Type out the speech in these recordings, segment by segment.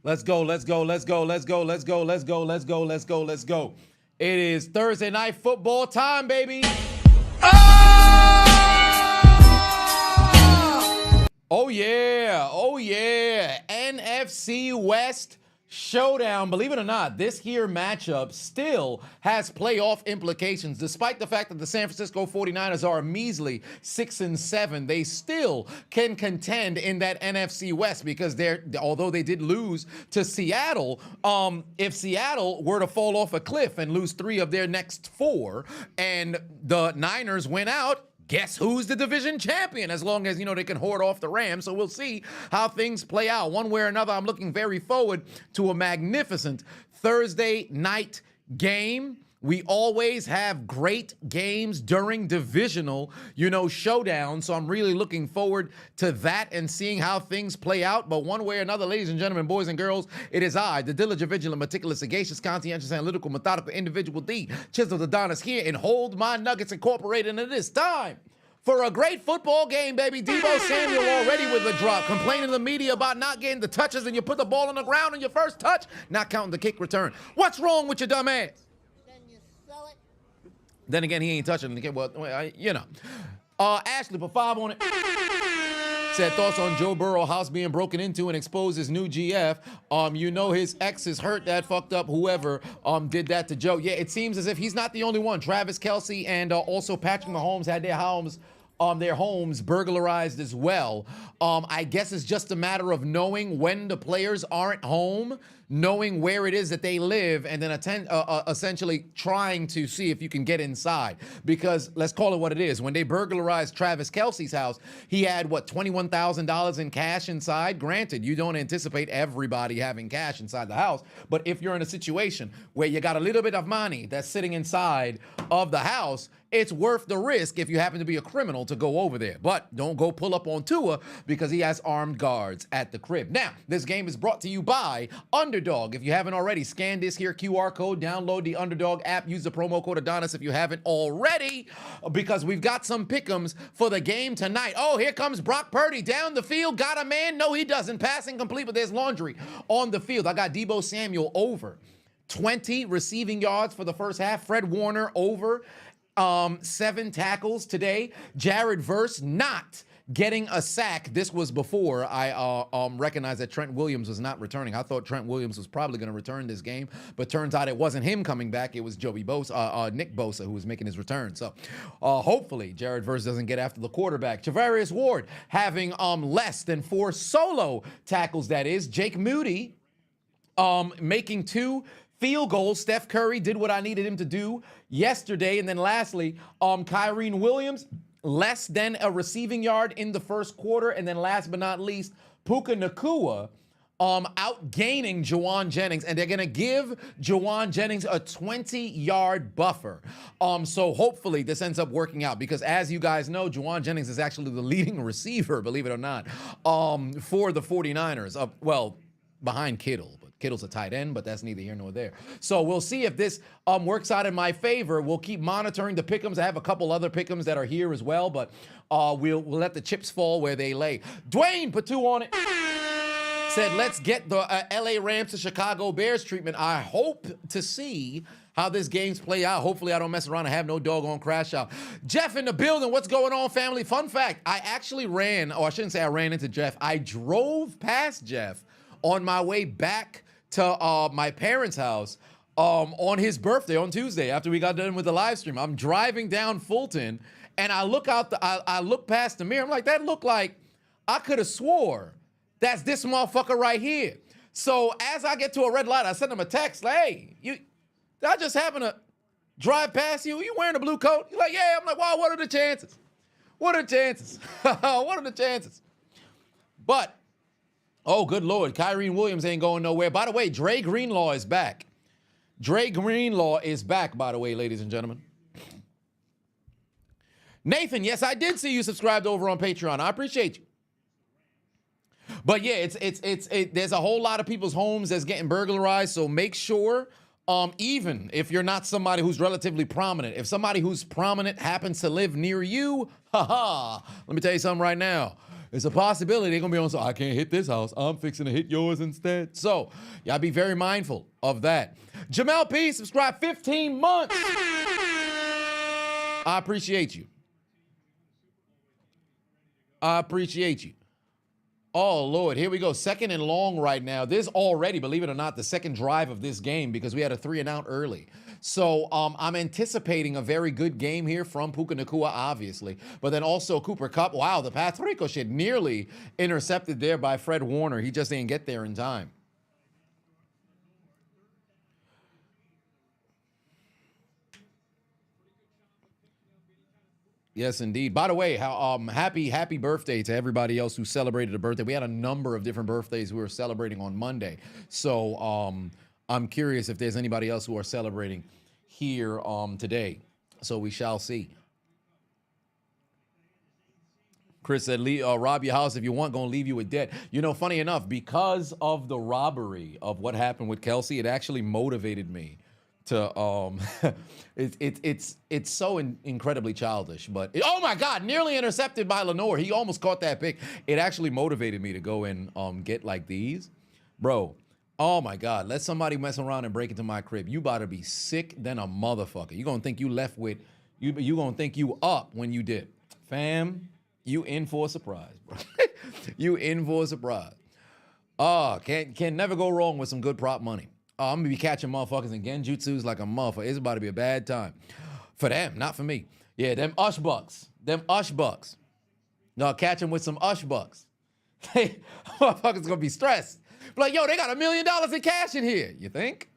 Let's go, let's go, let's go, let's go, let's go, let's go, let's go, let's go, let's go. It is Thursday night football time, baby. Oh yeah, oh yeah. NFC West showdown. Believe it or not, this here matchup still has playoff implications. Despite the fact that the San Francisco 49ers are a measly 6-7, they still can contend in that NFC West because although they did lose to Seattle, if Seattle were to fall off a cliff and lose 3 of their next 4 and the Niners went out, guess who's the division champion? As long as, they can hoard off the Rams. So we'll see how things play out. One way or another, I'm looking very forward to a magnificent Thursday night game. We always have great games during divisional, showdown. So I'm really looking forward to that and seeing how things play out. But one way or another, ladies and gentlemen, boys and girls, it is I, the diligent, vigilant, meticulous, sagacious, conscientious, analytical, methodical, individual D, Chiseled Adonis here and Hold My Nuggets Incorporated. And it is time for a great football game, baby. Deebo Samuel already with the drop, complaining to the media about not getting the touches, and you put the ball on the ground on your first touch, not counting the kick return. What's wrong with your dumb ass? Then again, he ain't touching the kick. Well, Ashley put 5 on it. Said thoughts on Joe Burrow house being broken into and exposed his new GF. His ex is hurt, that fucked up whoever did that to Joe. Yeah, it seems as if he's not the only one. Travis Kelce and also Patrick Mahomes had their homes burglarized as well. I guess it's just a matter of knowing when the players aren't home, knowing where it is that they live, and then essentially trying to see if you can get inside. Because let's call it what it is. When they burglarized Travis Kelce's house, he had, $21,000 in cash inside? Granted, you don't anticipate everybody having cash inside the house, but if you're in a situation where you got a little bit of money that's sitting inside of the house, it's worth the risk if you happen to be a criminal to go over there. But don't go pull up on Tua because he has armed guards at the crib. Now, this game is brought to you by Underdog. If you haven't already, scan this here QR code, download the Underdog app, use the promo code Adonis if you haven't already, because we've got some pick'ems for the game tonight. Oh, here comes Brock Purdy down the field. Got a man? No, he doesn't. Passing complete, but there's laundry on the field. I got Deebo Samuel over 20 receiving yards for the first half. Fred Warner over 7 tackles today. Jared Verse not getting a sack. This was before I recognized that Trent Williams was not returning. I thought Trent Williams was probably going to return this game, but turns out it wasn't him coming back. It was Nick Bosa who was making his return. So hopefully Jared Verse doesn't get after the quarterback. Javarius Ward having less than 4 solo tackles, that is. Jake Moody making 2 field goals. Steph Curry did what I needed him to do yesterday. And then lastly, Kyrene Williams, less than a receiving yard in the first quarter. And then last but not least, Puka Nacua outgaining Juwan Jennings. And they're going to give Juwan Jennings a 20-yard buffer. So hopefully this ends up working out because as you guys know, Juwan Jennings is actually the leading receiver, believe it or not, for the 49ers. Behind Kittle. Kittle's a tight end, but that's neither here nor there. So we'll see if this works out in my favor. We'll keep monitoring the pick'ems. I have a couple other pick'ems that are here as well, but we'll let the chips fall where they lay. Dwayne put 2 on it. Said, let's get the LA Rams to Chicago Bears treatment. I hope to see how this game's play out. Hopefully I don't mess around and have no doggone crash out. Jeff in the building. What's going on, family? Fun fact, I actually ran into Jeff. I drove past Jeff on my way back to my parents' house on his birthday on Tuesday after we got done with the live stream. I'm driving down Fulton, and I look out I look past the mirror. I'm like, that looked like I could have swore that's this motherfucker right here. So as I get to a red light, I send him a text like, hey, I just happen to drive past you. You wearing a blue coat? He's like, yeah. I'm like, wow, what are the chances? What are the chances? What are the chances? But oh, good Lord. Kyrene Williams ain't going nowhere. By the way, Dre Greenlaw is back. Dre Greenlaw is back, by the way, ladies and gentlemen. Nathan, yes, I did see you subscribed over on Patreon. I appreciate you. But yeah, there's a whole lot of people's homes that's getting burglarized, so make sure, even if you're not somebody who's relatively prominent, if somebody who's prominent happens to live near you, let me tell you something right now. It's a possibility they're going to be on, so I can't hit this house. I'm fixing to hit yours instead. So, y'all be very mindful of that. Jamel P, subscribe 15 months. I appreciate you. I appreciate you. Oh, Lord, here we go. Second and long right now. This already, believe it or not, the second drive of this game because we had a 3 and out early. So I'm anticipating a very good game here from Puka Nacua, obviously. But then also Cooper Kupp. Wow, the pass ricochet nearly intercepted there by Fred Warner. He just didn't get there in time. Yes, indeed. By the way, happy birthday to everybody else who celebrated a birthday. We had a number of different birthdays we were celebrating on Monday. So I'm curious if there's anybody else who are celebrating here today. So we shall see. Chris said, rob your house if you want, gonna leave you with debt. You know, funny enough, because of the robbery of what happened with Kelsey, it actually motivated me to it's so incredibly childish, but oh my God, nearly intercepted by Lenore. He almost caught that pick. It actually motivated me to go and get like these, bro. Oh my God, let somebody mess around and break into my crib. You about to be sick than a motherfucker. You gonna think you left with you gonna think you up when you did, fam. You in for a surprise, bro. You in for a surprise. Can never go wrong with some good prop money. I'm gonna be catching motherfuckers in genjutsus like a motherfucker. It's about to be a bad time. For them, not for me. Yeah, them Ush Bucks. No, catch them with some Ush Bucks. Hey, motherfuckers gonna be stressed. Be like, yo, they got $1 million in cash in here. You think?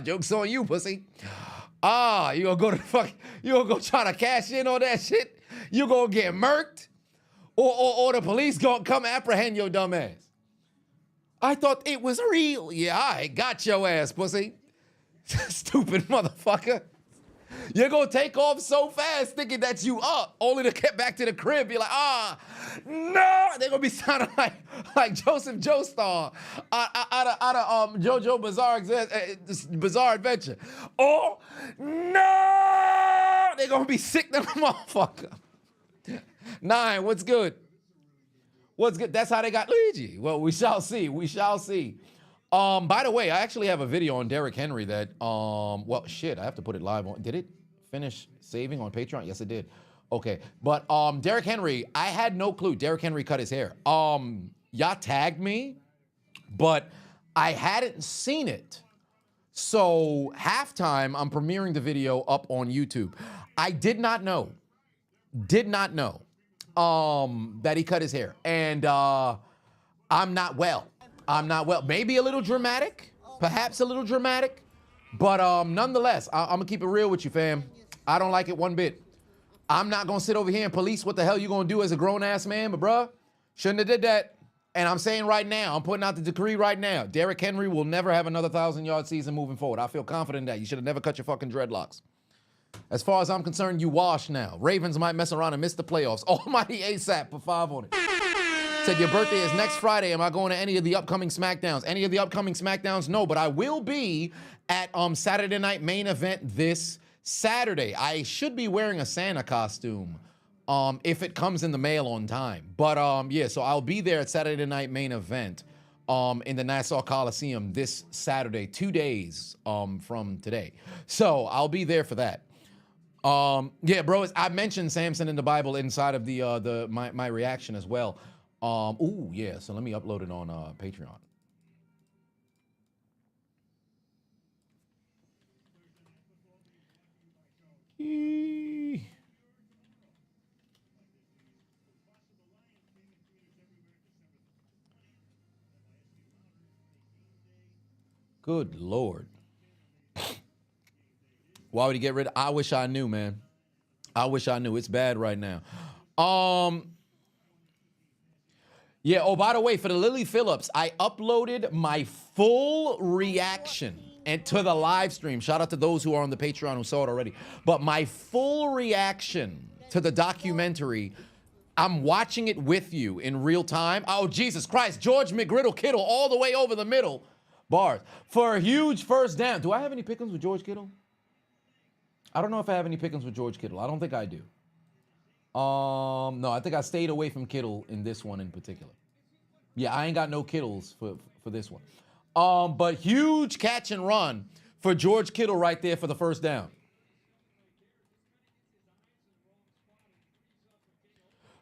Joke's on you, pussy. You gonna go to you gonna go try to cash in on that shit? You gonna get murked? Or the police gonna come apprehend your dumb ass? I thought it was real. Yeah, I got your ass, pussy. Stupid motherfucker. You're going to take off so fast thinking that you up, only to get back to the crib. Be like, no. They're going to be sounding like Joseph Joestar out of JoJo Bizarre Adventure. Oh, no. They're going to be sick than a motherfucker. 9, what's good? What's good? That's how they got Luigi. Well, we shall see. We shall see. By the way, I actually have a video on Derrick Henry that, well, shit, I have to put it live on. Did it finish saving on Patreon? Yes, it did. Okay. But Derrick Henry, I had no clue. Derrick Henry cut his hair. Y'all tagged me, but I hadn't seen it. So halftime, I'm premiering the video up on YouTube. I did not know that he cut his hair. And I'm not well. Maybe a little dramatic, perhaps a little dramatic, but nonetheless, I'm gonna keep it real with you, fam. I don't like it one bit. I'm not gonna sit over here and police what the hell you gonna do as a grown-ass man, but bruh, shouldn't have did that. And I'm saying right now, I'm putting out the decree right now, Derrick Henry will never have another 1,000-yard season moving forward. I feel confident in that. You should have never cut your fucking dreadlocks. As far as I'm concerned, you washed now. Ravens might mess around and miss the playoffs. Almighty ASAP, put 5 on it. Said your birthday is next Friday. Am I going to any of the upcoming SmackDowns? Any of the upcoming SmackDowns? No, but I will be at Saturday Night Main Event this Saturday. I should be wearing a Santa costume if it comes in the mail on time. But yeah, so I'll be there at Saturday Night Main Event in the Nassau Coliseum this Saturday, 2 days from today. So I'll be there for that. Yeah, bro, I mentioned Samson in the Bible inside of my reaction as well. Ooh, yeah, so let me upload it on Patreon. Good Lord. Why would he get rid of? I wish I knew, man. I wish I knew. It's bad right now. Yeah, oh, by the way, for the Lily Phillips, I uploaded my full reaction and to the live stream. Shout out to those who are on the Patreon who saw it already. But my full reaction to the documentary, I'm watching it with you in real time. Oh, Jesus Christ. George McGriddle Kittle all the way over the middle. Bars. For a huge first down. Do I have any pickings with George Kittle? I don't know if I have any pickings with George Kittle. I don't think I do. No, I think I stayed away from Kittle in this one in particular. Yeah, I ain't got no Kittles for this one. But huge catch and run for George Kittle right there for the first down.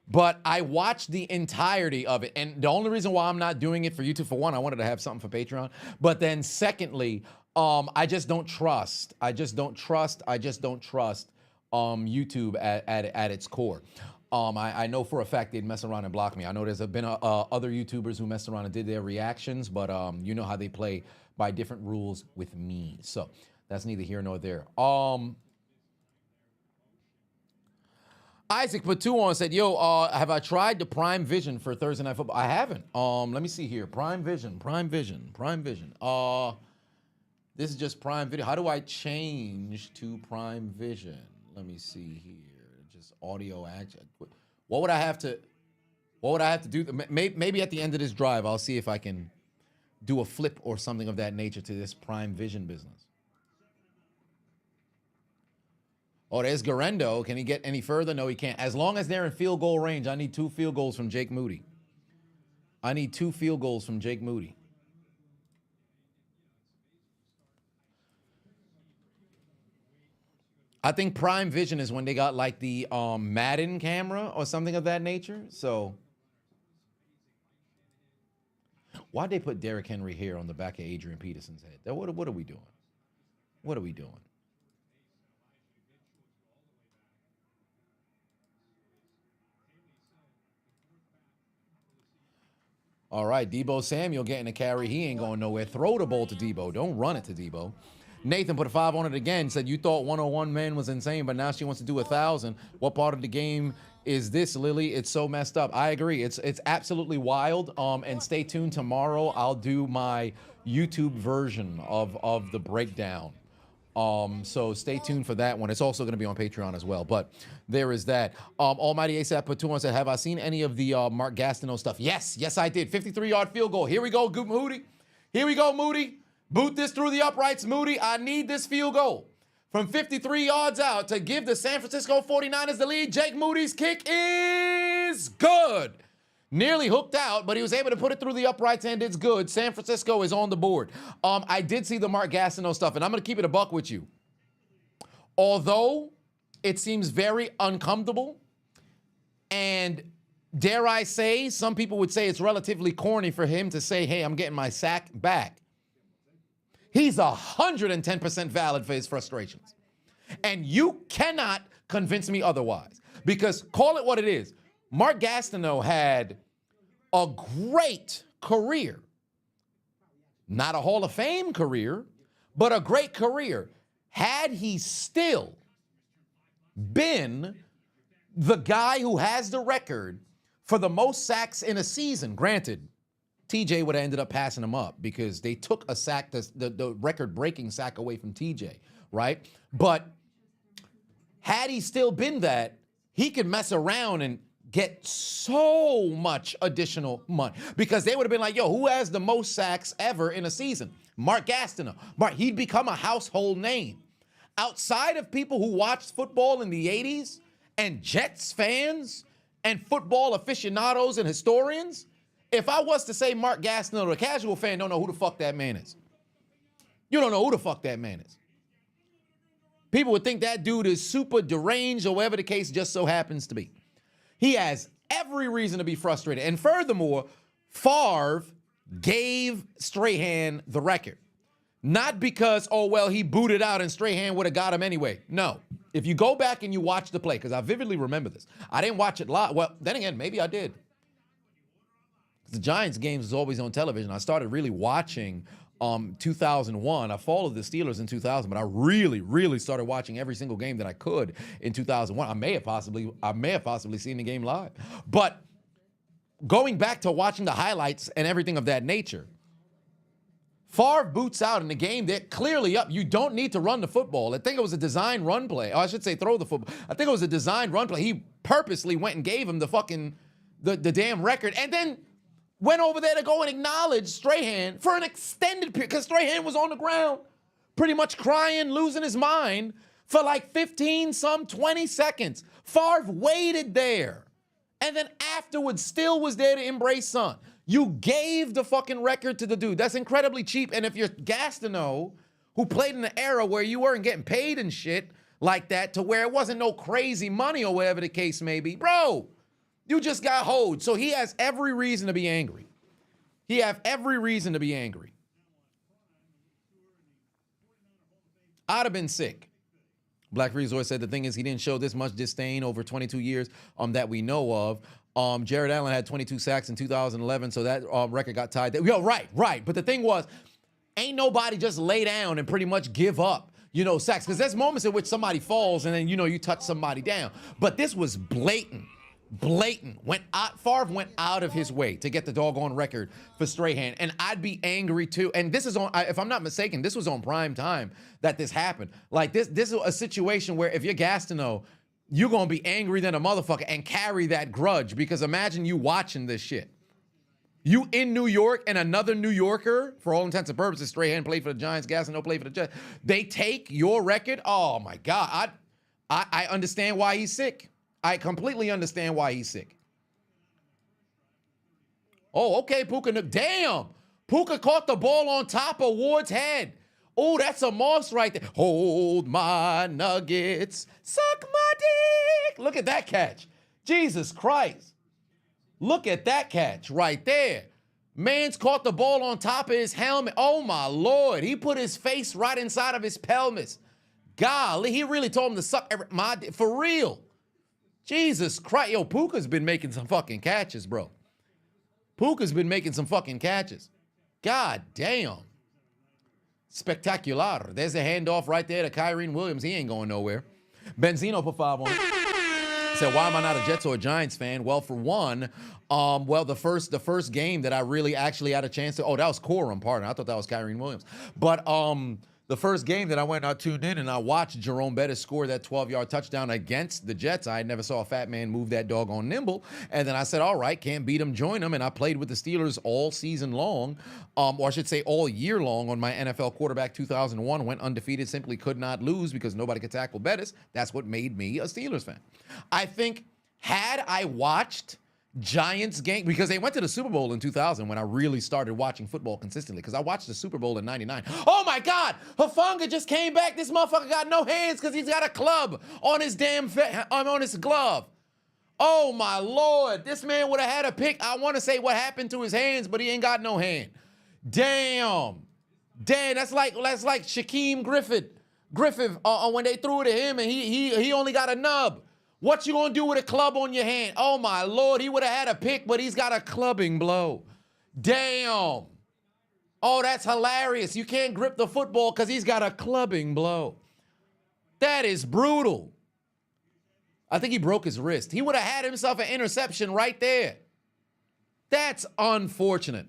But I watched the entirety of it. And the only reason why I'm not doing it for YouTube, for one, I wanted to have something for Patreon. But then secondly, I just don't trust. I just don't trust YouTube at its core. I know for a fact they'd mess around and block me. I know there's been other YouTubers who messed around and did their reactions, but you know how they play by different rules with me. So that's neither here nor there. Isaac Patuon said, yo, have I tried the Prime Vision for Thursday Night Football? I haven't. Let me see here. Prime Vision. This is just Prime Video. How do I change to Prime Vision? Let me see here. Just audio action. What would I have to do? Maybe at the end of this drive, I'll see if I can do a flip or something of that nature to this Prime Vision business. Oh, there's Garendo. Can he get any further? No, he can't. As long as they're in field goal range, I need 2 field goals from Jake Moody. I think Prime Vision is when they got like the Madden camera or something of that nature. So why'd they put Derrick Henry here on the back of Adrian Peterson's head? What are we doing? What are we doing? All right, Debo Samuel getting a carry. He ain't going nowhere. Throw the ball to Debo. Don't run it to Debo. Nathan put a 5 on it again. Said, you thought 101 men was insane, but now she wants to do 1,000. What part of the game is this, Lily? It's so messed up. I agree. It's absolutely wild. And stay tuned. Tomorrow I'll do my YouTube version of the breakdown. So stay tuned for that one. It's also going to be on Patreon as well. But there is that. Almighty ASAP Patuan said, have I seen any of the Mark Gastineau stuff? Yes, I did. 53-yard field goal. Here we go, Moody. Here we go, Moody. Boot this through the uprights, Moody. I need this field goal from 53 yards out to give the San Francisco 49ers the lead. Jake Moody's kick is good. Nearly hooked out, but he was able to put it through the uprights, and it's good. San Francisco is on the board. I did see the Mark Gastineau stuff, and I'm going to keep it a buck with you. Although it seems very uncomfortable, and dare I say, some people would say it's relatively corny for him to say, hey, I'm getting my sack back. He's 110% valid for his frustrations. And you cannot convince me otherwise. Because call it what it is. Mark Gastineau had a great career. Not a Hall of Fame career, but a great career. Had he still been the guy who has the record for the most sacks in a season, granted, TJ would have ended up passing him up because they took a sack, the record-breaking sack away from TJ, right? But had he still been that, he could mess around and get so much additional money because they would have been like, yo, who has the most sacks ever in a season? Mark Gastineau. He'd become a household name. Outside of people who watched football in the 80s and Jets fans and football aficionados and historians, if I was to say Mark Gastineau, the casual fan don't know who the fuck that man is. You don't know who the fuck that man is. People would think that dude is super deranged or whatever the case just so happens to be. He has every reason to be frustrated. And furthermore, Favre gave Strahan the record. Not because, oh, well, he booted out and Strahan would have got him anyway. No. If you go back and you watch the play, because I vividly remember this. I didn't watch it live. Well, then again, maybe I did. The Giants games was always on television. I started really watching 2001. I followed the Steelers in 2000, but I really started watching every single game that I could in 2001. I may have possibly seen the game live. But going back to watching the highlights and everything of that nature, Favre boots out in the game. They're clearly up. You don't need to run the football. I think it was a design run play. Or I should say throw the football. I think it was a design run play. He purposely went and gave him the damn record. And then went over there to go and acknowledge Strahan for an extended period, because Strahan was on the ground pretty much crying, losing his mind for like 15, some 20 seconds. Favre waited there. And then afterwards still was there to embrace son. You gave the fucking record to the dude. That's incredibly cheap. And if you're Gastineau, who played in an era where you weren't getting paid and shit like that, to where it wasn't no crazy money or whatever the case may be, bro, you just got hoed. So he has every reason to be angry. He have every reason to be angry. I'd have been sick. Black Resource said the thing is he didn't show this much disdain over 22 years that we know of. Jared Allen had 22 sacks in 2011, so that record got tied. Yo, right. But the thing was, ain't nobody just lay down and pretty much give up, sacks. Because there's moments in which somebody falls and then, you touch somebody down. But this was blatant. Favre went out of his way to get the doggone record for Strahan, and I'd be angry too. And this is on, if I'm not mistaken, this was on prime time that this happened. Like this is a situation where if you're Gastineau, you're gonna be angry than a motherfucker and carry that grudge, because imagine you watching this shit. You in New York and another New Yorker, for all intents and purposes, Strahan played for the Giants, Gastineau played for the Jets. They take your record. Oh my God, I understand why he's sick. I completely understand why he's sick. Oh, okay, Puka. Damn. Puka caught the ball on top of Ward's head. Oh, that's a moss right there. Hold my nuggets. Suck my dick. Look at that catch. Jesus Christ. Look at that catch right there. Man's caught the ball on top of his helmet. Oh, my Lord. He put his face right inside of his pelvis. Golly, he really told him to suck my dick. For real. Jesus Christ. Yo, Puka's been making some fucking catches, bro. Puka's been making some fucking catches. God damn. Spectacular. There's a handoff right there to Kyren Williams. He ain't going nowhere. Benzino put 5 on it. Said, why am I not a Jets or a Giants fan? Well, for one, the first game that I really actually had a chance to, that was Corum, pardon. I thought that was Kyren Williams. But the first game that I went and I tuned in and I watched Jerome Bettis score that 12-yard touchdown against the Jets. I never saw a fat man move that doggone nimble. And then I said, all right, can't beat him, join him. And I played with the Steelers all season long, or I should say all year long on my NFL quarterback 2001. Went undefeated, simply could not lose because nobody could tackle Bettis. That's what made me a Steelers fan. I think had I watched Giants game, because they went to the Super Bowl in 2000 when I really started watching football consistently, because I watched the Super Bowl in 99. Oh my God, Hufanga just came back. This motherfucker got no hands because he's got a club on his on his glove. Oh my Lord, this man would have had a pick. I want to say what happened to his hands, but he ain't got no hand. Damn, that's like Shaquem Griffith when they threw it at him and he only got a nub. What you gonna do with a club on your hand? Oh my Lord, he would have had a pick, but he's got a clubbing blow. Damn. Oh, that's hilarious. You can't grip the football because he's got a clubbing blow. That is brutal. I think he broke his wrist. He would have had himself an interception right there. That's unfortunate.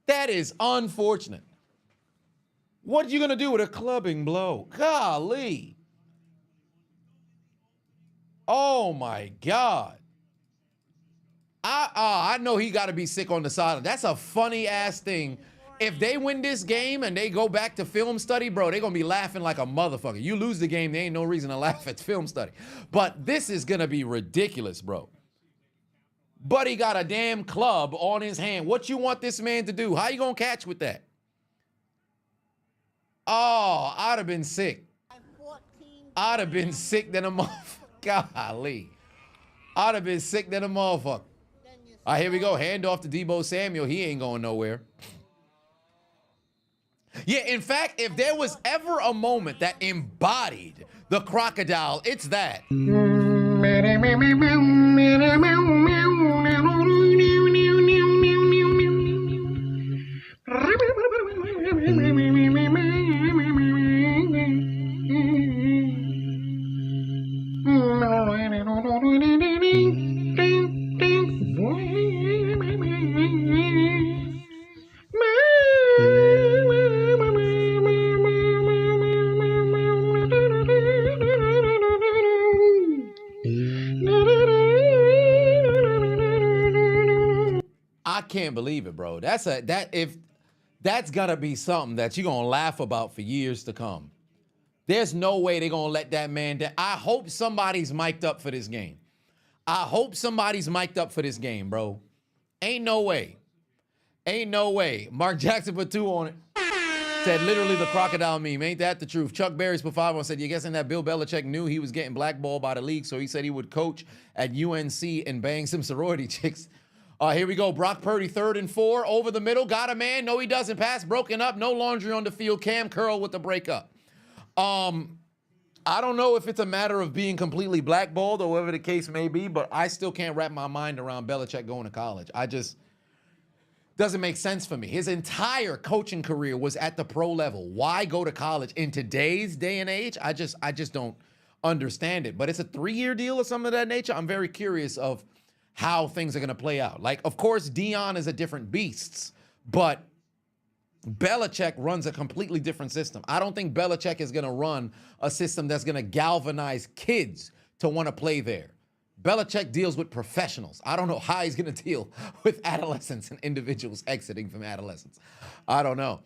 That is unfortunate. What are you gonna do with a clubbing blow? Golly. Oh my God. I know he got to be sick on the sideline. That's a funny ass thing. If they win this game and they go back to film study, bro, they're going to be laughing like a motherfucker. You lose the game, there ain't no reason to laugh at film study. But this is going to be ridiculous, bro. But he got a damn club on his hand. What you want this man to do? How you going to catch with that? Oh, I'd have been sick. I'd have been sick than a motherfucker. Golly. I'd have been sick than a motherfucker. All right, here we go. Hand off to Deebo Samuel. He ain't going nowhere. Yeah, in fact, if there was ever a moment that embodied the crocodile, it's that. I can't believe it, bro. That's gotta be something that you're gonna laugh about for years to come. There's no way they're going to let that man down. I hope somebody's mic'd up for this game. I hope somebody's mic'd up for this game, bro. Ain't no way. Ain't no way. Mark Jackson put 2 on it. Said literally the crocodile meme. Ain't that the truth? Chuck Berry's put 5 on. Said, you guessing that Bill Belichick knew he was getting blackballed by the league, so he said he would coach at UNC and bang some sorority chicks. Here we go. Brock Purdy, 3rd and 4. Over the middle. Got a man. No, he doesn't. Pass broken up. No laundry on the field. Cam Curl with the breakup. I don't know if it's a matter of being completely blackballed or whatever the case may be, but I still can't wrap my mind around Belichick going to college. Doesn't make sense for me. His entire coaching career was at the pro level. Why go to college in today's day and age? I just don't understand it. But it's a 3-year deal or something of that nature. I'm very curious of how things are going to play out. Like, of course, Dion is a different beast, but Belichick runs a completely different system. I don't think Belichick is going to run a system that's going to galvanize kids to want to play there. Belichick deals with professionals. I don't know how he's going to deal with adolescents and individuals exiting from adolescence. I don't know.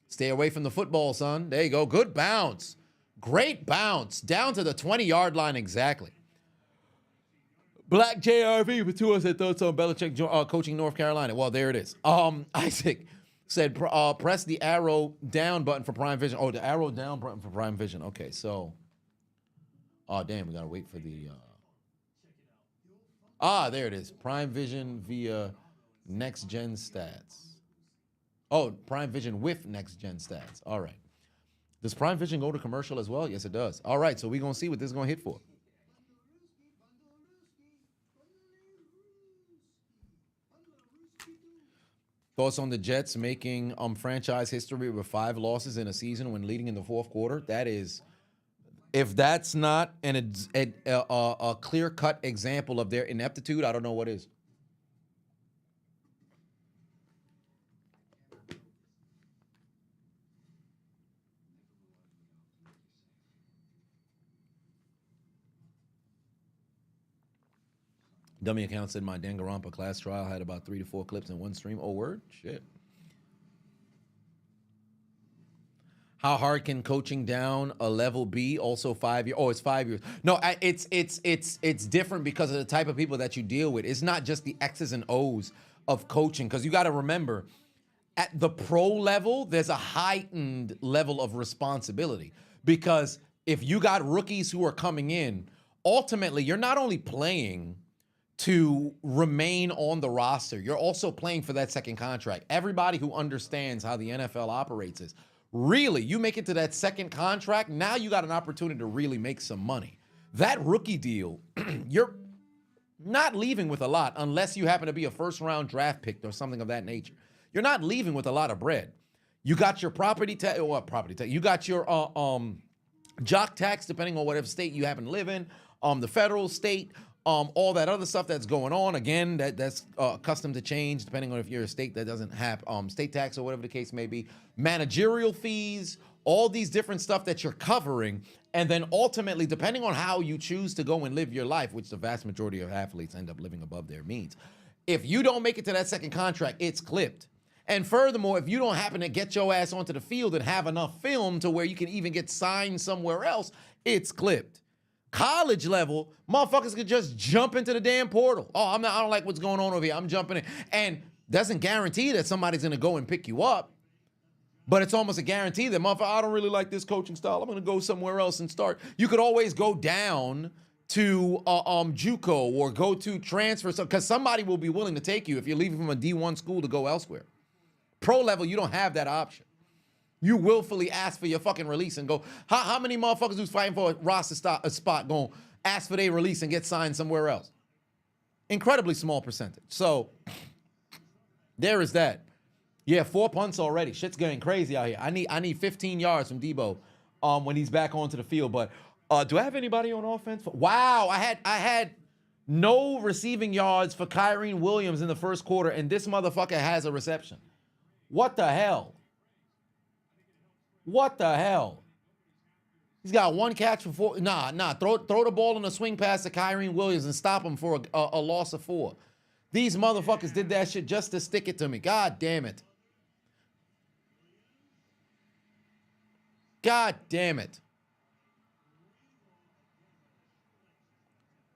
Stay away from the football, son. There you go. Good bounce. Great bounce. Down to the 20-yard line exactly. Black JRV with 2 said thoughts on Belichick coaching North Carolina. Well, there it is. Isaac said press the arrow down button for Prime Vision. Oh, the arrow down button for Prime Vision. Okay, so. Oh, damn, we got to wait for the. There it is. Prime Vision via Next Gen Stats. Oh, Prime Vision with Next Gen Stats. All right. Does Prime Vision go to commercial as well? Yes, it does. All right, so we're going to see what this is going to hit for. Thoughts on the Jets making franchise history with 5 losses in a season when leading in the 4th quarter? That is... If that's not a clear-cut example of their ineptitude, I don't know what is. Dummy account said my Danganronpa class trial had about 3 to 4 clips in one stream. Oh, word? Shit. How hard can coaching down a level be? Also 5 years. Oh, it's 5 years. No, it's different because of the type of people that you deal with. It's not just the X's and O's of coaching, because you got to remember, at the pro level, there's a heightened level of responsibility. Because if you got rookies who are coming in, ultimately, you're not only playing to remain on the roster, you're also playing for that second contract. Everybody who understands how the NFL operates is, really, you make it to that second contract, now you got an opportunity to really make some money. That rookie deal, you're not leaving with a lot unless you happen to be a first-round draft pick or something of that nature. You're not leaving with a lot of bread. You got your property tax, you got your jock tax, depending on whatever state you happen to live in, the federal, state, all that other stuff that's going on. Again, that's custom to change depending on if you're a state that doesn't have state tax or whatever the case may be. Managerial fees, all these different stuff that you're covering. And then ultimately, depending on how you choose to go and live your life, which the vast majority of athletes end up living above their means, if you don't make it to that second contract, it's clipped. And furthermore, if you don't happen to get your ass onto the field and have enough film to where you can even get signed somewhere else, it's clipped. College level, motherfuckers could just jump into the damn portal. Oh, I don't like what's going on over here. I'm jumping in. And doesn't guarantee that somebody's going to go and pick you up. But it's almost a guarantee that, motherfucker, I don't really like this coaching style. I'm going to go somewhere else and start. You could always go down to JUCO or go to transfer, because somebody will be willing to take you if you're leaving from a D1 school to go elsewhere. Pro level, you don't have that option. You willfully ask for your fucking release and go, how many motherfuckers who's fighting for a roster spot going to ask for their release and get signed somewhere else? Incredibly small percentage. So there is that. Yeah, 4 punts already. Shit's getting crazy out here. I need 15 yards from Debo when he's back onto the field. But do I have anybody on offense? Wow, I had no receiving yards for Kyrene Williams in the first quarter, and this motherfucker has a reception. What the hell? What the hell? He's got 1 catch for 4. Nah. Throw the ball in a swing pass to Kyrene Williams and stop him for a loss of 4. These motherfuckers did that shit just to stick it to me. God damn it. God damn it.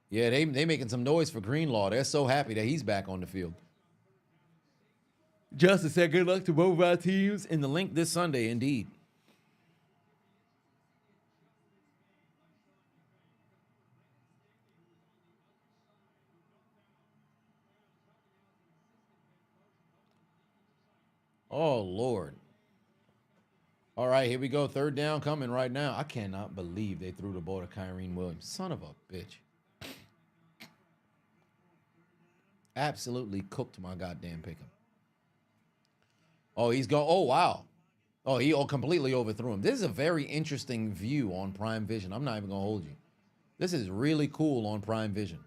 Yeah, they making some noise for Greenlaw. They're so happy that he's back on the field. Justice said, good luck to both of our teams in the link this Sunday, indeed. Oh, Lord. All right, here we go. Third down coming right now. I cannot believe they threw the ball to Kyrene Williams. Son of a bitch. Absolutely cooked my goddamn pick'em. Oh, he's going. Oh, wow. Oh, he completely overthrew him. This is a very interesting view on Prime Vision. I'm not even going to hold you. This is really cool on Prime Vision.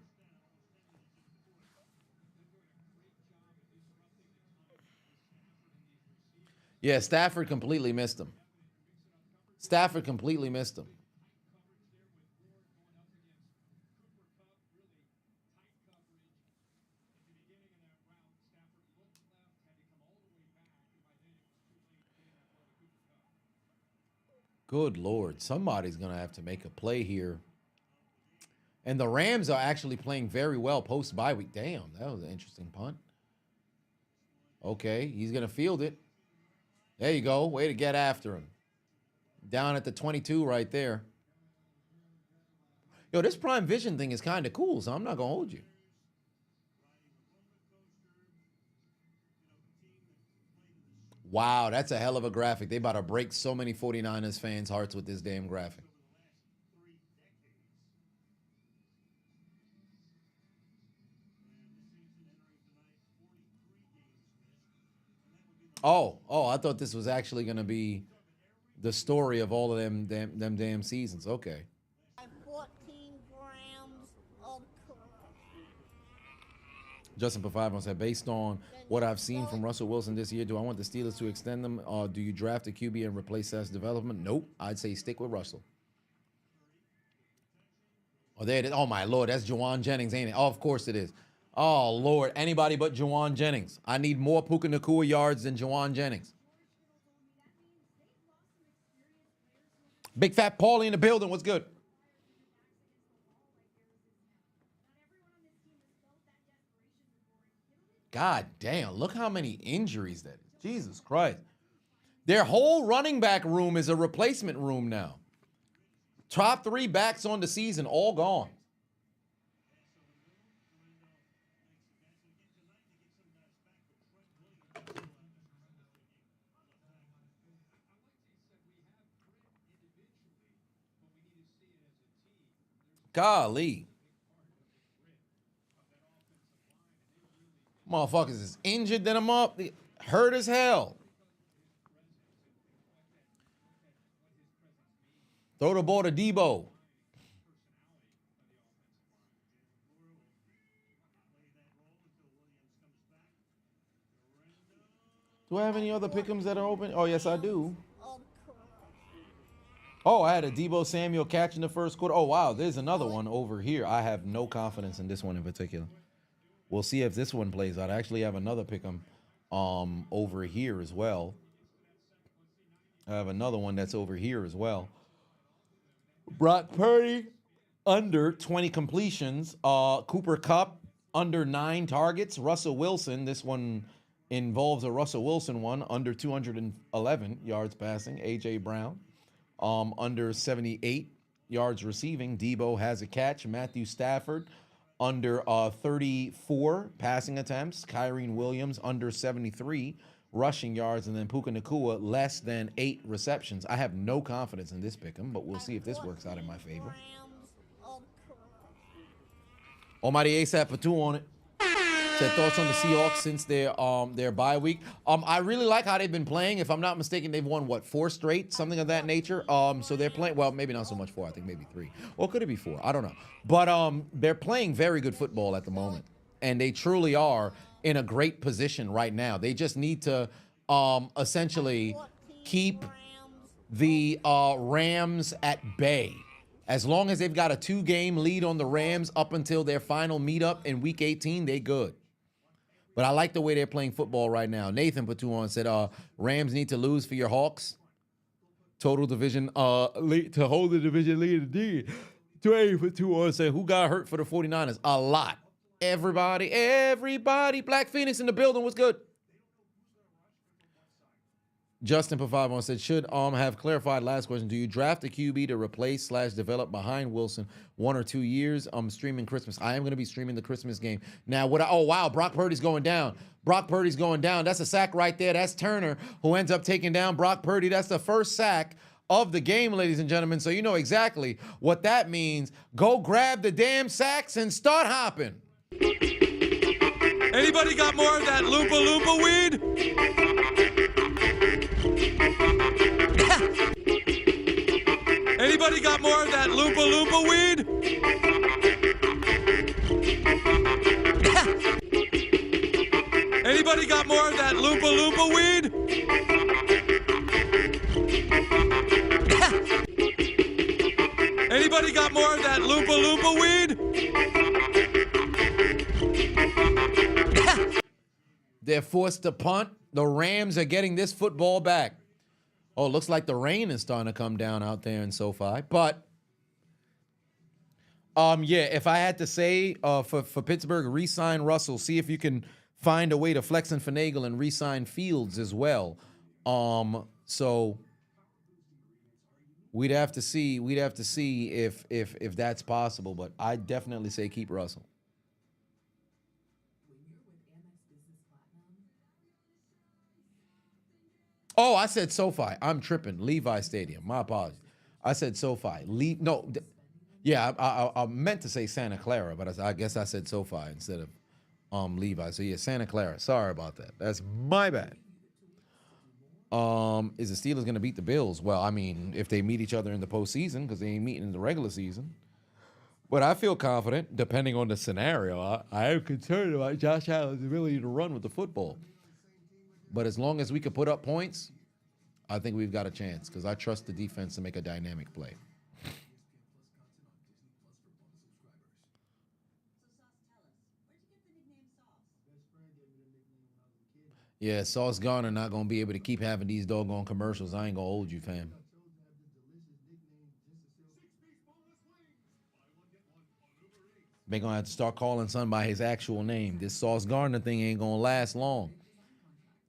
Yeah, Stafford completely missed him. Stafford completely missed him. Good Lord. Somebody's going to have to make a play here. And the Rams are actually playing very well post-bye week. Damn, that was an interesting punt. Okay, he's going to field it. There you go. Way to get after him. Down at the 22 right there. Yo, this Prime Vision thing is kind of cool, so I'm not going to hold you. Wow, that's a hell of a graphic. They about to break so many 49ers fans' hearts with this damn graphic. Oh, I thought this was actually going to be the story of all of them damn seasons. Okay. 14 grams of Justin Pafavon said, based on what I've seen from Russell Wilson this year, do I want the Steelers to extend them? Or do you draft a QB and replace Seth's development? Nope. I'd say stick with Russell. Oh, there it is. Oh, my Lord. That's Juwan Jennings, ain't it? Oh, of course it is. Oh, Lord. Anybody but Juwan Jennings. I need more Puka Nacua yards than Juwan Jennings. Big Fat Paulie in the building. What's good? God damn. Look how many injuries that is. Jesus Christ. Their whole running back room is a replacement room now. Top 3 backs on the season, all gone. Golly. Motherfuckers is injured, then I'm up. Hurt as hell. Throw the ball to Debo. Do I have any other pick'ems that are open? Oh, yes, I do. Oh, I had a Debo Samuel catch in the first quarter. Oh, wow, there's another one over here. I have no confidence in this one in particular. We'll see if this one plays out. I actually have another pick'em over here as well. I have another one that's over here as well. Brock Purdy, under 20 completions. Cooper Kupp, under 9 targets. Russell Wilson, this one involves a Russell Wilson one, under 211 yards passing. A.J. Brown, under 78 yards receiving. Debo has a catch. Matthew Stafford, under 34 passing attempts. Kyrene Williams, under 73 rushing yards. And then Puka Nacua, less than 8 receptions. I have no confidence in this pick'em, but we'll see if this works out in my favor. Almighty ASAP Patu on it. Said thoughts on the Seahawks since their bye week. I really like how they've been playing. If I'm not mistaken, they've won, what, 4 straight? Something of that nature. So they're playing, well, maybe not so much 4. I think maybe 3. Or could it be 4? I don't know. But they're playing very good football at the moment. And they truly are in a great position right now. They just need to essentially keep the Rams at bay. As long as they've got a 2-game lead on the Rams up until their final meetup in Week 18, they good. But I like the way they're playing football right now. Nathan Patuan said, Rams need to lose for your Hawks. Total division, to hold the division lead indeed. 20 for 2 say who got hurt for the 49ers? A lot. Everybody. Black Phoenix in the building was good. Justin for 5 said, should have clarified last question. Do you draft a QB to replace/develop behind Wilson 1 or 2 years? Streaming Christmas. I am going to be streaming the Christmas game. Now, oh, wow, Brock Purdy's going down. That's a sack right there. That's Turner, who ends up taking down Brock Purdy. That's the first sack of the game, ladies and gentlemen. So you know exactly what that means. Go grab the damn sacks and start hopping. Anybody got more of that Loompa Loompa weed? Anybody got more of that Loompa Loompa weed? Anybody got more of that Loompa Loompa weed? Anybody got more of that Loompa Loompa weed? They're forced to punt. The Rams are getting this football back. Oh, it looks like the rain is starting to come down out there in SoFi. But, yeah, if I had to say for Pittsburgh, re-sign Russell. See if you can find a way to flex and finagle and re-sign Fields as well. So we'd have to see if that's possible. But I definitely say keep Russell. Oh, I said SoFi. I'm tripping. Levi Stadium. My apologies. I said SoFi. I meant to say Santa Clara, but I guess I said SoFi instead of Levi. So yeah, Santa Clara. Sorry about that. That's my bad. Is the Steelers going to beat the Bills? Well, I mean, if they meet each other in the postseason, because they ain't meeting in the regular season. But I feel confident, depending on the scenario. I am concerned about Josh Allen's ability to run with the football. But as long as we can put up points, I think we've got a chance because I trust the defense to make a dynamic play. Yeah, Sauce Gardner not going to be able to keep having these doggone commercials. I ain't going to hold you, fam. They're going to have to start calling son by his actual name. This Sauce Gardner thing ain't going to last long.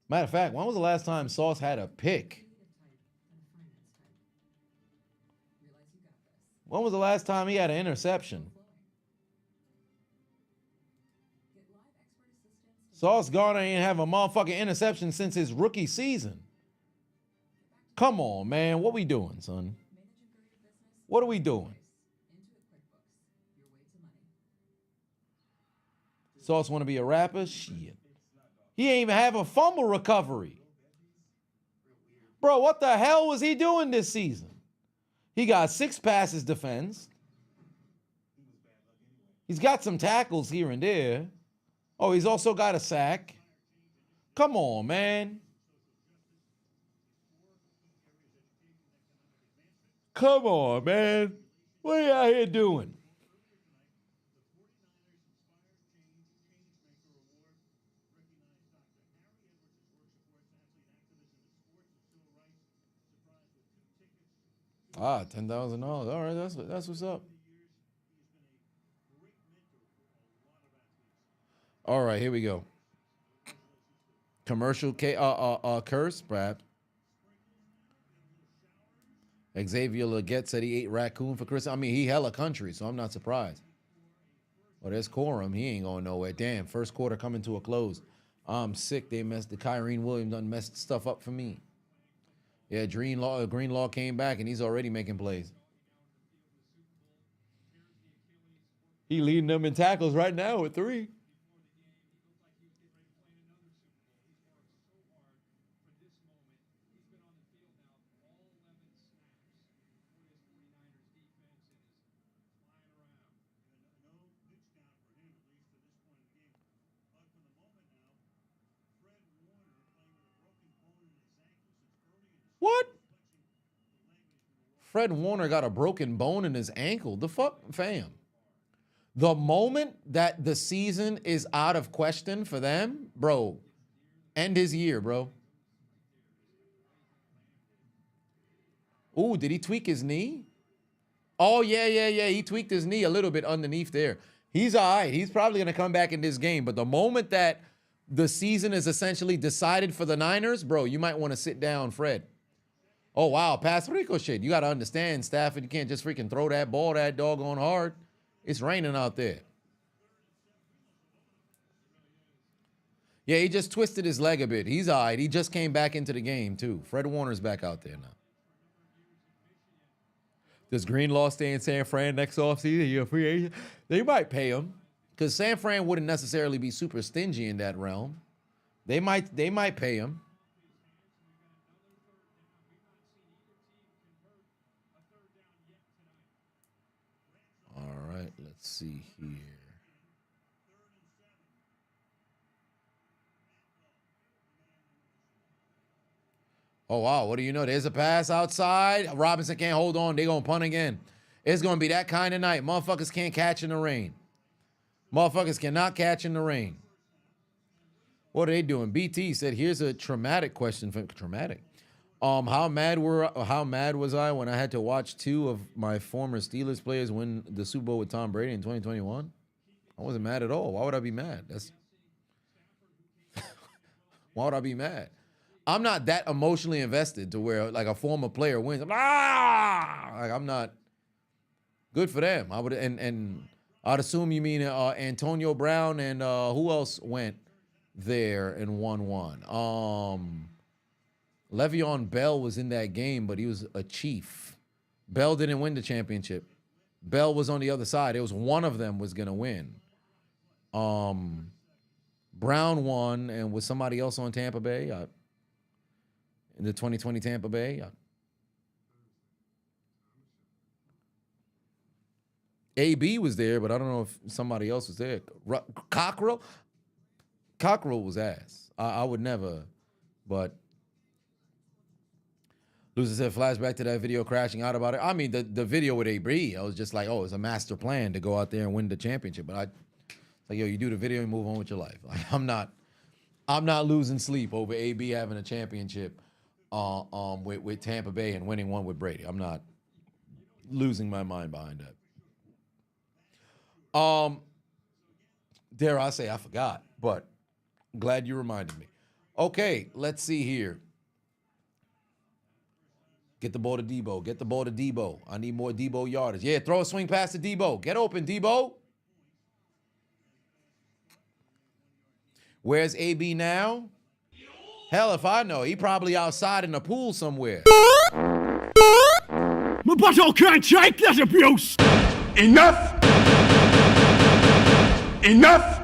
Matter of fact, when was the last time Sauce had a pick? When was the last time he had an interception? Sauce Gardner ain't have a motherfucking interception since his rookie season. Come on, man. What we doing, son? What are we doing? Sauce want to be a rapper? Shit. He ain't even have a fumble recovery. Bro, what the hell was he doing this season? He got 6 passes defense. He's got some tackles here and there. Oh, he's also got a sack. Come on, man. Come on, man. What are you out here doing? $10,000. All right, that's what's up. All right, here we go. Commercial curse, perhaps. Xavier Leggett said he ate raccoon for Christmas. I mean, he hella country, so I'm not surprised. Well, there's Corum. He ain't going nowhere. Damn, first quarter coming to a close. I'm sick. They messed the Kyrene Williams done messed stuff up for me. Yeah, Greenlaw came back, and he's already making plays. He leading them in tackles right now with 3. What? Fred Warner got a broken bone in his ankle. The fuck, fam? The moment that the season is out of question for them, bro, end his year, bro. Ooh, did he tweak his knee? Oh, yeah. He tweaked his knee a little bit underneath there. He's all right. He's probably going to come back in this game. But the moment that the season is essentially decided for the Niners, bro, you might want to sit down, Fred. Oh, wow. Pass ricochet. You got to understand, Stafford, you can't just freaking throw that ball that doggone hard. It's raining out there. Yeah, he just twisted his leg a bit. He's all right. He just came back into the game, too. Fred Warner's back out there now. Does Greenlaw stay in San Fran next offseason? He a free agent? They might pay him because San Fran wouldn't necessarily be super stingy in that realm. They might pay him. All right, let's see here. Oh, wow. What do you know? There's a pass outside. Robinson can't hold on. They're going to punt again. It's going to be that kind of night. Motherfuckers can't catch in the rain. Motherfuckers cannot catch in the rain. What are they doing? BT said, here's a traumatic question. Traumatic. How mad was I when I had to watch two of my former Steelers players win the Super Bowl with Tom Brady in 2021? I wasn't mad at all. Why would I be mad? Why would I be mad? I'm not that emotionally invested to where like a former player wins. I'm not. Good for them. I would and I'd assume you mean Antonio Brown and who else went there and won one? Le'Veon Bell was in that game, but he was a Chief. Bell didn't win the championship. Bell was on the other side. It was one of them was gonna win. Brown won, and was somebody else on Tampa Bay? In the 2020 Tampa Bay. AB was there, but I don't know if somebody else was there. Cockrell was ass. I would never, but Loser said flashback to that video crashing out about it. I mean, the video with AB, I was just like, oh, it's a master plan to go out there and win the championship. But like, yo, you do the video and move on with your life. Like, I'm not losing sleep over AB having a championship with Tampa Bay and winning one with Brady. I'm not losing my mind behind that. Dare I say I forgot, but glad you reminded me. Okay, let's see here. Get the ball to Debo. Get the ball to Debo. I need more Debo yardage. Yeah, throw a swing pass to Debo. Get open, Debo. Where's AB now? Hell if I know. He probably outside in the pool somewhere. My butthole can't shake this abuse! Enough! Enough!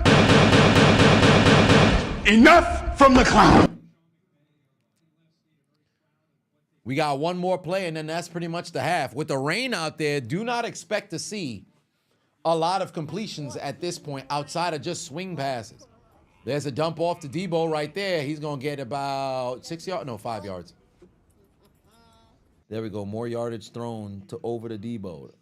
Enough from the clown! We got one more play, and then that's pretty much the half. With the rain out there, do not expect to see a lot of completions at this point outside of just swing passes. There's a dump off to Debo right there. He's going to get about 5 yards. There we go. More yardage thrown to over to Debo.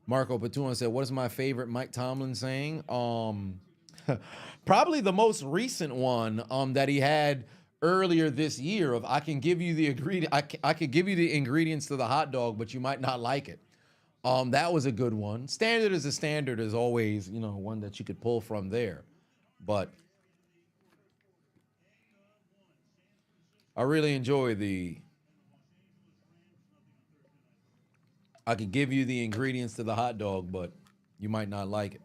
Marco Patuan said, what is my favorite Mike Tomlin saying? Probably the most recent one that he had earlier this year of I can give you the I could give you the ingredients to the hot dog, but you might not like it. That was a good one. Standard is a standard is always, one that you could pull from there. But I really enjoy I could give you the ingredients to the hot dog, but you might not like it.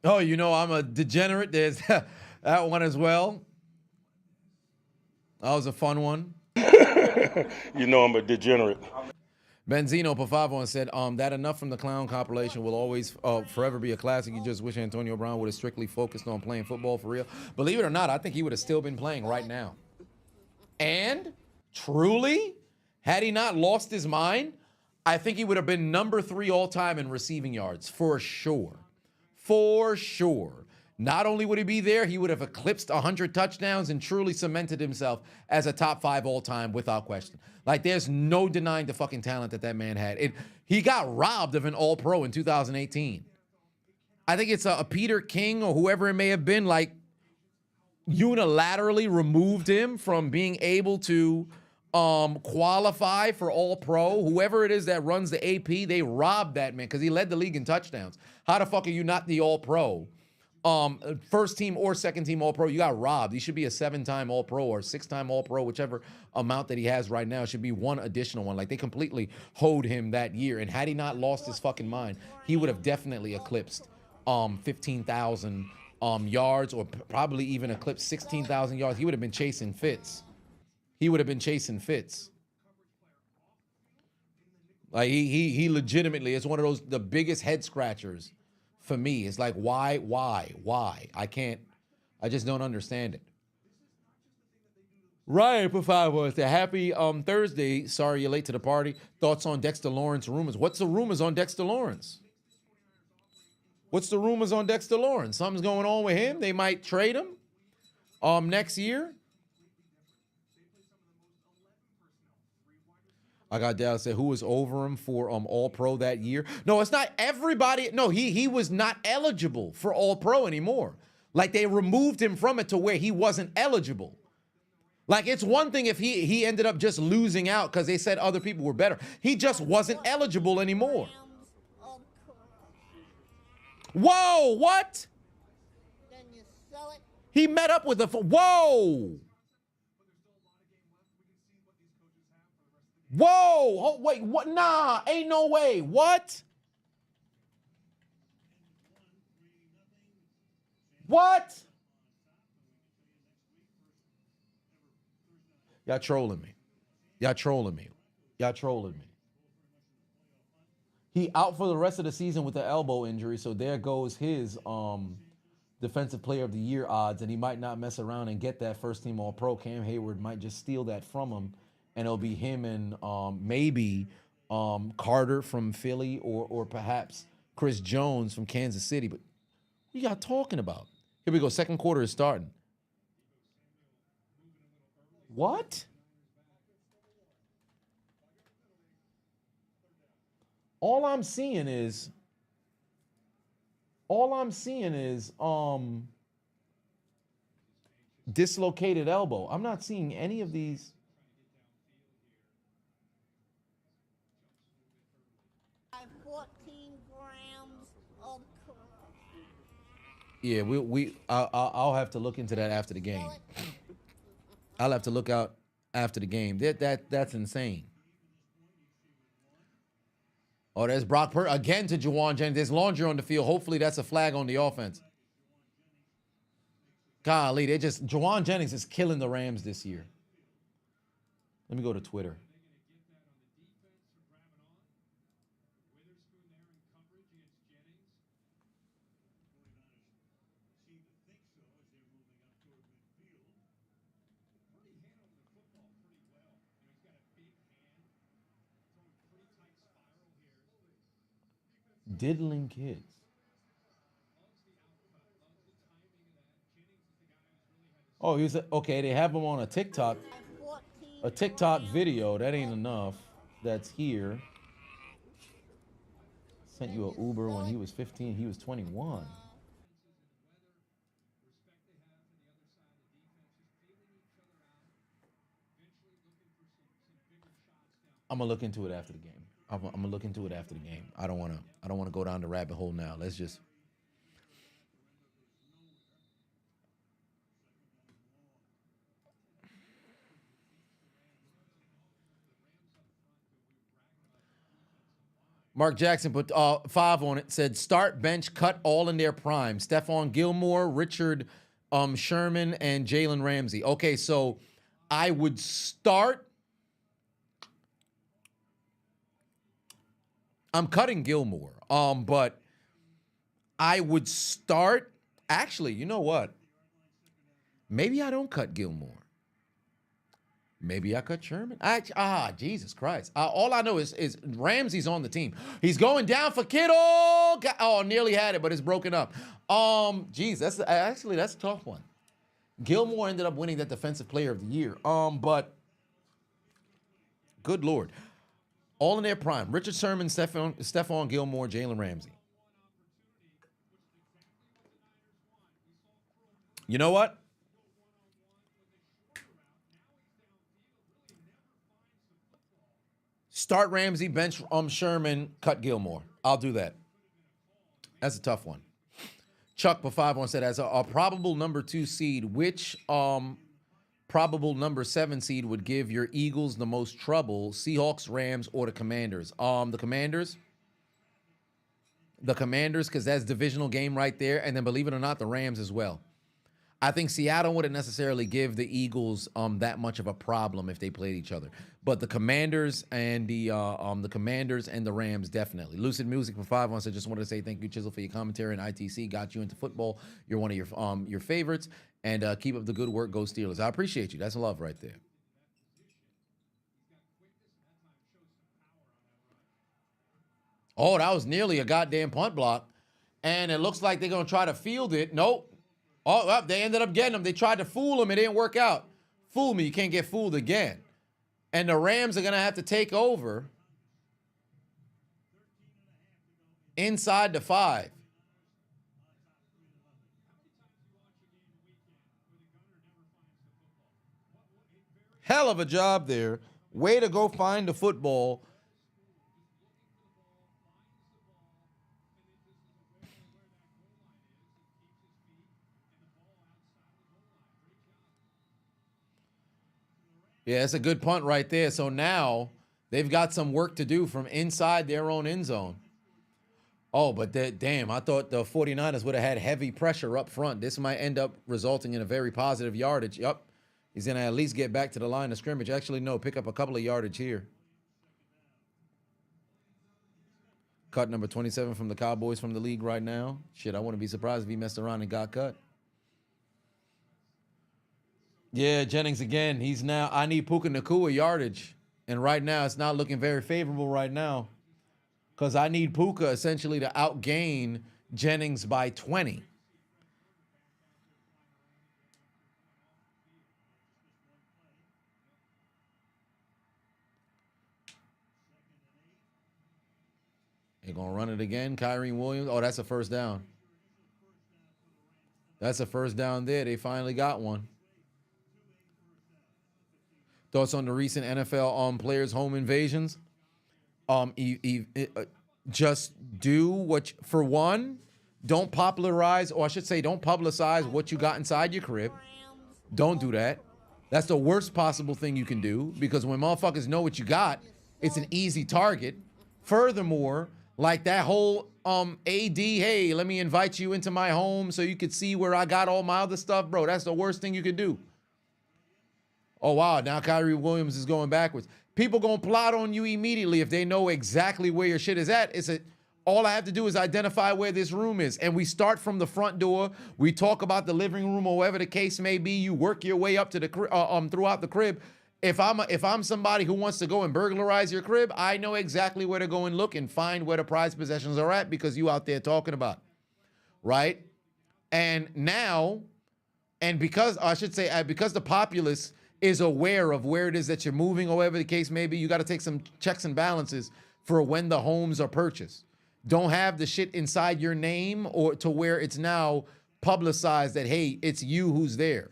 Oh, I'm a degenerate. There's that one as well. That was a fun one. I'm a degenerate. Benzino Pavavon said, that enough from the clown compilation will always forever be a classic. You just wish Antonio Brown would have strictly focused on playing football for real. Believe it or not, I think he would have still been playing right now. And truly, had he not lost his mind, I think he would have been number 3 all-time in receiving yards for sure. For sure. Not only would he be there, he would have eclipsed 100 touchdowns and truly cemented himself as a top 5 all-time without question. Like, there's no denying the fucking talent that man had. He got robbed of an all-pro in 2018. I think it's a Peter King or whoever it may have been, like, unilaterally removed him from being able to qualify for All Pro. Whoever it is that runs the AP, they robbed that man because he led the league in touchdowns. How the fuck are you not the All Pro? First team or second team All Pro, you got robbed. He should be a 7-time All Pro or 6-time All Pro, whichever amount that he has right now. It should be one additional one. Like, they completely hoed him that year. And had he not lost his fucking mind, he would have definitely eclipsed 15,000 yards, or probably even eclipsed 16,000 yards. He would have been chasing Fitz. He would have been chasing Fitz. Like, he legitimately is one of those, the biggest head scratchers for me. It's like, why? I just don't understand it. Ryan for 5 was the happy Thursday. Sorry you're late to the party. Thoughts on Dexter Lawrence rumors? What's the rumors on Dexter Lawrence? What's the rumors on Dexter Lawrence? Something's going on with him. They might trade him next year. I got Dallas said, who was over him for All Pro that year? No, it's not everybody. No, he was not eligible for All Pro anymore. Like, they removed him from it to where he wasn't eligible. Like, it's one thing if he ended up just losing out because they said other people were better. He just wasn't eligible anymore. Whoa, what? Then you sell it. He met up with a, whoa. Whoa, oh, wait, what? Nah, ain't no way. What? What? Y'all trolling me. Y'all trolling me. Y'all trolling me. He out for the rest of the season with the elbow injury, so there goes his Defensive Player of the Year odds, and he might not mess around and get that first team All-Pro. Cam Hayward might just steal that from him, and it'll be him and maybe Carter from Philly or perhaps Chris Jones from Kansas City. But what y'all talking about? Here we go. Second quarter is starting. What? All I'm seeing is dislocated elbow. I'm not seeing any of these. By 14 grams of Yeah, I'll have to look into that after the game. I'll have to look out after the game. That's insane. Oh, there's Brock Purdy again to Juwan Jennings. There's laundry on the field. Hopefully that's a flag on the offense. Golly, Juwan Jennings is killing the Rams this year. Let me go to Twitter. Diddling kids. Oh, okay. They have him on a TikTok video. That ain't enough. That's here. Sent you an Uber when he was 15. He was 21. I'm gonna look into it after the game. I'm gonna look into it after the game. I don't wanna go down the rabbit hole now. Let's just. Mark Jackson put 5 on it. Said start, bench, cut, all in their prime. Stephon Gilmore, Richard Sherman, and Jalen Ramsey. Okay, so I would start. I'm cutting Gilmore, but I would start. Actually, you know what? Maybe I don't cut Gilmore. Maybe I cut Sherman. Jesus Christ! All I know is Ramsey's on the team. He's going down for Kittle. Oh, nearly had it, but it's broken up. That's a tough one. Gilmore ended up winning that Defensive Player of the Year. But good Lord. All in their prime. Richard Sherman, Stephon Gilmore, Jalen Ramsey. You know what? Start Ramsey, bench Sherman, cut Gilmore. I'll do that. That's a tough one. Chuck for 5-1 said, as a probable number 2 seed, which probable number 7 seed would give your Eagles the most trouble? Seahawks, Rams, or the Commanders? The Commanders. The Commanders, because that's divisional game right there. And then, believe it or not, the Rams as well. I think Seattle wouldn't necessarily give the Eagles that much of a problem if they played each other. But the Commanders and the Rams definitely. Lucid Music for 5-1 said, just wanted to say thank you, Chiseled, for your commentary and ITC. Got you into football. You're one of your favorites. And keep up the good work. Go Steelers. I appreciate you. That's love right there. Oh, that was nearly a goddamn punt block. And it looks like they're going to try to field it. Nope. Oh, well, they ended up getting him. They tried to fool him. It didn't work out. Fool me. You can't get fooled again. And the Rams are going to have to take over inside the 5. Hell of a job there. Way to go find the football. Yeah, it's a good punt right there. So now they've got some work to do from inside their own end zone. Oh, but damn, I thought the 49ers would have had heavy pressure up front. This might end up resulting in a very positive yardage. Yup. He's going to at least get back to the line of scrimmage. Actually, no, pick up a couple of yardage here. Cut number 27 from the Cowboys from the league right now. Shit, I wouldn't be surprised if he messed around and got cut. Yeah, Jennings again. He's now, I need Puka Nacua yardage. And right now, it's not looking very favorable right now. Because I need Puka essentially to outgain Jennings by 20. They're going to run it again. Kyrie Williams. Oh, that's a first down. That's a first down there. They finally got one. Thoughts on the recent NFL players' home invasions? Just do what, for one, don't popularize, or I should say, don't publicize what you got inside your crib. Don't do that. That's the worst possible thing you can do, because when motherfuckers know what you got, it's an easy target. Furthermore, like that whole AD, hey, let me invite you into my home so you could see where I got all my other stuff, bro. That's the worst thing you could do. Oh, wow, now Kyrie Williams is going backwards. People going to plot on you immediately if they know exactly where your shit is at. All I have to do is identify where this room is. And we start from the front door. We talk about the living room or whatever the case may be. You work your way up to the throughout the crib. If I'm somebody who wants to go and burglarize your crib, I know exactly where to go and look and find where the prized possessions are at, because you out there talking about it, right? And now, and because, I should say, because the populace is aware of where it is that you're moving, or whatever the case may be, you got to take some checks and balances for when the homes are purchased. Don't have the shit inside your name or to where it's now publicized that, hey, it's you who's there.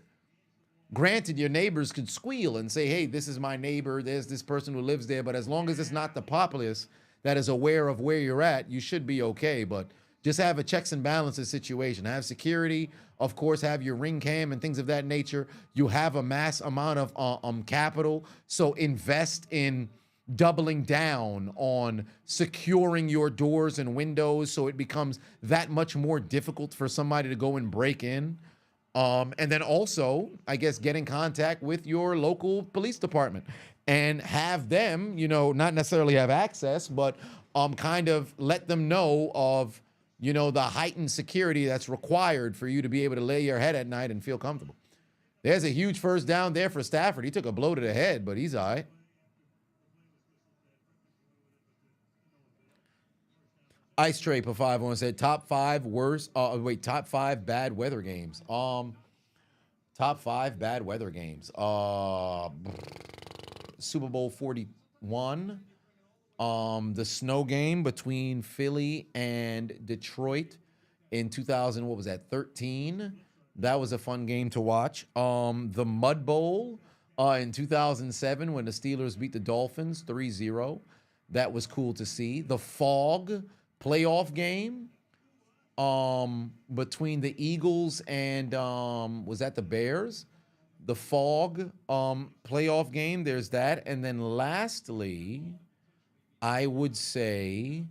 Granted, your neighbors could squeal and say, hey, this is my neighbor, there's this person who lives there, but as long as it's not the populace that is aware of where you're at, you should be okay. But just have a checks and balances situation. Have security, of course, have your ring cam and things of that nature. You have a mass amount of capital, so invest in doubling down on securing your doors and windows so it becomes that much more difficult for somebody to go and break in. And then also, I guess, get in contact with your local police department and have them, you know, not necessarily have access, but kind of let them know of, you know, the heightened security that's required for you to be able to lay your head at night and feel comfortable. There's a huge first down there for Stafford. He took a blow to the head, but he's all right. Ice Tray for 5-1 said top 5 bad weather games. Top 5 bad weather games. Super Bowl 41. The snow game between Philly and Detroit in 13. That was a fun game to watch. The Mud Bowl in 2007 when the Steelers beat the Dolphins 3-0. That was cool to see. The Fog playoff game between the Eagles and was that the Bears? The Fog playoff game, there's that. And then lastly, I would say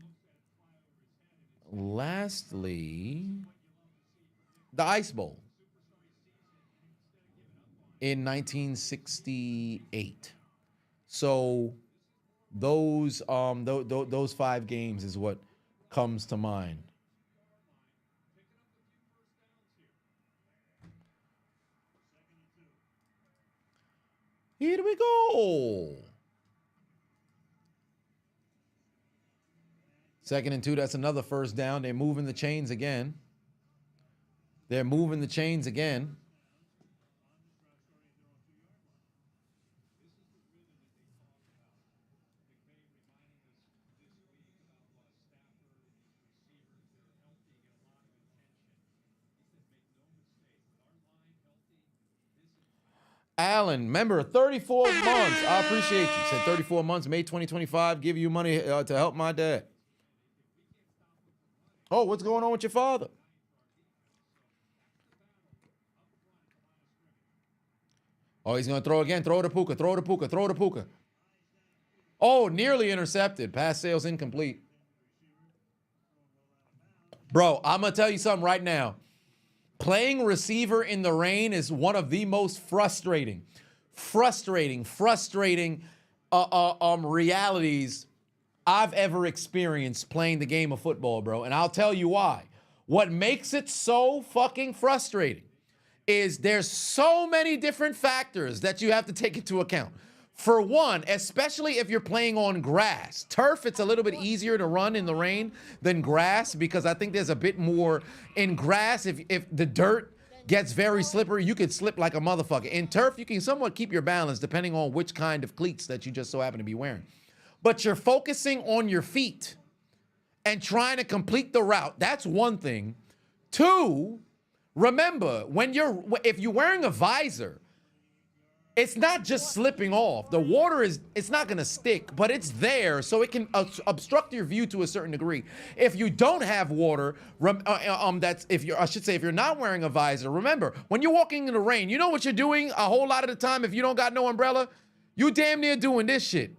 the Ice Bowl in 1968. So those 5 games is what comes to mind. Here we go. 2nd and 2, that's another first down. They're moving the chains again. Alan, remember, 34 months. I appreciate you. Said 34 months, May 2025. Give you money to help my dad. Oh, what's going on with your father? Oh, he's going to throw again. Throw to Puka. Oh, nearly intercepted. Pass sales incomplete. Bro, I'm going to tell you something right now. Playing receiver in the rain is one of the most frustrating realities I've ever experienced playing the game of football, bro. And I'll tell you why. What makes it so fucking frustrating is there's so many different factors that you have to take into account. For one, especially if you're playing on grass. Turf, it's a little bit easier to run in the rain than grass because I think there's a bit more in grass. If the dirt gets very slippery, you could slip like a motherfucker. In turf, you can somewhat keep your balance depending on which kind of cleats that you just so happen to be wearing. But you're focusing on your feet and trying to complete the route. That's one thing. 2, remember, if you're wearing a visor, it's not just slipping off. The water it's not going to stick, but it's there, so it can obstruct your view to a certain degree. If you don't have water, if you're not wearing a visor, remember, when you're walking in the rain, you know what you're doing a whole lot of the time if you don't got no umbrella? You damn near doing this shit.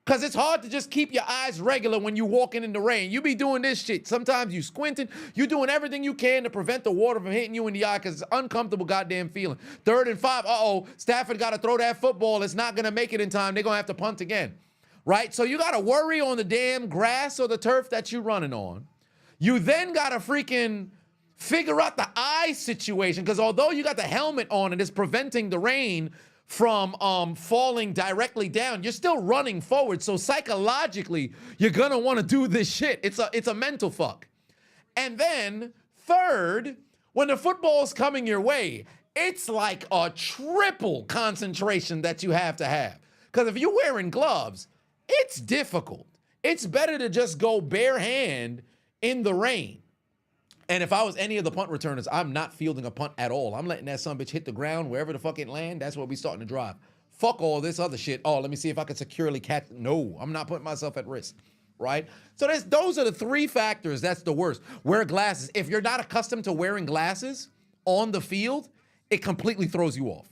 Because it's hard to just keep your eyes regular when you're walking in the rain. You be doing this shit. Sometimes you squinting. You doing everything you can to prevent the water from hitting you in the eye because it's an uncomfortable goddamn feeling. 3rd and 5. Stafford got to throw that football. It's not going to make it in time. They're going to have to punt again. Right? So you got to worry on the damn grass or the turf that you're running on. You then got to freaking figure out the eye situation because although you got the helmet on and it's preventing the rain from falling directly down, you're still running forward. So psychologically, you're gonna want to do this shit. It's a mental fuck. And then 3rd, when the football's coming your way, it's like a triple concentration that you have to have. Because if you're wearing gloves, it's difficult. It's better to just go bare hand in the rain. And if I was any of the punt returners, I'm not fielding a punt at all. I'm letting that sumbitch hit the ground wherever the fuck it land. That's where we starting to drive. Fuck all this other shit. Oh, let me see if I can securely catch. No, I'm not putting myself at risk, right? So those are the 3 factors. That's the worst. Wear glasses. If you're not accustomed to wearing glasses on the field, it completely throws you off.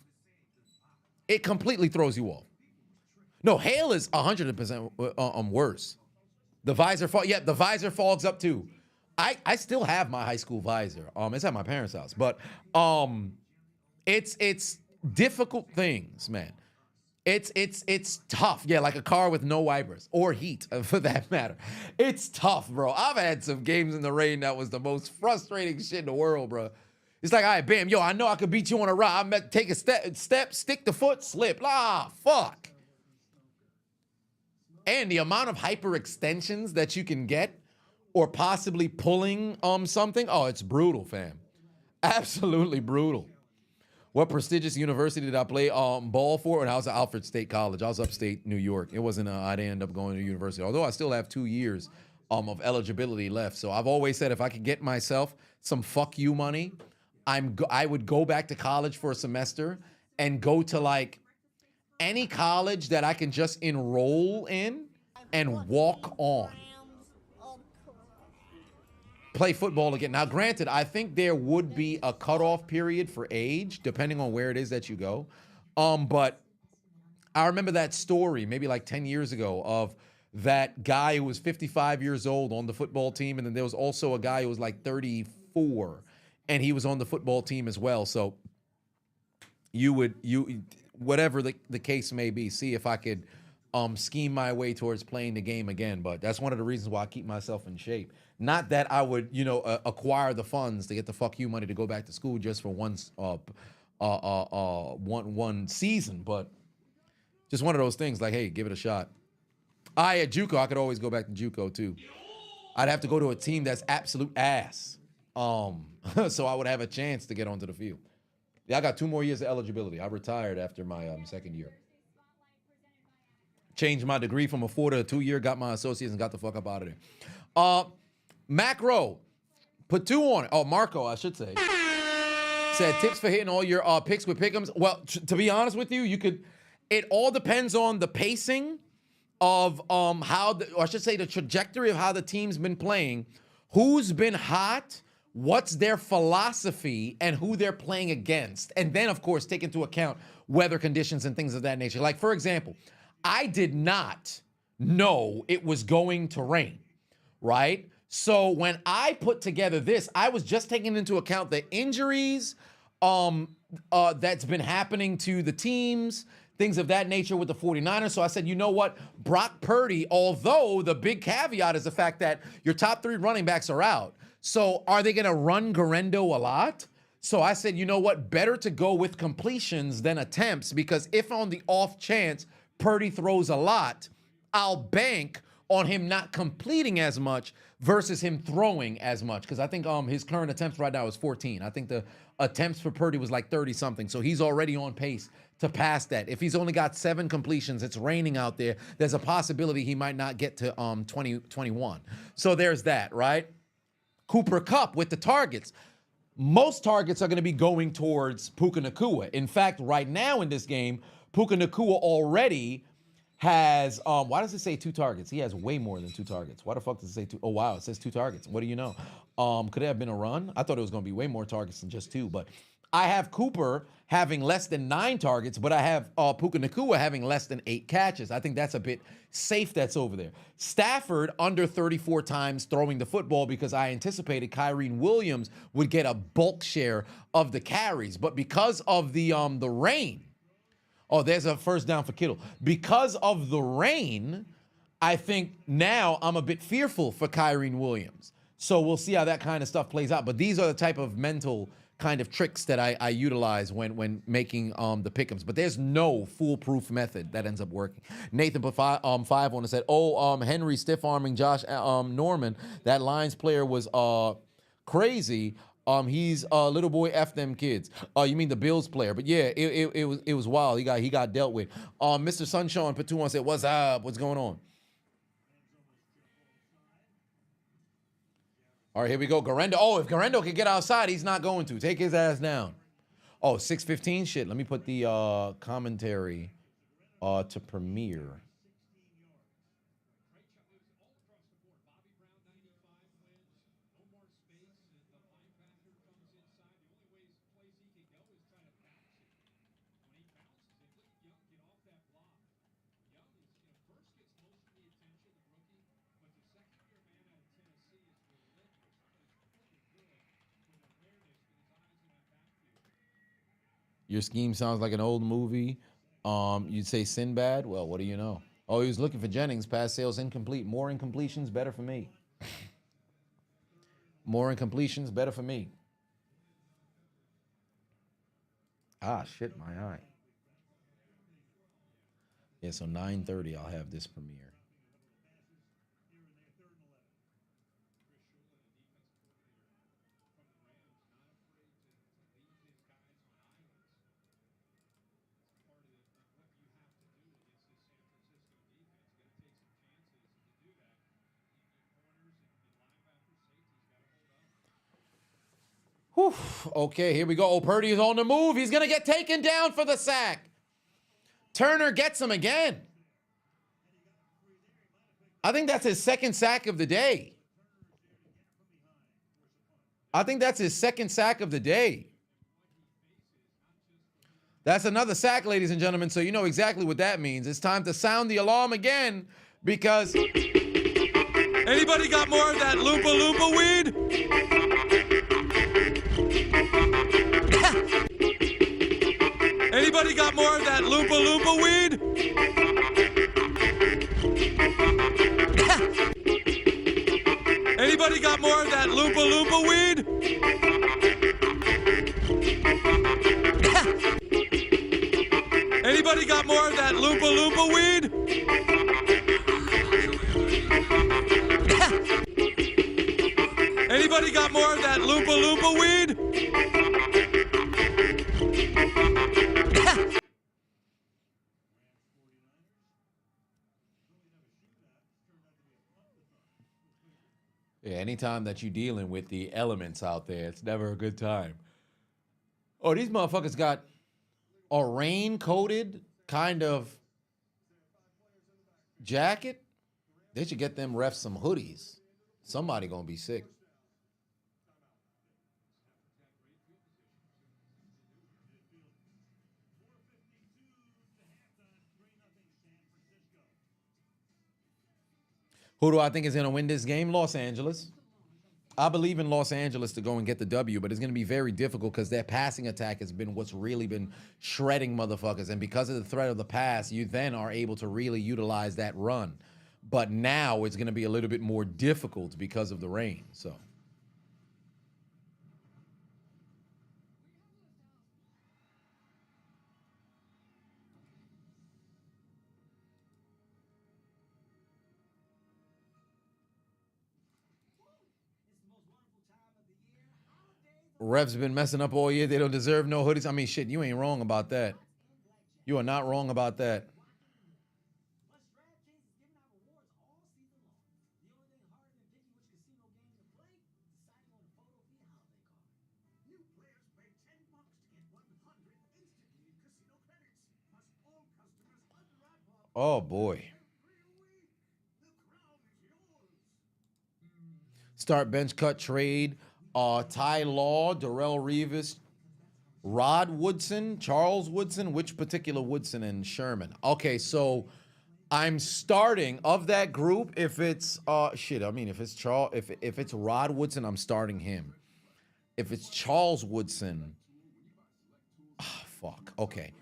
No, hail is 100% worse. The visor fogs up too. I still have my high school visor. It's at my parents' house, but it's difficult things, man. It's tough. Yeah, like a car with no wipers or heat, for that matter. It's tough, bro. I've had some games in the rain that was the most frustrating shit in the world, bro. It's like, all right, bam, yo, I know I could beat you on a route. I take a step, stick the foot, slip. Fuck. And the amount of hyperextensions that you can get or possibly pulling something, it's brutal, fam. Absolutely brutal. What prestigious university did I play ball for? And I was at Alfred State College. I was upstate New York. It wasn't, I didn't end up going to university, although I still have 2 years of eligibility left. So I've always said if I could get myself some fuck you money, I would go back to college for a semester and go to like any college that I can just enroll in and walk on. Play football again. Now, granted, I think there would be a cutoff period for age, depending on where it is that you go. But I remember that story maybe like 10 years ago of that guy who was 55 years old on the football team. And then there was also a guy who was like 34 and he was on the football team as well. So whatever the case may be, see if I could scheme my way towards playing the game again. But that's one of the reasons why I keep myself in shape. Not that I would, acquire the funds to get the fuck you money to go back to school just for one season, but just one of those things like, hey, give it a shot. At JUCO, I could always go back to JUCO too. I'd have to go to a team that's absolute ass. So I would have a chance to get onto the field. Yeah, I got 2 more years of eligibility. I retired after my second year. Changed my degree from a 4 to a 2-year, got my associates, and got the fuck up out of there. Macro, put 2 on it. Oh, Marco, I should say. Said tips for hitting all your picks with pick'ems. Well, to be honest with you, it all depends on the pacing of the trajectory of how the team's been playing, who's been hot, what's their philosophy, and who they're playing against. And then, of course, take into account weather conditions and things of that nature. Like, for example, I did not know it was going to rain, right? So when I put together this, I was just taking into account the injuries that's been happening to the teams, things of that nature with the 49ers. So I said, you know what? Brock Purdy, although the big caveat is the fact that your top 3 running backs are out. So are they going to run Garendo a lot? So I said, you know what? Better to go with completions than attempts, because if on the off chance Purdy throws a lot, I'll bank on him not completing as much versus him throwing as much. Because I think his current attempts right now is 14. I think the attempts for Purdy was like 30-something. So he's already on pace to pass that. If he's only got 7 completions, it's raining out there, there's a possibility he might not get to 21. So there's that, right? Cooper Kupp with the targets. Most targets are going to be going towards Puka Nacua. In fact, right now in this game, Puka Nacua already has, why does it say 2 targets? He has way more than 2 targets. Why the fuck does it say 2? Oh, wow, it says 2 targets. What do you know? Could it have been a run? I thought it was going to be way more targets than just 2, but I have Cooper having less than 9 targets, but I have Puka Nacua having less than 8 catches. I think that's a bit safe that's over there. Stafford under 34 times throwing the football because I anticipated Kyren Williams would get a bulk share of the carries. But because of the rain, oh, there's a first down for Kittle. Because of the rain, I think now I'm a bit fearful for Kyren Williams. So we'll see how that kind of stuff plays out. But these are the type of mental kind of tricks that I utilize when making the pick'ems. But there's no foolproof method that ends up working. Nathan put 5 on and said, Henry stiff-arming Josh Norman. That Lions player was crazy. He's little boy F them kids. You mean the Bills player? But yeah, it was wild. He got dealt with. Mr. Sunshine put 2 on and said, what's up? What's going on? All right, here we go. Garendo. Oh, if Garendo can get outside, he's not going to. Take his ass down. Oh, 6:15? Shit, let me put the commentary to premiere. Your scheme sounds like an old movie. You'd say Sinbad? Well, what do you know? Oh, he was looking for Jennings. Pass sales incomplete. More incompletions, better for me. More incompletions, better for me. Ah, shit, my eye. Yeah, so 9:30 I'll have this premiere. Whew. Okay, here we go. Oh, Purdy is on the move. He's going to get taken down for the sack. Turner gets him again. I think that's his second sack of the day. I think that's his second sack of the day. That's another sack, ladies and gentlemen, so you know exactly what that means. It's time to sound the alarm again because... Anybody got more of that Loompa Loompa weed? Anybody got more of that Loompa Loompa weed? Anybody got more of that Loompa Loompa weed? Anybody got more of that Loompa Loompa weed? Anybody got more of that Loompa Loompa weed? Yeah, anytime that you're dealing with the elements out there, it's never a good time. Oh, these motherfuckers got a rain-coated kind of jacket. They should get them refs some hoodies. Somebody gonna be sick. Who do I think is going to win this game? Los Angeles. I believe in Los Angeles to go and get the W, but it's going to be very difficult because their passing attack has been what's really been shredding motherfuckers. And because of the threat of the pass, you then are able to really utilize that run. But now it's going to be a little bit more difficult because of the rain. So. Refs have been messing up all year. They don't deserve no hoodies. I mean, shit, you ain't wrong about that. You are not wrong about that. Oh, boy. Start, bench, cut, trade. Ty Law, Darrell Revis, Rod Woodson, Charles Woodson. Which particular Woodson and Sherman? Okay, so I'm starting of that group. If it's if it's if it's Rod Woodson, I'm starting him. If it's Charles Woodson, fuck. Okay.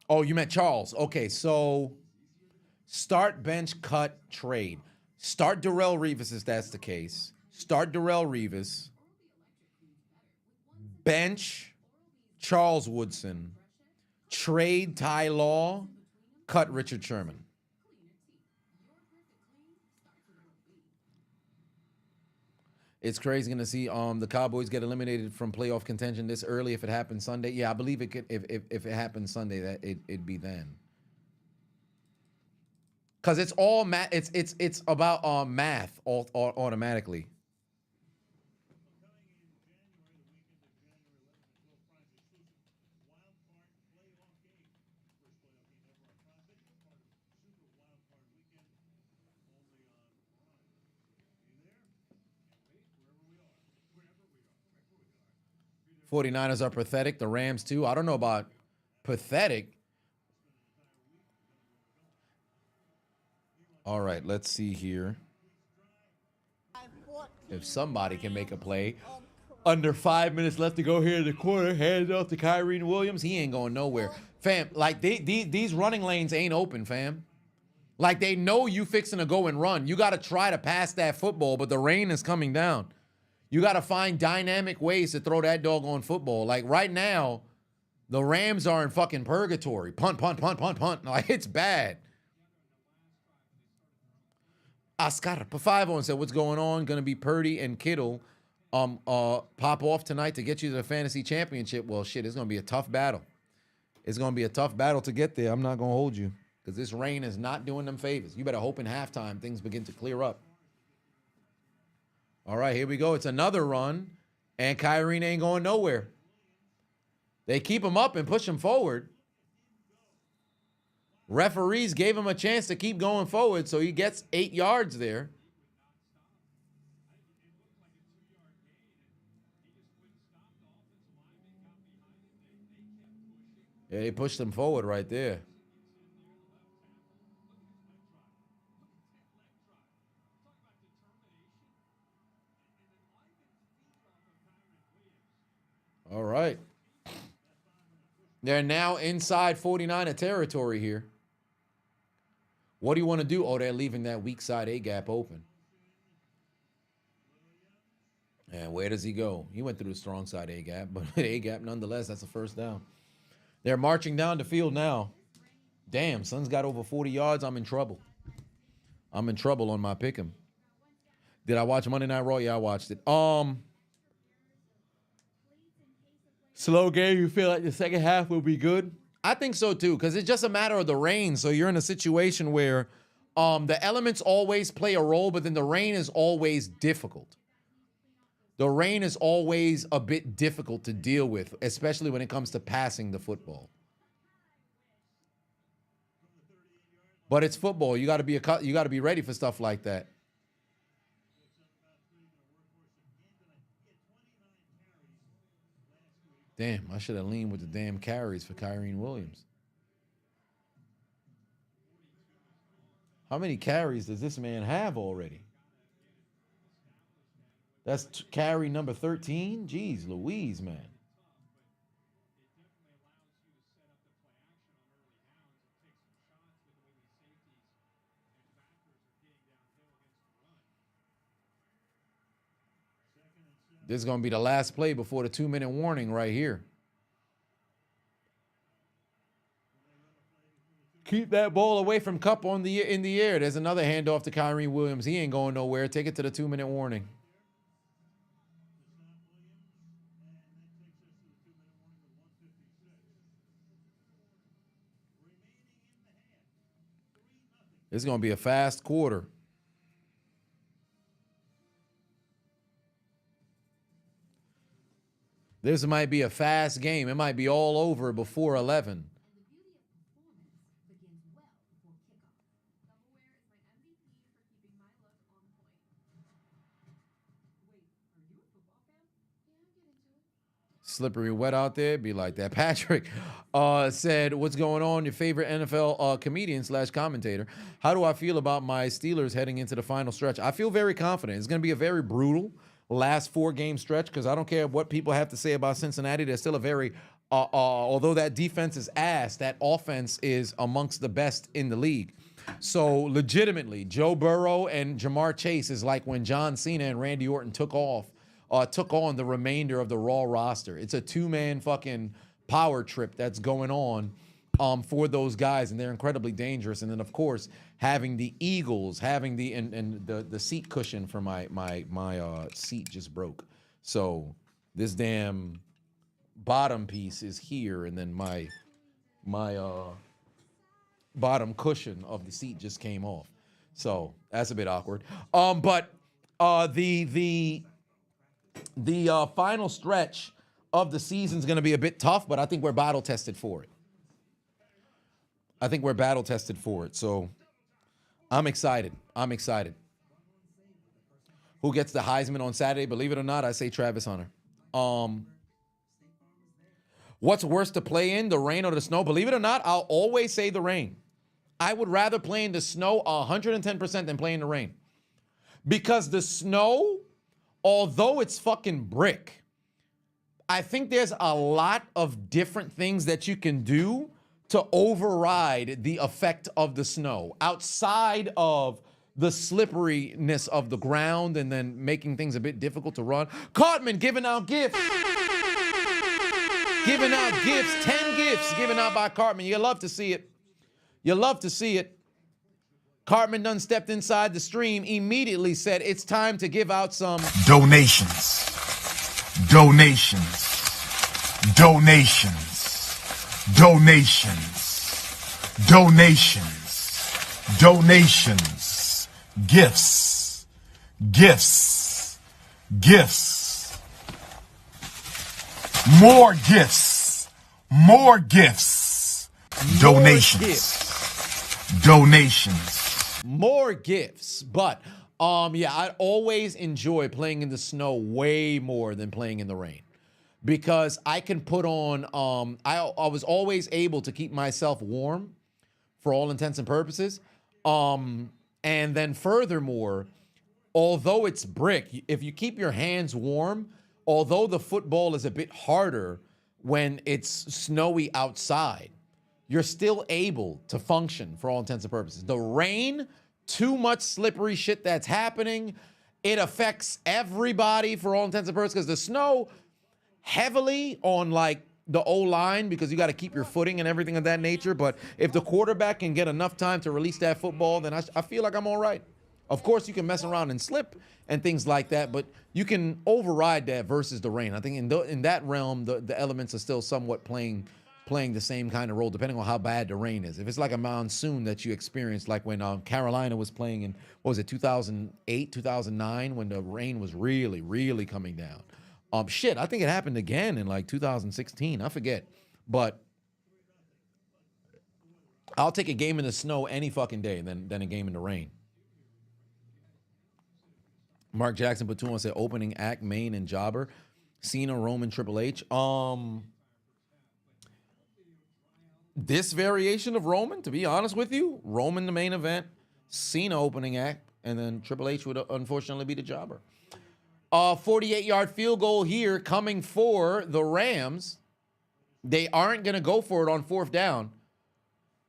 Oh, you meant Charles. Okay, so start, bench, cut, trade. Start Darrell Revis if that's the case. Start Darrell Revis, bench Charles Woodson, trade Ty Law, cut Richard Sherman. It's crazy to see the Cowboys get eliminated from playoff contention this early if it happens Sunday. Yeah, I believe it could. If it happens Sunday, that it'd be then. Cause it's all it's about math automatically. '49ers are pathetic. The Rams, too. I don't know about pathetic. All right, let's see here. If somebody can make a play. Under 5 minutes left to go here in the quarter. Hands off to Kyrie Williams. He ain't going nowhere. Fam, like, these running lanes ain't open, fam. Like, they know you fixing to go and run. You got to try to pass that football, but the rain is coming down. You got to find dynamic ways to throw that doggone football. Like right now, the Rams are in fucking purgatory. Punt, punt, punt, punt, punt. Like it's bad. Oscar Pafavo said, what's going on? Going to be Purdy and Kittle pop off tonight to get you to the fantasy championship. Well, shit, it's going to be a tough battle. It's going to be a tough battle to get there. I'm not going to hold you because this rain is not doing them favors. You better hope in halftime things begin to clear up. All right, here we go. It's another run, and Kyrie ain't going nowhere. They keep him up and push him forward. Referees gave him a chance to keep going forward, so he gets 8 yards there. Yeah, they pushed him forward right there. All right. They're now inside 49er territory here. What do you want to do? Oh, they're leaving that weak side A gap open. And where does he go? He went through the strong side A gap, but A gap nonetheless, that's a first down. They're marching down the field now. Damn, son's got over 40 yards. I'm in trouble. I'm in trouble on my pick'em. Did I watch Monday Night Raw? Yeah, I watched it. Slow game. You feel like the second half will be good? I think so too, because it's just a matter of the rain. So you're in a situation where the elements always play a role, but then the rain is always difficult. The rain is always a bit difficult to deal with, especially when it comes to passing the football. But it's football. You got to be ready for stuff like that. Damn, I should have leaned with the damn carries for Kyrene Williams. How many carries does this man have already? That's carry number 13? Jeez Louise, man. This is going to be the last play before the 2-minute warning right here. Keep that ball away from Kupp in the air. There's another handoff to Kyrene Williams. He ain't going nowhere. Take it to the 2-minute warning. It's going to be a fast quarter. This might be a fast game. It might be all over before 11. Slippery wet out there, be like that. Patrick said, what's going on? Your favorite NFL comedian / commentator. How do I feel about my Steelers heading into the final stretch? I feel very confident. It's going to be a very brutal last 4-game stretch because I don't care what people have to say about Cincinnati. They're still a very, although that defense is ass, that offense is amongst the best in the league. So legitimately, Joe Burrow and Jamar Chase is like when John Cena and Randy Orton took on the remainder of the Raw roster. It's a 2-man fucking power trip that's going on for those guys, and they're incredibly dangerous. And then, of course, having the Eagles, having the seat cushion for my seat just broke. So this damn bottom piece is here, and then my bottom cushion of the seat just came off. So that's a bit awkward. But the final stretch of the season is going to be a bit tough, but I think we're battle tested for it. So I'm excited. Who gets the Heisman on Saturday? Believe it or not, I say Travis Hunter. What's worse to play in, the rain or the snow? Believe it or not, I'll always say the rain. I would rather play in the snow 110% than play in the rain. Because the snow, although it's fucking brick, I think there's a lot of different things that you can do to override the effect of the snow outside of the slipperiness of the ground and then making things a bit difficult to run. Cartman giving out gifts. 10 gifts given out by Cartman. You love to see it. Cartman done stepped inside the stream, immediately said it's time to give out some donations. Gifts. More gifts. Donations. donations. More gifts, but yeah, I always enjoy playing in the snow way more than playing in the rain because I can put on I was always able to keep myself warm for all intents and purposes. And then furthermore, although it's brick, if you keep your hands warm, although the football is a bit harder when it's snowy outside, you're still able to function for all intents and purposes. The rain, too much slippery shit that's happening. It affects everybody for all intents and purposes because the snow heavily on like the O-line because you got to keep your footing and everything of that nature. But if the quarterback can get enough time to release that football, then I feel like I'm all right. Of course, you can mess around and slip and things like that, but you can override that versus the rain. I think in that realm, the elements are still somewhat playing the same kind of role, depending on how bad the rain is. If it's like a monsoon that you experienced, like when Carolina was playing in, what was it, 2008, 2009, when the rain was really, really coming down. Shit, I think it happened again in like 2016. I forget. But I'll take a game in the snow any fucking day than a game in the rain. Mark Jackson put 2 on, said opening act, Main and Jobber. Cena, Roman, Triple H. This variation of Roman, to be honest with you, Roman the main event, Cena opening act, and then Triple H would unfortunately be the Jobber. 48-yard field goal here coming for the Rams. They aren't going to go for it on 4th down.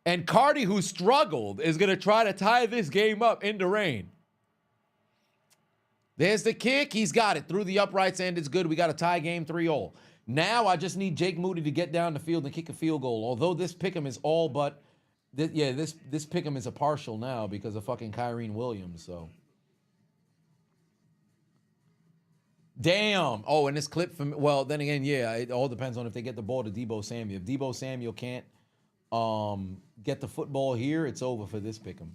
And Cardi, who struggled, is going to try to tie this game up in the rain. There's the kick. He's got it through the uprights, and it's good. We got a tie game 3-all. Now I just need Jake Moody to get down the field and kick a field goal. Although this pick'em is all but, this pick'em is a partial now because of fucking Kyrene Williams. So, damn. Oh, and this clip from, well, then again, yeah, it all depends on if they get the ball to Deebo Samuel. If Deebo Samuel can't get the football here, it's over for this pick'em.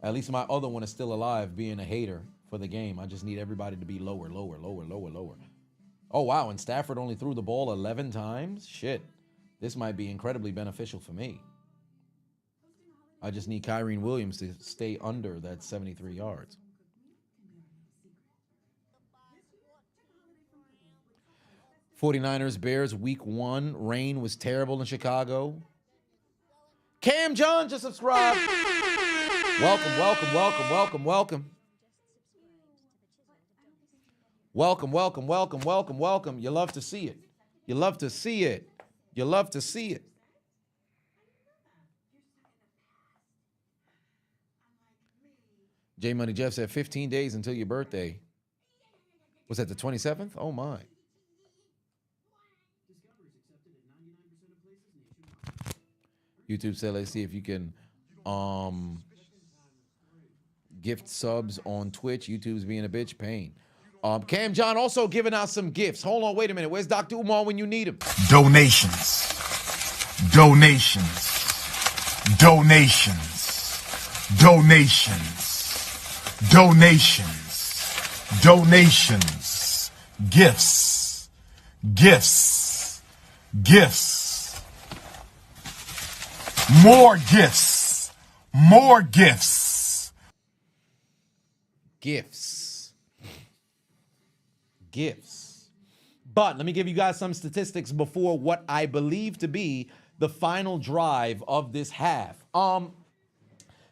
At least my other one is still alive, being a hater for the game. I just need everybody to be lower. Oh, wow, and Stafford only threw the ball 11 times? Shit, this might be incredibly beneficial for me. I just need Kyrene Williams to stay under that 73 yards. '49ers, Bears, week 1. Rain was terrible in Chicago. Cam John just subscribed. Welcome. Welcome. You love to see it. J Money Jeff said 15 days until your birthday. Was that the 27th? Oh my. YouTube said, let's see if you can gift subs on Twitch. YouTube's being a bitch. Pain. Cam John also giving out some gifts. Hold on, wait a minute. Where's Dr. Umar when you need him? Donations. Gifts. More gifts. Gifts. But let me give you guys some statistics before what I believe to be the final drive of this half.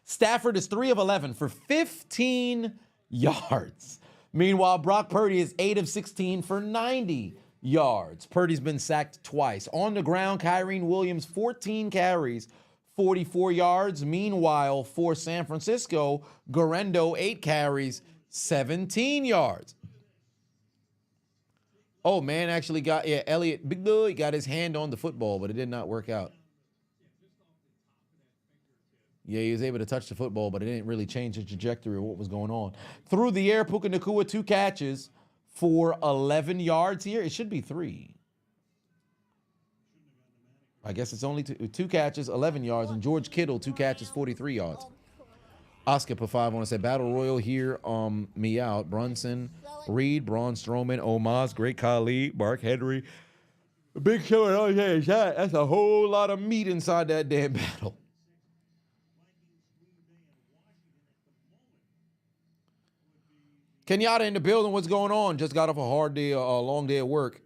Stafford is 3 of 11 for 15 yards. Meanwhile, Brock Purdy is 8 of 16 for 90 yards. Purdy's been sacked twice. On the ground, Kyrene Williams, 14 carries, 44 yards. Meanwhile, for San Francisco, Guerrero, 8 carries, 17 yards. Oh, man actually got, Elliott, big boy, got his hand on the football, but it did not work out. Yeah, he was able to touch the football, but it didn't really change the trajectory of what was going on. Through the air, Puka Nacua, 2 catches for 11 yards here. It should be 3. I guess it's only 2 catches, 11 yards, and George Kittle, 2 catches, 43 yards. Oscar put 5 on. I said Battle Royal here. Me out. Brunson, Reed, Braun Strowman, Omaz, Great Khali, Mark Henry. Big Show. Oh yeah, that's a whole lot of meat inside that damn battle. Kenyatta in the building. What's going on? Just got off a hard day, a long day of work.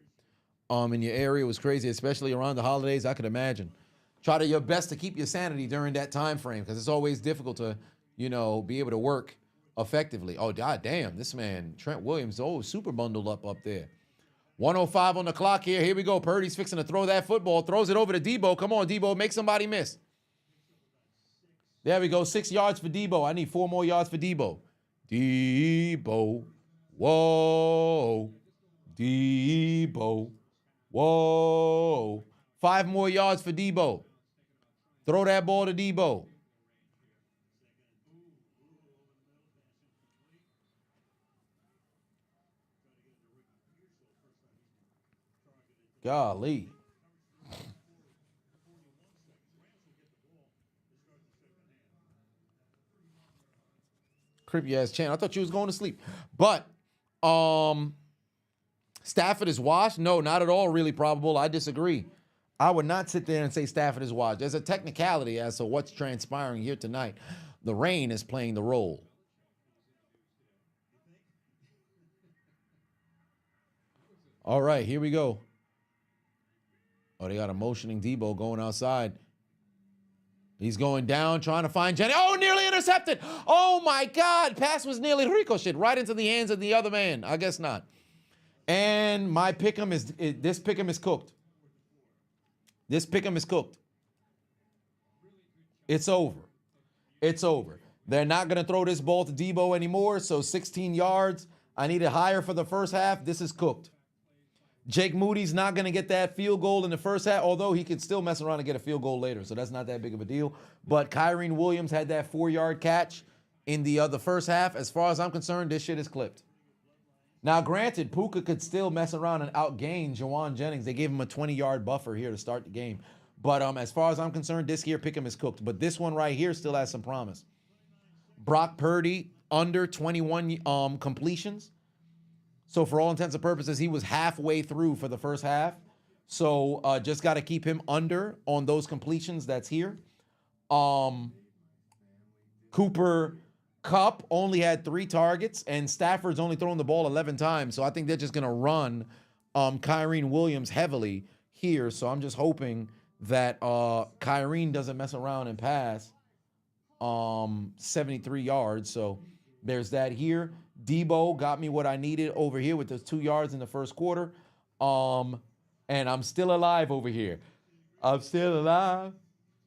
In your area was crazy, especially around the holidays. I could imagine. Try your best to keep your sanity during that time frame because it's always difficult to, be able to work effectively. Oh, god damn, this man Trent Williams, super bundled up there. 105 on the clock here. Here we go. Purdy's fixing to throw that football. Throws it over to Debo. Come on, Debo. Make somebody miss. There we go. 6 yards for Debo. I need 4 more yards for Debo. Debo. Whoa. Debo. Whoa. 5 more yards for Debo. Throw that ball to Debo. Golly. Creepy ass chant. I thought you was going to sleep. But Stafford is washed? No, not at all really probable. I disagree. I would not sit there and say Stafford is washed. There's a technicality as to what's transpiring here tonight. The rain is playing the role. All right, here we go. Oh, they got a motioning Debo going outside. He's going down, trying to find Jenny. Oh, nearly intercepted. Oh, my God. Pass was nearly ricocheted right into the hands of the other man. I guess not. And my pick'em this pick'em is cooked. This pick'em is cooked. It's over. It's over. They're not going to throw this ball to Debo anymore, so 16 yards. I need it higher for the first half. This is cooked. Jake Moody's not going to get that field goal in the first half, although he could still mess around and get a field goal later, so that's not that big of a deal. But Kyren Williams had that 4-yard catch in the first half. As far as I'm concerned, this shit is clipped. Now, granted, Puka could still mess around and outgain Jawan Jennings. They gave him a 20-yard buffer here to start the game. But as far as I'm concerned, this here pick'em is cooked. But this one right here still has some promise. Brock Purdy, under 21 completions. So for all intents and purposes, he was halfway through for the first half. So just got to keep him under on those completions that's here. Cooper Kupp only had 3 targets, and Stafford's only thrown the ball 11 times. So I think they're just going to run Kyren Williams heavily here. So I'm just hoping that Kyren doesn't mess around and pass 73 yards. So there's that here. Debo got me what I needed over here with those 2 yards in the first quarter. And I'm still alive over here. I'm still alive.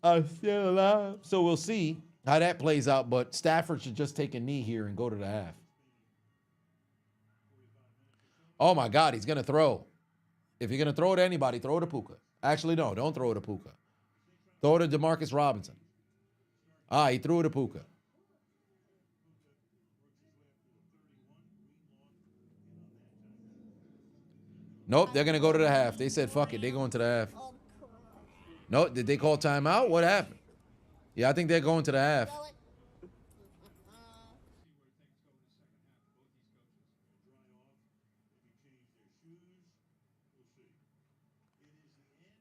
I'm still alive. So we'll see how that plays out. But Stafford should just take a knee here and go to the half. Oh, my God. He's going to throw. If you're going to throw it to anybody, throw it to Puka. Actually, no. Don't throw it to Puka. Throw it to Demarcus Robinson. He threw it to Puka. Nope, they're going to go to the half. They said, fuck it. They're going to the half. No, did they call timeout? What happened? Yeah, I think they're going to the half.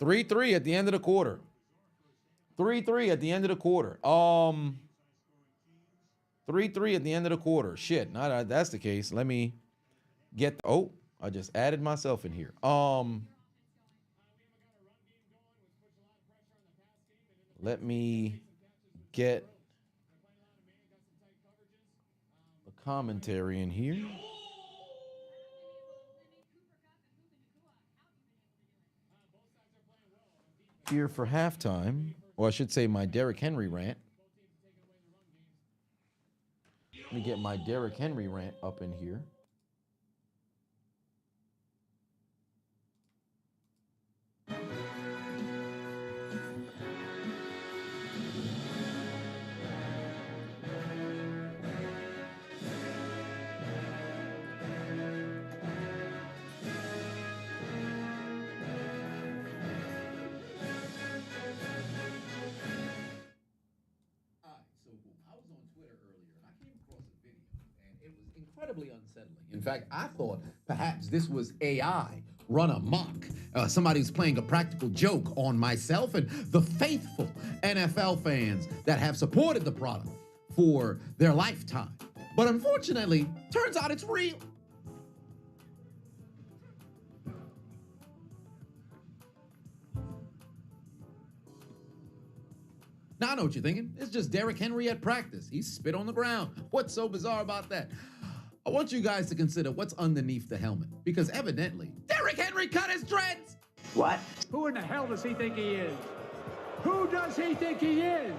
3-3 at the end of the quarter. 3-3 at the end of the quarter. 3-3 at the end of the quarter. Shit, not that's the case. Let me get I just added myself in here. Let me get a commentary in here. Here for halftime, or I should say my Derrick Henry rant. Let me get my Derrick Henry rant up in here. Incredibly unsettling. In fact, I thought perhaps this was AI run amok. Somebody who's playing a practical joke on myself and the faithful NFL fans that have supported the product for their lifetime. But unfortunately, turns out it's real. Now I know what you're thinking. It's just Derrick Henry at practice. He spit on the ground. What's so bizarre about that? I want you guys to consider what's underneath the helmet. Because evidently, Derrick Henry cut his dreads! What? Who in the hell does he think he is? Who does he think he is?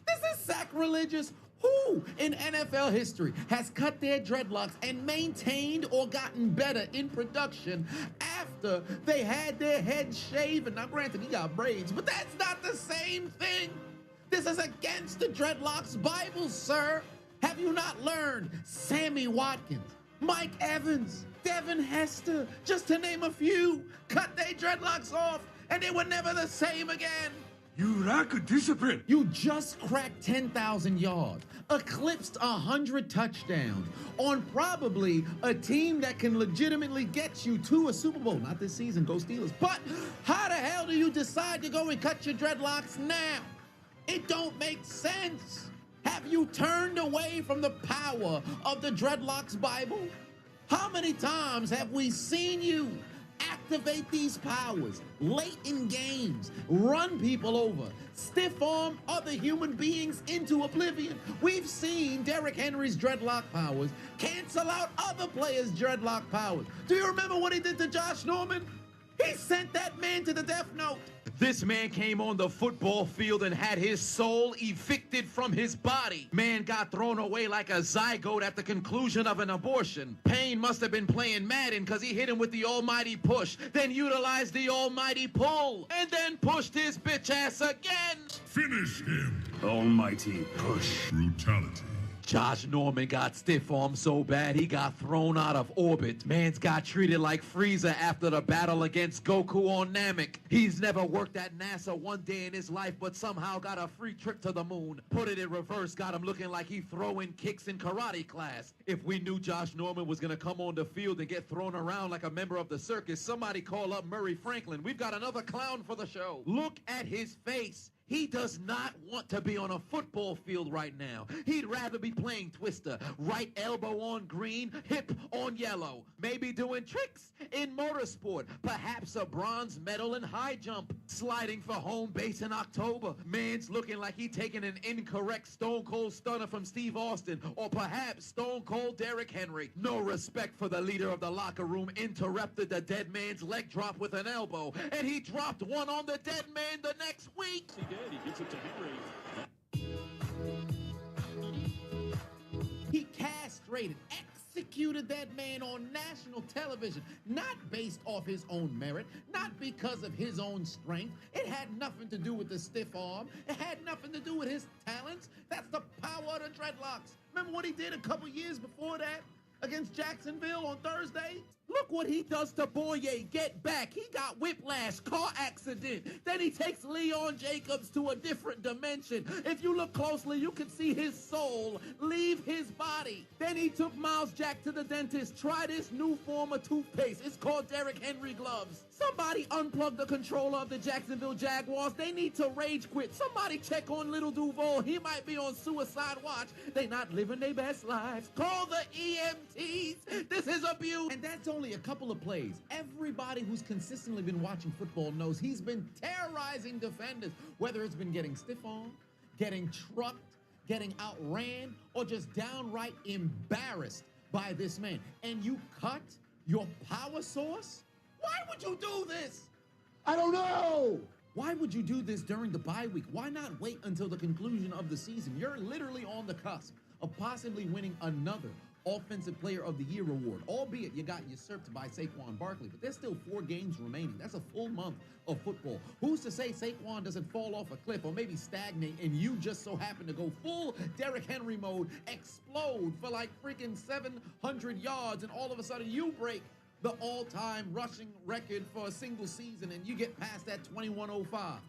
This is sacrilegious. Who in NFL history has cut their dreadlocks and maintained or gotten better in production after they had their head shaven? Now, granted, he got braids, but that's not the same thing. This is against the dreadlocks Bible, sir. Have you not learned? Sammy Watkins, Mike Evans, Devin Hester, just to name a few, cut their dreadlocks off and they were never the same again. You lack of discipline. You just cracked 10,000 yards, eclipsed 100 touchdowns on probably a team that can legitimately get you to a Super Bowl. Not this season, go Steelers. But how the hell do you decide to go and cut your dreadlocks now? It don't make sense. Have you turned away from the power of the dreadlocks Bible? How many times have we seen you activate these powers late in games, run people over, stiff arm other human beings into oblivion? We've seen Derrick Henry's dreadlock powers cancel out other players' dreadlock powers. Do you remember what he did to Josh Norman? He sent that man to the death note. This man came on the football field and had his soul evicted from his body. Man got thrown away like a zygote at the conclusion of an abortion. Payne must have been playing Madden because he hit him with the almighty push, then utilized the almighty pull, and then pushed his bitch ass again. Finish him. Almighty push. Brutality. Josh Norman got stiff-armed so bad he got thrown out of orbit. Man's got treated like Frieza after the battle against Goku on Namek. He's never worked at NASA one day in his life, but somehow got a free trip to the moon. Put it in reverse, got him looking like he throwing kicks in karate class. If we knew Josh Norman was gonna come on the field and get thrown around like a member of the circus, somebody call up Murray Franklin. We've got another clown for the show. Look at his face. He does not want to be on a football field right now. He'd rather be playing Twister, right elbow on green, hip on yellow. Maybe doing tricks in motorsport, perhaps a bronze medal in high jump, sliding for home base in October. Man's looking like he taking an incorrect Stone Cold Stunner from Steve Austin, or perhaps Stone Cold Derrick Henry. No respect for the leader of the locker room, interrupted the dead man's leg drop with an elbow, and he dropped one on the dead man the next week. He gets it to Henry. He castrated, executed that man on national television, not based off his own merit, not because of his own strength. It had nothing to do with the stiff arm. It had nothing to do with his talents. That's the power of the dreadlocks. Remember what he did a couple years before that against Jacksonville on Thursday? Look what he does to Boye. Get back. He got whiplash, car accident. Then he takes Leon Jacobs to a different dimension. If you look closely, you can see his soul leave his body. Then he took Miles Jack to the dentist. Try this new form of toothpaste. It's called Derrick Henry gloves. Somebody unplug the controller of the Jacksonville Jaguars. They need to rage quit. Somebody check on Little Duval. He might be on suicide watch. They not living their best lives. Call the EMTs. This is abuse. And that's only a couple of plays. Everybody who's consistently been watching football knows he's been terrorizing defenders, whether it's been getting stiff-armed, getting trucked, getting outran, or just downright embarrassed by this man. And you cut your power source? Why would you do this? I don't know. Why would you do this during the bye week? Why not wait until the conclusion of the season? You're literally on the cusp of possibly winning another Offensive Player of the Year award, albeit you got usurped by Saquon Barkley, but there's still 4 games remaining. That's a full month of football. Who's to say Saquon doesn't fall off a cliff or maybe stagnate and you just so happen to go full Derrick Henry mode, explode for like freaking 700 yards, and all of a sudden you break the all-time rushing record for a single season and you get past that 2105.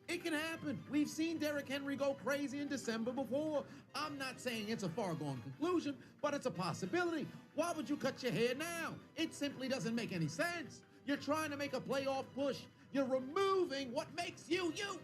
It can happen. We've seen Derrick Henry go crazy in December before. I'm not saying it's a far-gone conclusion, but it's a possibility. Why would you cut your hair now? It simply doesn't make any sense. You're trying to make a playoff push. You're removing what makes you you.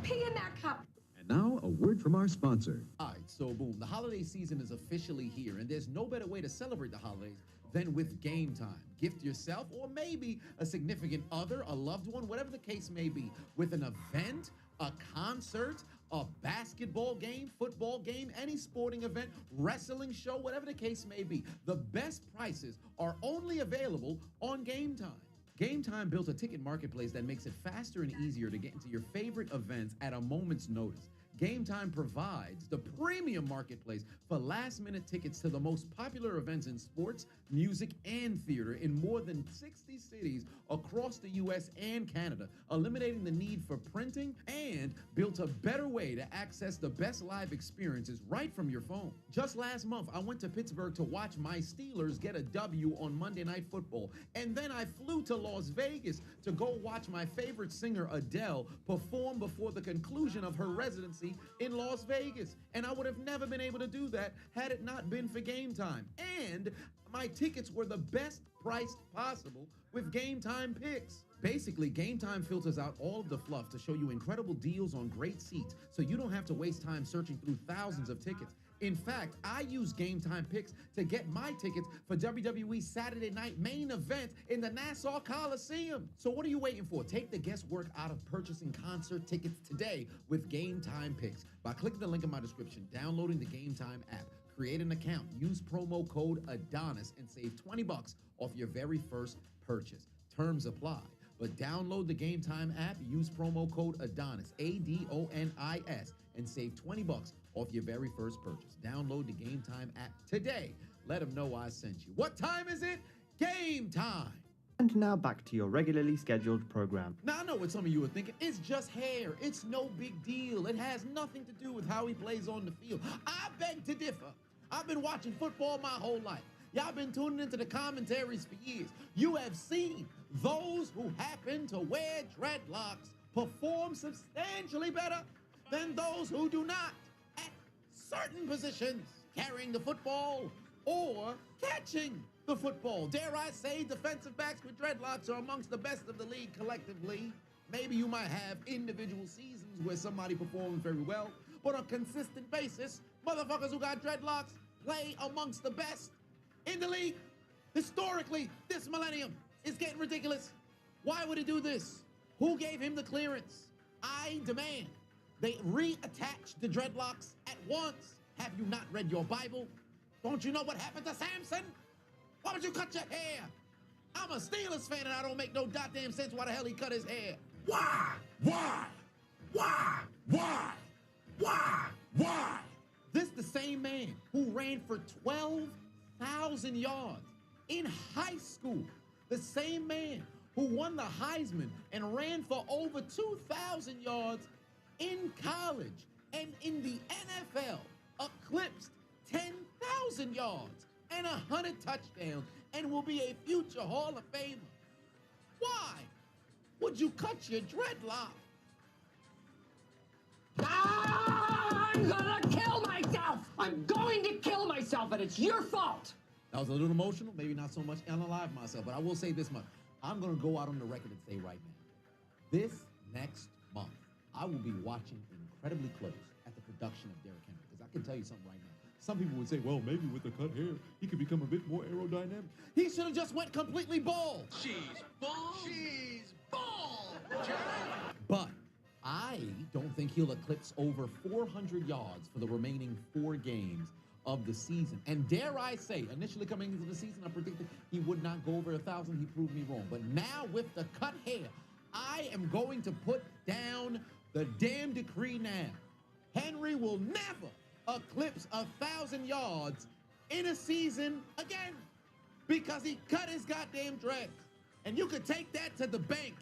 Pee in that cup. And now, a word from our sponsor. All right, so boom, the holiday season is officially here, and there's no better way to celebrate the holidays than with Game Time. Gift yourself or maybe a significant other, a loved one, whatever the case may be, with an event, a concert, a basketball game, football game, any sporting event, wrestling show, whatever the case may be. The best prices are only available on Game Time. Game Time built a ticket marketplace that makes it faster and easier to get into your favorite events at a moment's notice. Game Time provides the premium marketplace for last-minute tickets to the most popular events in sports, music, and theater in more than 60 cities across the U.S. and Canada, eliminating the need for printing and built a better way to access the best live experiences right from your phone. Just last month, I went to Pittsburgh to watch my Steelers get a W on Monday Night Football, and then I flew to Las Vegas to go watch my favorite singer, Adele, perform before the conclusion of her residency in Las Vegas. And I would have never been able to do that had it not been for Game Time. And my tickets were the best priced possible with Game Time picks. Basically, Game Time filters out all of the fluff to show you incredible deals on great seats, so you don't have to waste time searching through thousands of tickets. In fact, I use Game Time picks to get my tickets for WWE Saturday Night main event in the Nassau Coliseum. So what are you waiting for? Take the guesswork out of purchasing concert tickets today with Game Time picks by clicking the link in my description, downloading the Game Time app, create an account, use promo code Adonis, and save $20 off your very first purchase. Terms apply. But download the Game Time app, use promo code Adonis, ADONIS, and save $20 off your very first purchase. Download the Game Time app today. Let them know I sent you. What time is it? Game time. And now back to your regularly scheduled program. Now, I know what some of you are thinking. It's just hair. It's no big deal. It has nothing to do with how he plays on the field. I beg to differ. I've been watching football my whole life. Y'all been tuning into the commentaries for years. You have seen those who happen to wear dreadlocks perform substantially better than those who do not at certain positions, carrying the football or catching the football. Dare I say, defensive backs with dreadlocks are amongst the best of the league collectively. Maybe you might have individual seasons where somebody performs very well, but on a consistent basis, motherfuckers who got dreadlocks play amongst the best in the league. Historically, this millennium is getting ridiculous. Why would he do this? Who gave him the clearance? I demand they reattach the dreadlocks at once. Have you not read your Bible? Don't you know what happened to Samson? Why would you cut your hair? I'm a Steelers fan and I don't make no goddamn sense why the hell he cut his hair. Why? Why? Why? Why? Why? Why? This the same man who ran for 12,000 yards in high school. The same man who won the Heisman and ran for over 2,000 yards in college and in the NFL, eclipsed 10,000 yards and 100 touchdowns and will be a future Hall of Famer. Why would you cut your dreadlock? I'm gonna kill myself! I'm going to kill myself, and it's your fault! That was a little emotional, maybe not so much unalive myself, but I will say this much. I'm gonna go out on the record and say right now, this next month, I will be watching incredibly close at the production of Derrick Henry, because I can tell you something right now. Some people would say, well, maybe with the cut hair, he could become a bit more aerodynamic. He should have just went completely bald. She's bald. She's bald. But I don't think he'll eclipse over 400 yards for the remaining 4 games of the season. And dare I say, initially coming into the season, I predicted he would not go over 1,000. He proved me wrong. But now with the cut hair, I am going to put down the damn decree now. Henry will never eclipse 1,000 yards in a season again because he cut his goddamn dreads. And you could take that to the bank.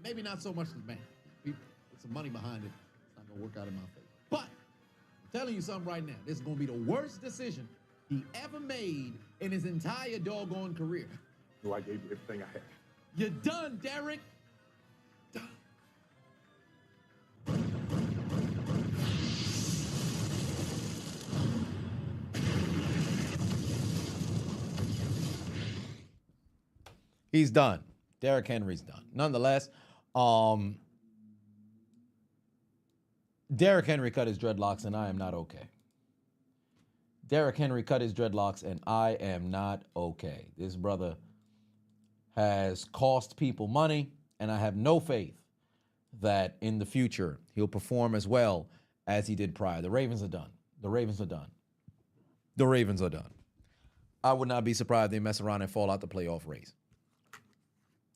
Maybe not so much to the bank. Put some money behind it. It's not gonna work out in my favor. But I'm telling you something right now. This is gonna be the worst decision he ever made in his entire doggone career. No, I gave you everything I had. You're done, Derrick. Done. He's done. Derrick Henry's done. Nonetheless, Derrick Henry cut his dreadlocks, and I am not okay. Derrick Henry cut his dreadlocks, and I am not okay. This brother has cost people money, and I have no faith that in the future he'll perform as well as he did prior. The Ravens are done. The Ravens are done. The Ravens are done. I would not be surprised if they mess around and fall out the playoff race.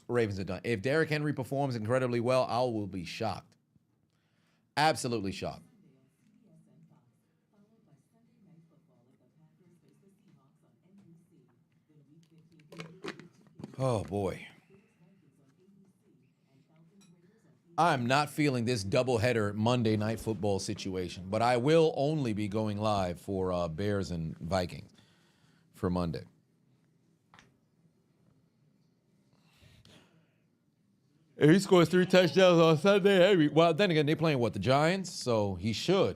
Ravens are done. If Derrick Henry performs incredibly well, I will be shocked. Absolutely shocked. Oh, boy. I'm not feeling this doubleheader Monday Night Football situation, but I will only be going live for Bears and Vikings for Monday. If he scores 3 touchdowns on Sunday, well, then again, they're playing, what, the Giants? So he should.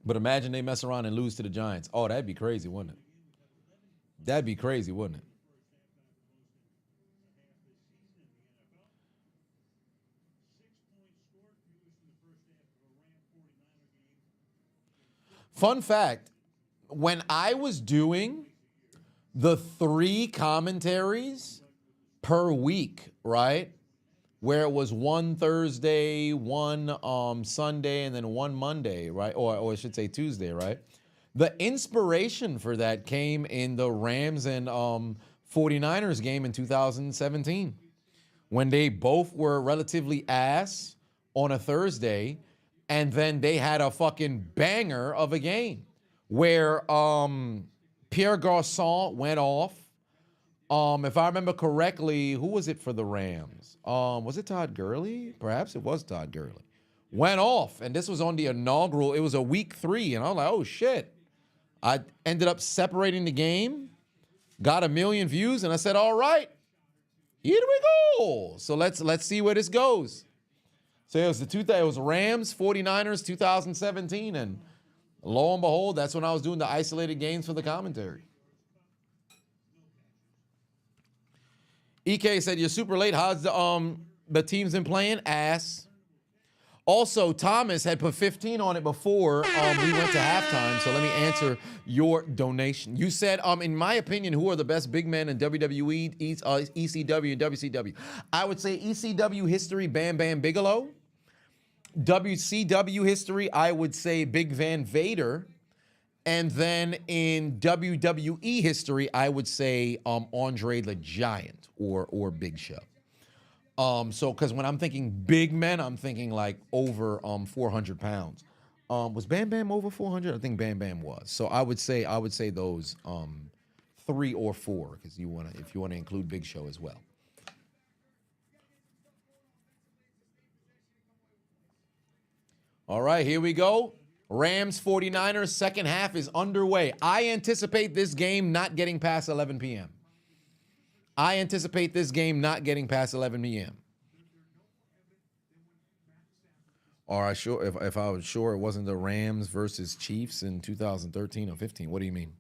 But imagine they mess around and lose to the Giants. Oh, that'd be crazy, wouldn't it? That'd be crazy, wouldn't it? Fun fact, when I was doing the 3 commentaries per week, right? Where it was 1 Thursday, 1 Sunday, and then 1 Monday, right? Or I should say Tuesday, right? The inspiration for that came in the Rams and 49ers game in 2017, when they both were relatively ass on a Thursday, and then they had a fucking banger of a game where Pierre Garçon went off. If I remember correctly, who was it for the Rams? Was it Todd Gurley? Perhaps it was Todd Gurley. Went off, and this was on the inaugural. It was a week 3, and I was like, oh, shit. I ended up separating the game, got 1 million views, and I said, all right, here we go. So let's see where this goes. So it was Rams, 49ers, 2017, and lo and behold, that's when I was doing the isolated games for the commentary. EK said, you're super late. How's the team's been playing? Ass. Also, Thomas had put 15 on it before we went to halftime, so let me answer your donation. You said, in my opinion, who are the best big men in WWE, ECW, and WCW? I would say ECW history, Bam Bam Bigelow. WCW history, I would say Big Van Vader. And then in WWE history, I would say Andre the Giant or Big Show. So, because when I'm thinking big men, I'm thinking like over 400 pounds. Was Bam Bam over 400? I think Bam Bam was. So I would say those 3 or 4, because if you want to include Big Show as well. All right, here we go. Rams 49ers second half is underway. I anticipate this game not getting past 11 p.m. I anticipate this game not getting past 11 p.m. Are I sure if I was sure it wasn't the Rams versus Chiefs in 2013 or 15? What do you mean?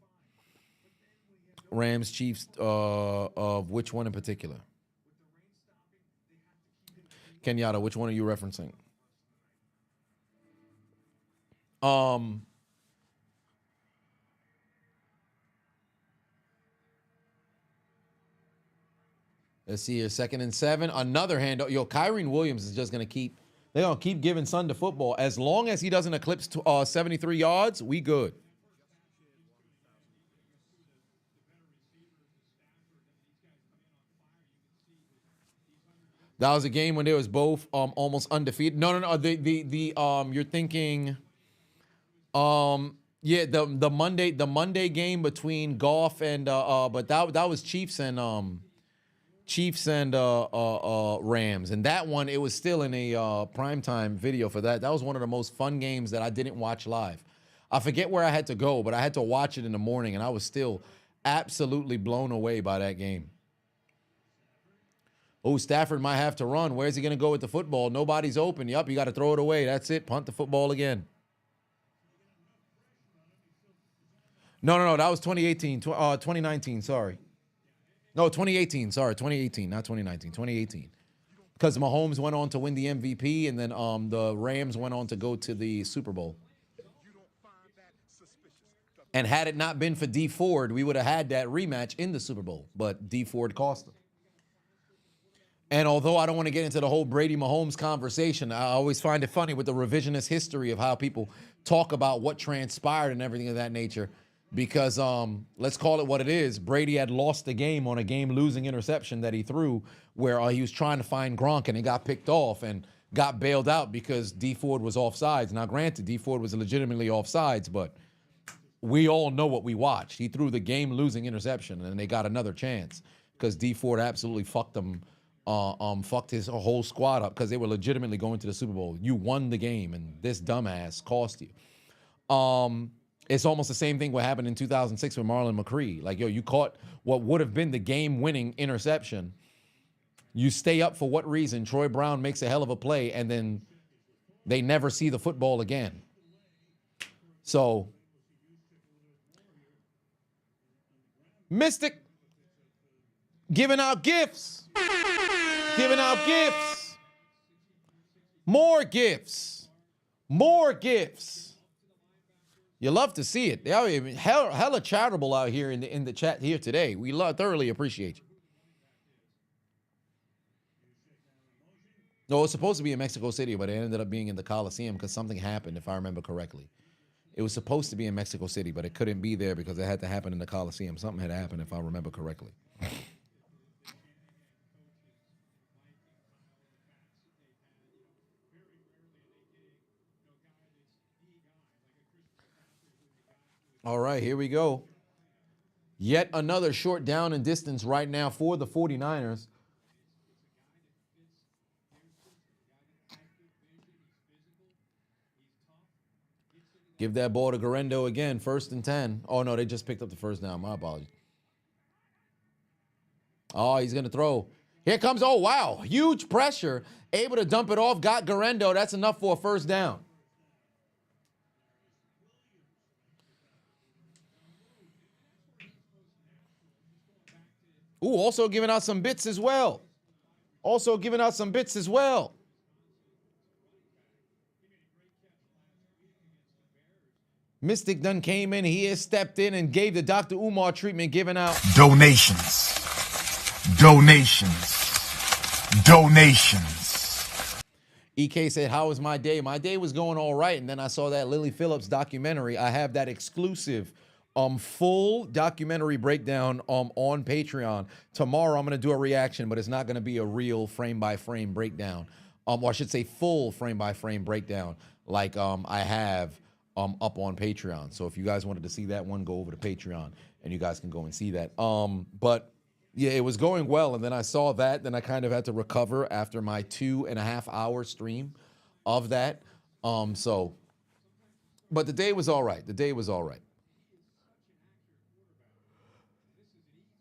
Rams, Chiefs, of which one in particular? Kenyatta, which one are you referencing? Let's see here, 2nd and 7. Another handoff. Yo, Kyren Williams is just going to keep, they're going to keep giving Son to football. As long as he doesn't eclipse 73 yards, we good. That was a game when they was both almost undefeated. No. You're thinking, yeah, the Monday game between Goff and but that was Chiefs and Rams, and that one it was still in a primetime video for that. That was one of the most fun games that I didn't watch live. I forget where I had to go, but I had to watch it in the morning, and I was still absolutely blown away by that game. Oh, Stafford might have to run. Where's he going to go with the football? Nobody's open. Yup, you got to throw it away. That's it. Punt the football again. No. That was 2019. Sorry. No, 2018. Sorry, 2018, not 2019. 2018. Because Mahomes went on to win the MVP, and then the Rams went on to go to the Super Bowl. And had it not been for D Ford, we would have had that rematch in the Super Bowl. But D Ford cost them. And although I don't want to get into the whole Brady Mahomes conversation, I always find it funny with the revisionist history of how people talk about what transpired and everything of that nature. Because let's call it what it is. Brady had lost the game on a game-losing interception that he threw where he was trying to find Gronk and it got picked off and got bailed out because D Ford was offsides. Now, granted, D Ford was legitimately offsides, but we all know what we watched. He threw the game-losing interception and they got another chance because D Ford absolutely fucked them. Fucked his whole squad up because they were legitimately going to the Super Bowl. You won the game, and this dumbass cost you. It's almost the same thing what happened in 2006 with Marlon McCree. Like, yo, you caught what would have been the game-winning interception. You stay up for what reason? Troy Brown makes a hell of a play, and then they never see the football again. So, Mystic giving out gifts. Giving out gifts. More gifts. More gifts. You love to see it. They're hella charitable out here in the chat here today. We thoroughly appreciate you. No, it was supposed to be in Mexico City, but it ended up being in the Coliseum because something happened, if I remember correctly. It was supposed to be in Mexico City, but it couldn't be there because it had to happen in the Coliseum. Something had happened, if I remember correctly. All right, here we go. Yet another short down and distance right now for the 49ers. Give that ball to Garendo again, 1st and 10. Oh, no, they just picked up the first down. My apologies. Oh, he's going to throw. Here comes, oh, wow, huge pressure. Able to dump it off, got Garendo. That's enough for a first down. Ooh, also giving out some bits as well. Also giving out some bits as well. Mystic done came in. He has stepped in and gave the Dr. Umar treatment, giving out donations. Donations. Donations. EK said, how was my day? My day was going all right. And then I saw that Lily Phillips documentary. I have that exclusive full documentary breakdown on Patreon. Tomorrow I'm going to do a reaction, but it's not going to be a real frame-by-frame breakdown. Or I should say full frame-by-frame breakdown like I have up on Patreon. So if you guys wanted to see that one, go over to Patreon and you guys can go and see that. But yeah, it was going well. And then I saw that. Then I kind of had to recover after my 2.5 hour stream of that. But the day was all right. The day was all right.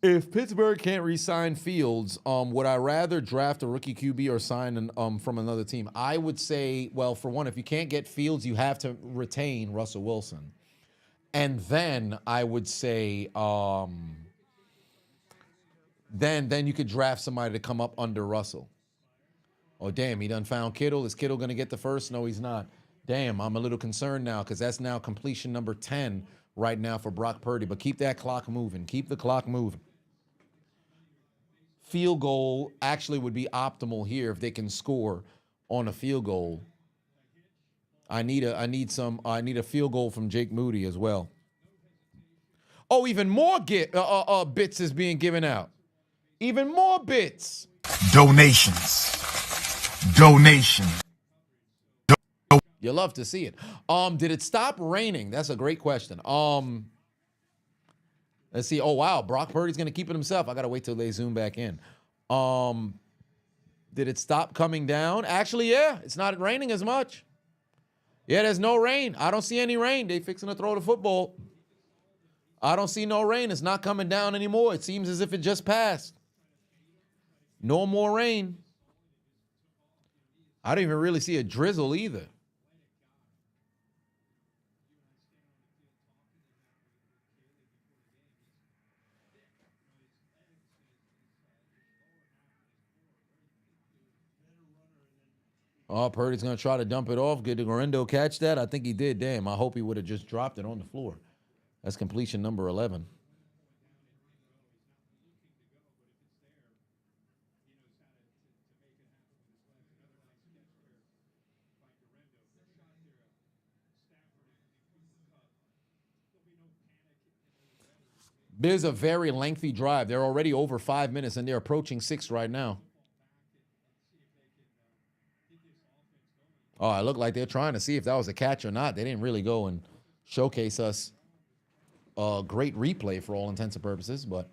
If Pittsburgh can't re-sign Fields, would I rather draft a rookie QB or sign from another team? I would say, well, for one, if you can't get Fields, you have to retain Russell Wilson. And then I would say, then you could draft somebody to come up under Russell. Oh, damn, he done found Kittle. Is Kittle going to get the first? No, he's not. Damn, I'm a little concerned now because that's now completion number 10 right now for Brock Purdy. But keep that clock moving. Keep the clock moving. Field goal actually would be optimal here if they can score on a field goal. I need a field goal from Jake Moody as well. Oh, even more bits is being given out. Even more bits. Donations. Donations. You love to see it. Did it stop raining? That's a great question. Let's see. Oh, wow. Brock Purdy's going to keep it himself. I got to wait till they zoom back in. Did it stop coming down? Actually, yeah. It's not raining as much. Yeah, there's no rain. I don't see any rain. They fixing to throw the football. I don't see no rain. It's not coming down anymore. It seems as if it just passed. No more rain. I don't even really see a drizzle either. Oh, Purdy's going to try to dump it off. Did Gorendo catch that? I think he did. Damn, I hope he would have just dropped it on the floor. That's completion number 11. There's a very lengthy drive. They're already over 5 minutes, and they're approaching 6 right now. Oh, it looked like they're trying to see if that was a catch or not. They didn't really go and showcase us a great replay for all intents and purposes, but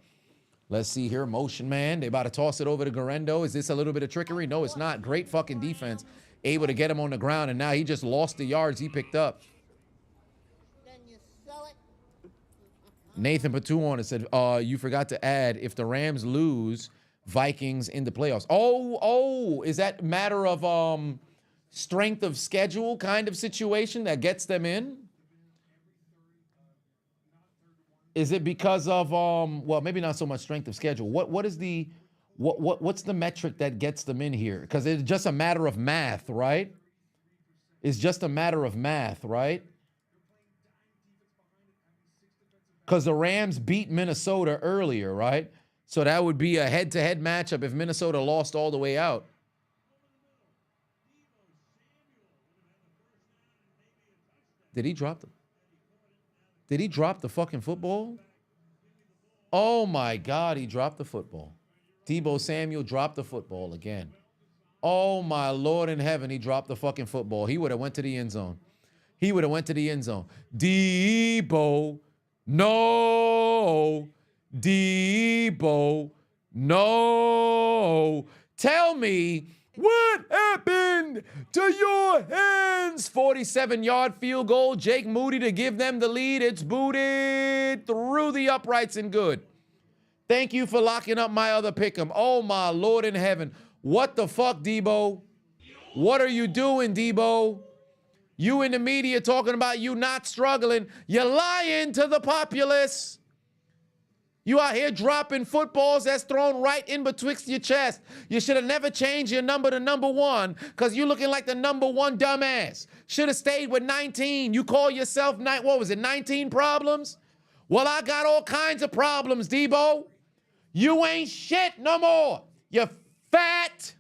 let's see here. Motion man. They about to toss it over to Gorendo. Is this a little bit of trickery? No, it's not. Great fucking defense. Able to get him on the ground, and now he just lost the yards he picked up. Then you sell it. Nathan Patu on it said, you forgot to add, if the Rams lose, Vikings in the playoffs. Oh, is that matter of strength of schedule kind of situation that gets them in? Is it because of well, maybe not so much strength of schedule. What's the metric that gets them in here? Because it's just a matter of math, right? It's just a matter of math, right? Because the Rams beat Minnesota earlier, right? So that would be a head-to-head matchup if Minnesota lost all the way out. Did he drop the fucking football? Oh my God, he dropped the football. Deebo Samuel dropped the football again. Oh my Lord in heaven, he dropped the fucking football. He would have went to the end zone. He would have went to the end zone. Deebo, no. Deebo, no. Tell me, what happened to your hands? 47-yard field goal. Jake Moody to give them the lead. It's booted through the uprights and good. Thank you for locking up my other pick'em. Oh, my Lord in heaven. What the fuck, Debo? What are you doing, Debo? You in the media talking about you not struggling. You're lying to the populace. You out here dropping footballs that's thrown right in betwixt your chest. You should have never changed your number to number 1 because you're looking like the number 1 dumbass. Should have stayed with 19. You call yourself, 19 problems? Well, I got all kinds of problems, Debo. You ain't shit no more. You're fat.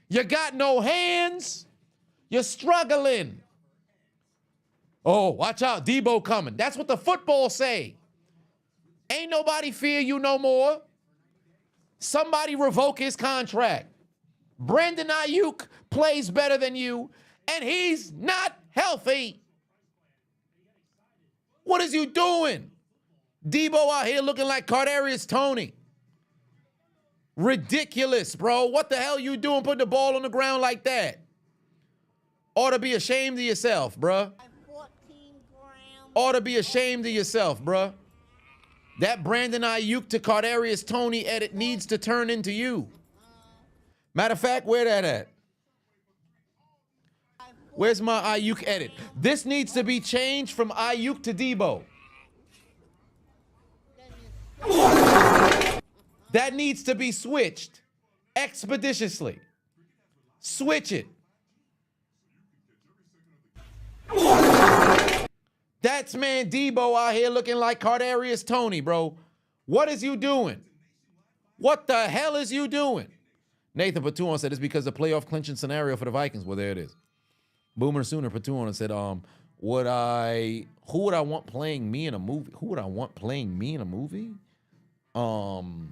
You got no hands. You're struggling. Oh, watch out, Debo coming. That's what the football say. Ain't nobody fear you no more. Somebody revoke his contract. Brandon Ayuk plays better than you, and he's not healthy. What is you doing? Debo out here looking like Kadarius Toney. Ridiculous, bro. What the hell you doing putting the ball on the ground like that? Ought to be ashamed of yourself, bruh. 14 grams. Ought to be ashamed of yourself, bruh. That Brandon Ayuk to Kadarius Toney edit needs to turn into you. Matter of fact, where that at? Where's my Ayuk edit? This needs to be changed from Ayuk to Debo. That needs to be switched expeditiously. Switch it. That's man Debo out here looking like Kadarius Toney, bro. What is you doing? What the hell is you doing? Nathan Patuon said it's because of the playoff clinching scenario for the Vikings. Well, there it is. Boomer Sooner Patuon said, who would I want playing me in a movie? Who would I want playing me in a movie? Who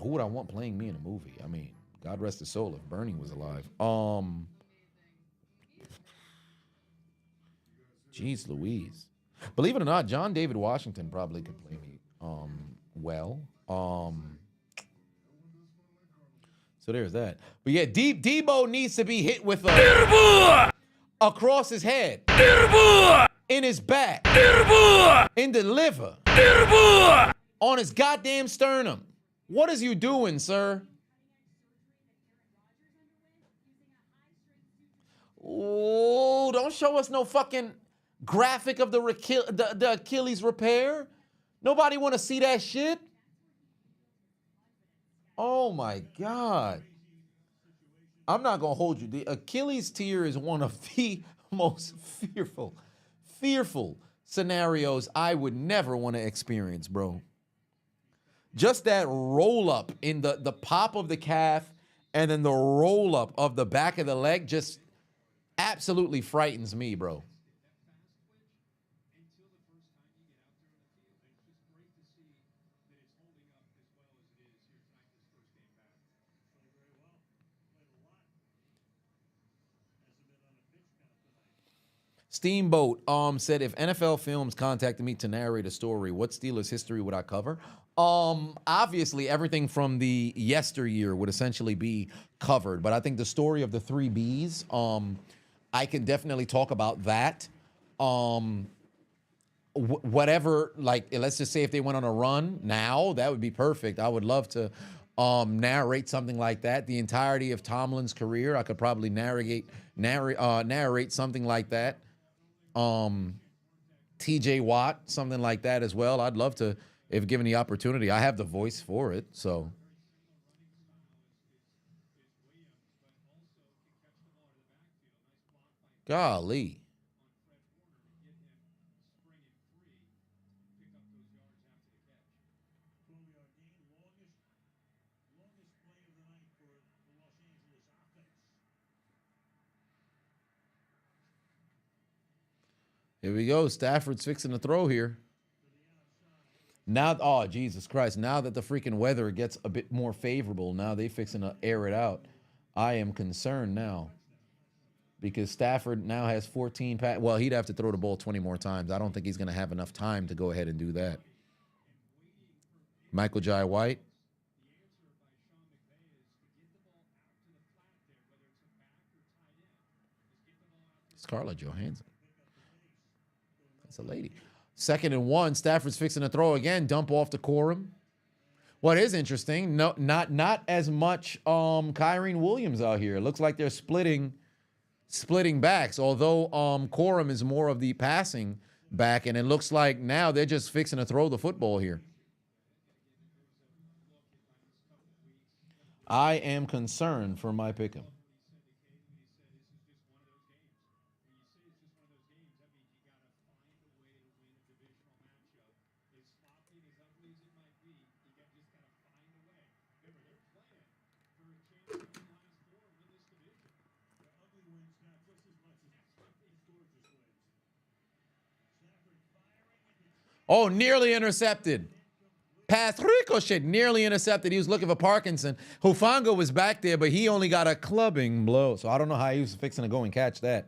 would I want playing me in a movie? I mean, God rest his soul if Bernie was alive. Jeez Louise. Believe it or not, John David Washington probably could play me well. So there's that. But yeah, Debo needs to be hit with a across his head, in his back, in the liver, on his goddamn sternum. What is you doing, sir? Oh, don't show us no fucking graphic of the Achilles repair. Nobody want to see that shit. Oh my God. I'm not gonna hold you. The Achilles tear is one of the most fearful scenarios I would never want to experience, bro. Just that roll up in the pop of the calf and then the roll up of the back of the leg just absolutely frightens me, bro. Steamboat said, if NFL Films contacted me to narrate a story, what Steelers history would I cover? Obviously, everything from the yesteryear would essentially be covered, but I think the story of the 3 Bs, I can definitely talk about that. Whatever, like, let's just say if they went on a run now, that would be perfect. I would love to narrate something like that. The entirety of Tomlin's career, I could probably narrate something like that. TJ Watt, something like that as well. I'd love to, if given the opportunity. I have the voice for it, so. Golly. Here we go. Stafford's fixing to throw here. Now, oh, Jesus Christ. Now that the freaking weather gets a bit more favorable, now they fixing to air it out. I am concerned now because Stafford now has 14 passes. Well, he'd have to throw the ball 20 more times. I don't think he's going to have enough time to go ahead and do that. Michael Jai White. Scarlett Johansson. That's a lady. 2nd and 1. Stafford's fixing to throw again. Dump off to Corum. What is interesting, no, not as much Kyrene Williams out here. It looks like they're splitting backs, although Corum is more of the passing back, and it looks like now they're just fixing to throw the football here. I am concerned for my pick'em. Oh, nearly intercepted. Pass ricochet, nearly intercepted. He was looking for Parkinson. Hufanga was back there, but he only got a clubbing blow. So I don't know how he was fixing to go and catch that.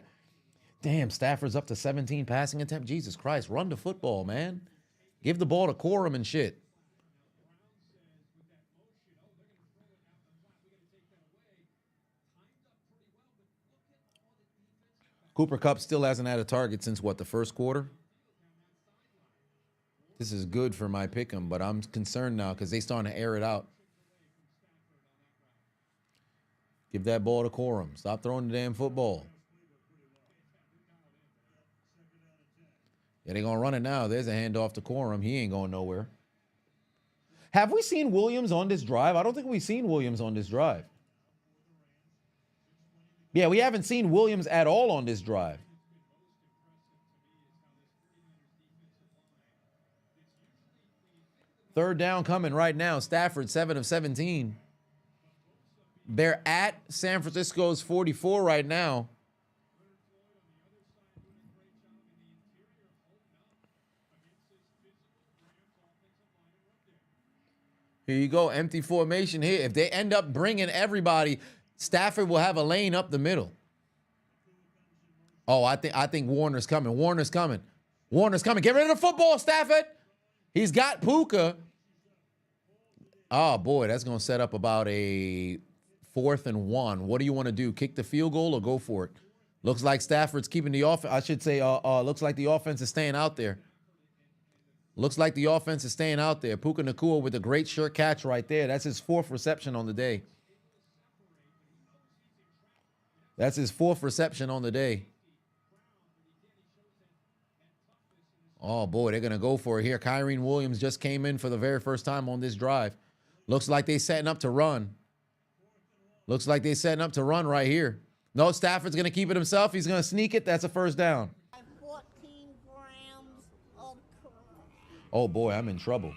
Damn, Stafford's up to 17 passing attempt. Jesus Christ, run the football, man. Give the ball to Corum and shit. Cooper Kupp still hasn't had a target since, what, the first quarter? This is good for my pick'em, but I'm concerned now because they starting to air it out. Give that ball to Corum. Stop throwing the damn football. Yeah, they're going to run it now. There's a handoff to Corum. He ain't going nowhere. Have we seen Williams on this drive? I don't think we've seen Williams on this drive. Yeah, we haven't seen Williams at all on this drive. Third down coming right now. Stafford, 7 of 17. They're at San Francisco's 44 right now. Here you go, empty formation here. If they end up bringing everybody, Stafford will have a lane up the middle. Oh, I think Warner's coming. Warner's coming. Warner's coming. Get rid of the football, Stafford. He's got Puka. Oh, boy, that's going to set up about a 4th and 1. What do you want to do? Kick the field goal or go for it? Looks like Stafford's keeping the offense. I should say, looks like the offense is staying out there. Looks like the offense is staying out there. Puka Nacua with a great sure catch right there. That's his 4th reception on the day. That's his 4th reception on the day. Oh, boy, they're going to go for it here. Kyrene Williams just came in for the very first time on this drive. Looks like they're setting up to run. Looks like they're setting up to run right here. No, Stafford's going to keep it himself. He's going to sneak it. That's a first down. 14 grams of crap. Oh, boy, I'm in trouble.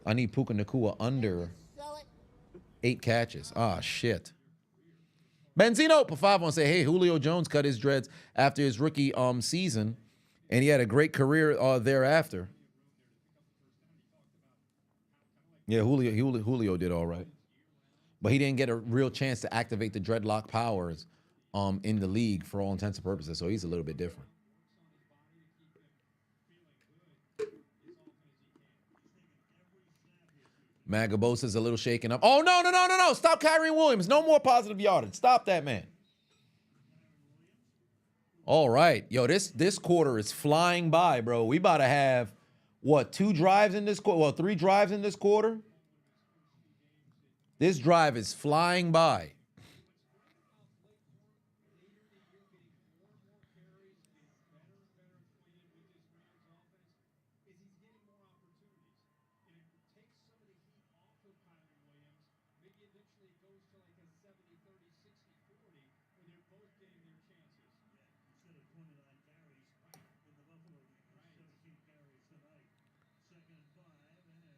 I need Puka Nacua under Sell it. 8 catches. Ah, shit. Benzino for 5 on say, hey, Julio Jones cut his dreads after his rookie season, and he had a great career thereafter. Yeah, Julio did all right. But he didn't get a real chance to activate the dreadlock powers in the league for all intents and purposes, so he's a little bit different. Magabosa's a little shaken up. Oh, no. Stop Kyrie Williams. No more positive yardage. Stop that, man. All right. Yo, this quarter is flying by, bro. We about to have, what, 2 drives in this quarter? Well, 3 drives in this quarter? This drive is flying by.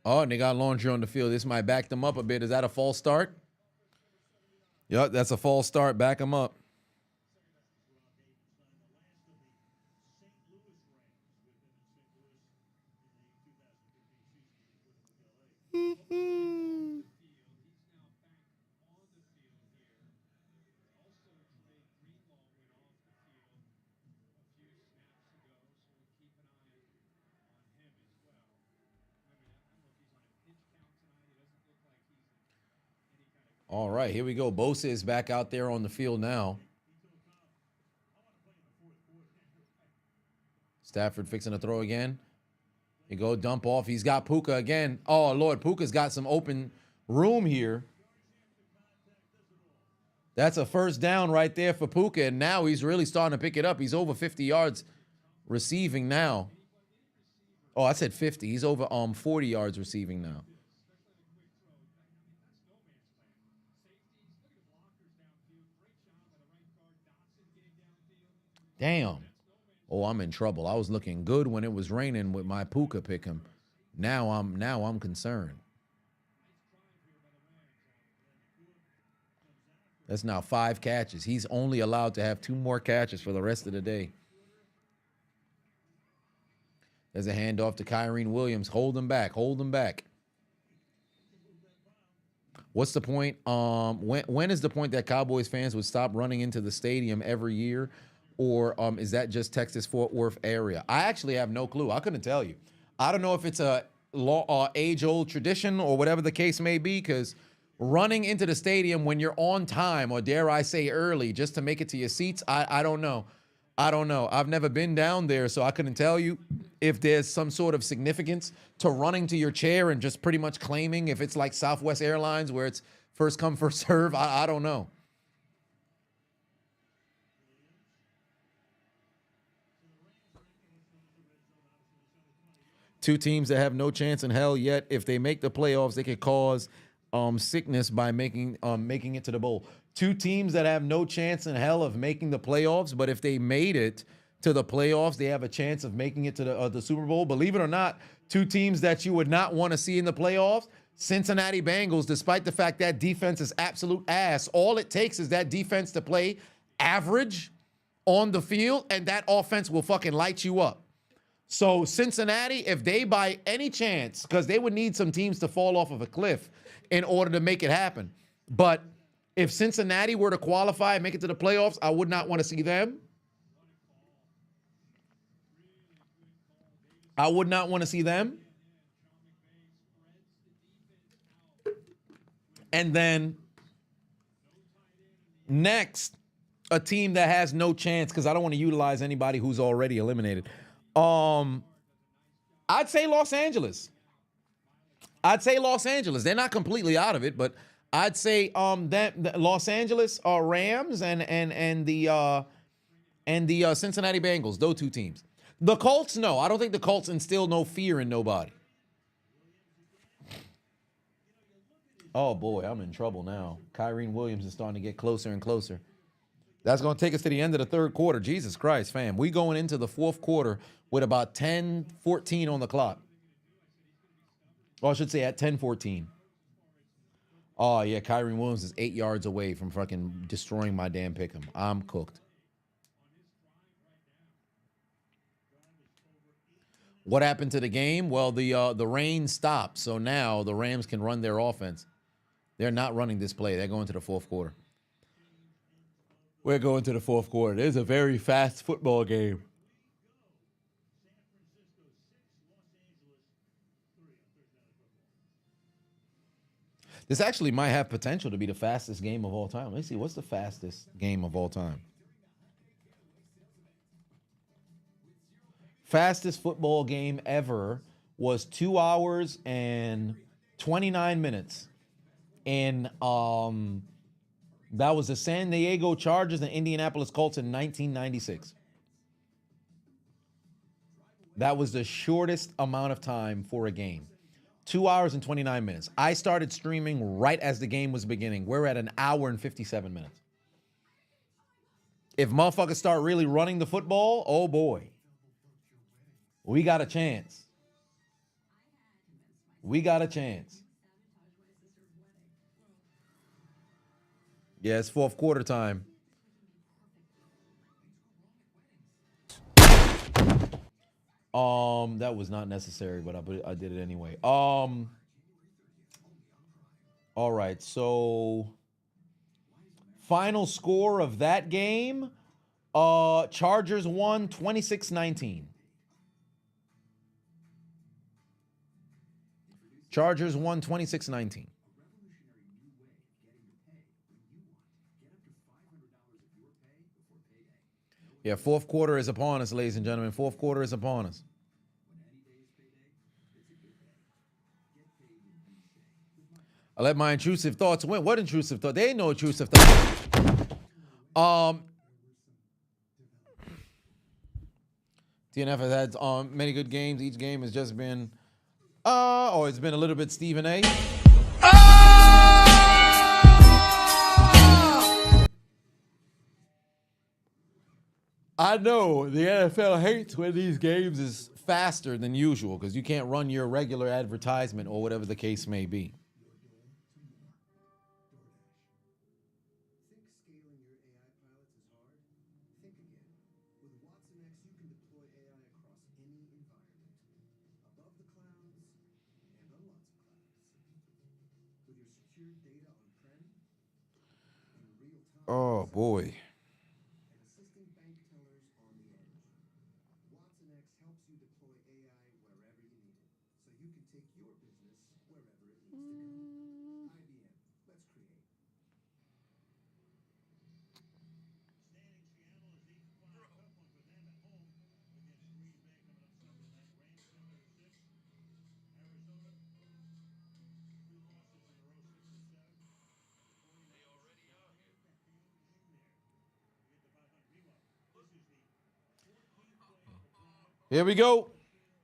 Oh, and they got laundry on the field. This might back them up a bit. Is that a false start? Yep, that's a false start. Back them up. All right, here we go. Bosa is back out there on the field now. Stafford fixing to throw again. He go dump off. He's got Puka again. Oh, Lord, Puka's got some open room here. That's a first down right there for Puka, and now he's really starting to pick it up. He's over 50 yards receiving now. Oh, I said 50. He's over 40 yards receiving now. Damn. Oh, I'm in trouble. I was looking good when it was raining with my Puka pick'em. Now I'm concerned. That's now 5 catches. He's only allowed to have 2 more catches for the rest of the day. There's a handoff to Kyrie Williams. Hold him back. Hold him back. What's the point? When is the point that Cowboys fans would stop running into the stadium every year? Or is that just Texas Fort Worth area? I actually have no clue. I couldn't tell you. I don't know if it's a age-old tradition or whatever the case may be, because running into the stadium when you're on time, or dare I say early, just to make it to your seats, I don't know. I don't know. I've never been down there, so I couldn't tell you if there's some sort of significance to running to your chair and just pretty much claiming, if it's like Southwest Airlines where it's first come, first serve. I don't know. Two teams that have no chance in hell yet. If they make the playoffs, they could cause sickness by making it to the bowl. 2 teams that have no chance in hell of making the playoffs, but if they made it to the playoffs, they have a chance of making it to the Super Bowl. Believe it or not, 2 teams that you would not want to see in the playoffs, Cincinnati Bengals, despite the fact that defense is absolute ass. All it takes is that defense to play average on the field, and that offense will fucking light you up. So Cincinnati, if they by any chance, because they would need some teams to fall off of a cliff in order to make it happen. But if Cincinnati were to qualify and make it to the playoffs, I would not want to see them. I would not want to see them. And then next, a team that has no chance, because I don't want to utilize anybody who's already eliminated. I'd say Los Angeles. They're not completely out of it, but I'd say that Los Angeles Rams and the Cincinnati Bengals, those 2 teams. The Colts, no. I don't think the Colts instill no fear in nobody. Oh, boy, I'm in trouble now. Kyrene Williams is starting to get closer and closer. That's going to take us to the end of the third quarter. Jesus Christ, fam. We going into the fourth quarter with about 10:14 on the clock. Or I should say at 10:14. Oh, yeah, Kyrene Williams is 8 yards away from fucking destroying my damn pick'em. I'm cooked. What happened to the game? Well, the rain stopped, so now the Rams can run their offense. They're not running this play. They're going to the fourth quarter. We're going to the fourth quarter. It is a very fast football game. This actually might have potential to be the fastest game of all time. Let me see. What's the fastest game of all time? Fastest football game ever was 2 hours and 29 minutes. And that was the San Diego Chargers and Indianapolis Colts in 1996. That was the shortest amount of time for a game. 2 hours and 29 minutes. I started streaming right as the game was beginning. We're at an hour and 57 minutes. If motherfuckers start really running the football, oh boy. We got a chance. We got a chance. Yeah, it's fourth quarter time. That was not necessary, but I did it anyway. All right, so final score of that game, Chargers won 26-19. Chargers won 26-19. Yeah, fourth quarter is upon us, ladies and gentlemen. Fourth quarter is upon us. I let my intrusive thoughts win. What intrusive thought? They ain't no intrusive thoughts. TNF has had many good games. Each game has just been, it's been a little bit Stephen A. I know the NFL hates when these games is faster than usual because you can't run your regular advertisement or whatever the case may be. Oh, boy. Here we go.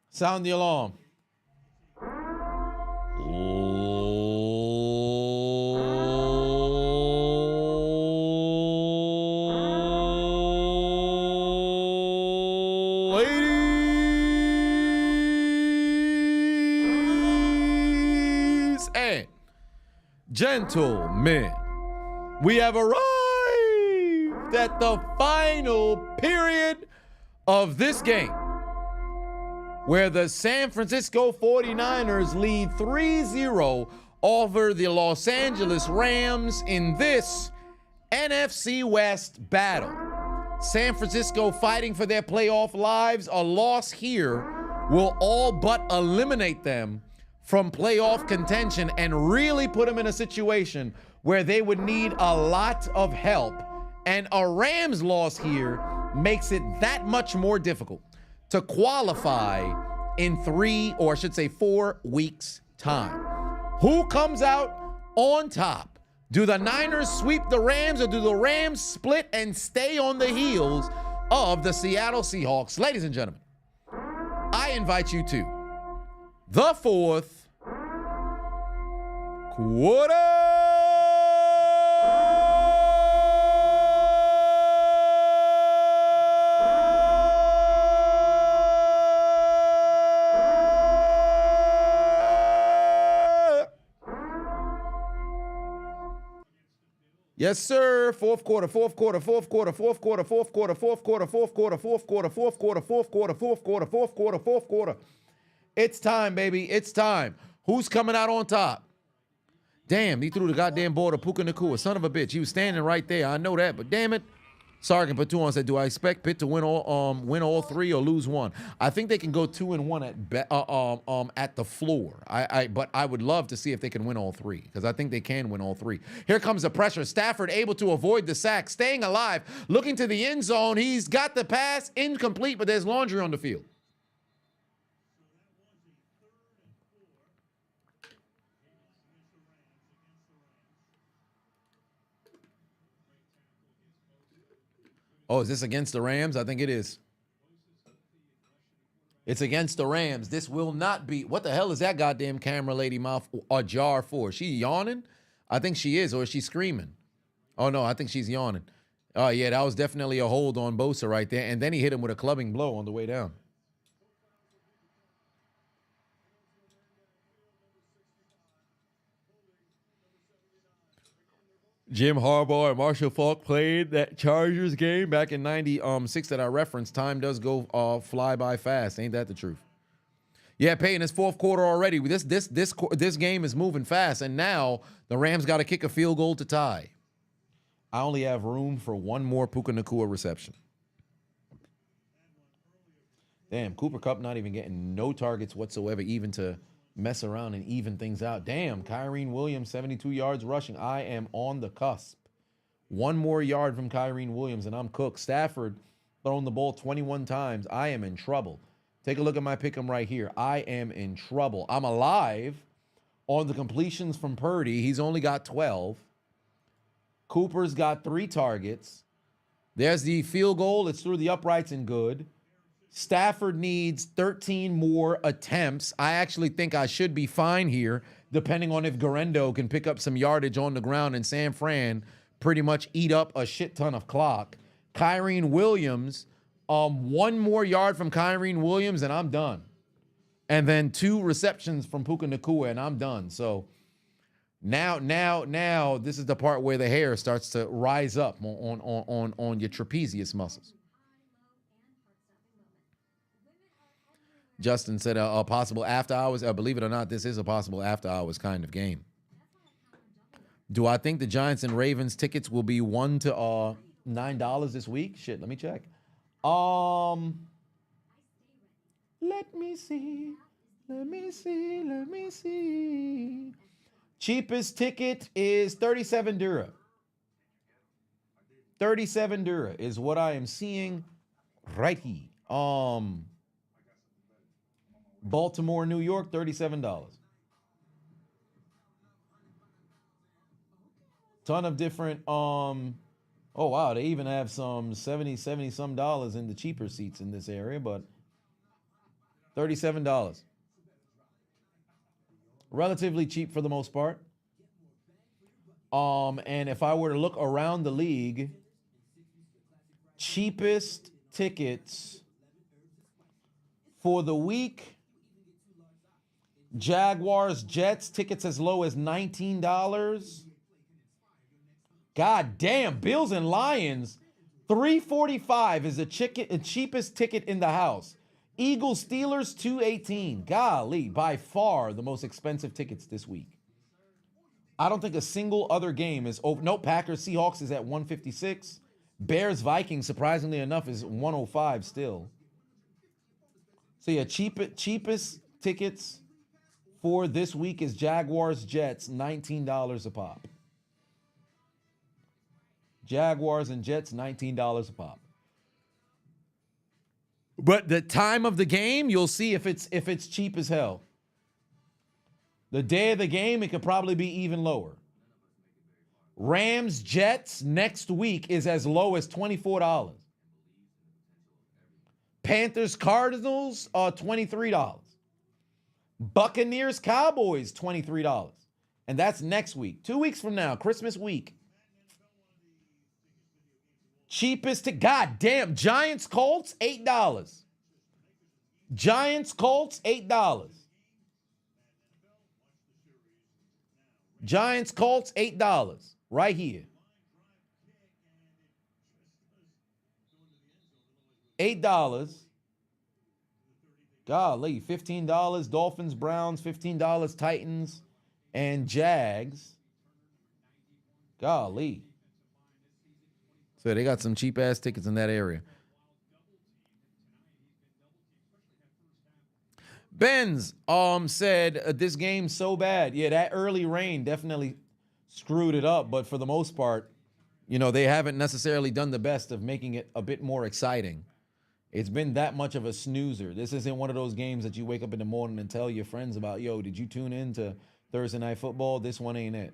Sound the alarm. Ladies and gentlemen, we have arrived at the final period of this game, where the San Francisco 49ers lead 3-0 over the Los Angeles Rams in this NFC West battle. San Francisco fighting for their playoff lives. A loss here will all but eliminate them from playoff contention and really put them in a situation where they would need a lot of help. And a Rams loss here makes it that much more difficult to qualify in 4 weeks' time. Who comes out on top? Do the Niners sweep the Rams, or do the Rams split and stay on the heels of the Seattle Seahawks? Ladies and gentlemen, I invite you to the fourth What Yes, sir. Fourth quarter. It's time, baby. It's time. Who's coming out on top? Damn, he threw the goddamn ball to Puka Nacua. Son of a bitch. He was standing right there. I know that, but damn it. Sargent put 2 on, said, do I expect Pitt to win all 3 or lose 1? I think they can go 2-1 at the floor. But I would love to see if they can win all 3, because I think they can win all 3. Here comes the pressure. Stafford able to avoid the sack, staying alive, looking to the end zone. He's got the pass, incomplete, but there's laundry on the field. Oh, is this against the Rams? I think it is. It's against the Rams. This will not be. What the hell is that goddamn camera lady mouth ajar for? Is she yawning? I think she is, or is she screaming? Oh, no, I think she's yawning. Oh, yeah, that was definitely a hold on Bosa right there. And then he hit him with a clubbing blow on the way down. Jim Harbaugh and Marshall Faulk played that Chargers game back in 96 that I referenced. Time does go fly by fast. Ain't that the truth? Yeah, Peyton, it's fourth quarter already. This game is moving fast, and now the Rams got to kick a field goal to tie. I only have room for one more Puka Nacua reception. Damn, Cooper Kupp not even getting no targets whatsoever, even to mess around and even things out. Damn, Kyrene Williams, 72 yards rushing. I am on the cusp. One more yard from Kyrene Williams, and I'm cooked. Stafford throwing the ball 21 times. I am in trouble. Take a look at my pick'em right here. I am in trouble. I'm alive on the completions from Purdy. He's only got 12. Cooper's got 3 targets. There's the field goal. It's through the uprights and good. Stafford needs 13 more attempts. I actually think I should be fine here, depending on if Garendo can pick up some yardage on the ground and San Fran pretty much eat up a shit ton of clock. Kyrene Williams, one more yard from Kyrene Williams, and I'm done. And then 2 receptions from Puka Nacua, and I'm done. So now, this is the part where the hair starts to rise up on your trapezius muscles. Justin said a possible after hours. Believe it or not, this is a possible after hours kind of game. Do I think the Giants and Ravens tickets will be $1 to $9 this week? Shit, let me check. Let me see. Cheapest ticket is 37 Dura. 37 Dura is what I am seeing right here. Baltimore, New York, $37. Ton of different, oh wow, they even have some 70 some dollars in the cheaper seats in this area, but $37. Relatively cheap for the most part. And if I were to look around the league, cheapest tickets for the week, Jaguars, Jets, tickets as low as $19. God damn, Bills and Lions, $345 is the cheapest ticket in the house. Eagles, Steelers, $218. Golly, by far the most expensive tickets this week. I don't think a single other game is over. No, Packers, Seahawks is at $156. Bears, Vikings, surprisingly enough, is $105 still. So yeah, cheapest tickets for this week is Jaguars, Jets, $19 a pop. Jaguars and Jets, $19 a pop. But the time of the game, you'll see if it's cheap as hell. The day of the game, it could probably be even lower. Rams, Jets next week is as low as $24. Panthers, Cardinals, $23. Buccaneers, Cowboys, $23. And that's next week. 2 weeks from now, Christmas week. Cheapest to goddamn Giants Colts, $8. Giants Colts, $8. Giants Colts, $8. Right here. $8. Golly, $15. Dolphins, Browns, $15. Titans and Jags. Golly. So they got some cheap ass tickets in that area. Benz said this game's so bad. Yeah, that early rain definitely screwed it up, but for the most part, you know, they haven't necessarily done the best of making it a bit more exciting. It's been that much of a snoozer. This isn't one of those games that you wake up in the morning and tell your friends about, yo, did you tune in to Thursday Night Football? This one ain't it.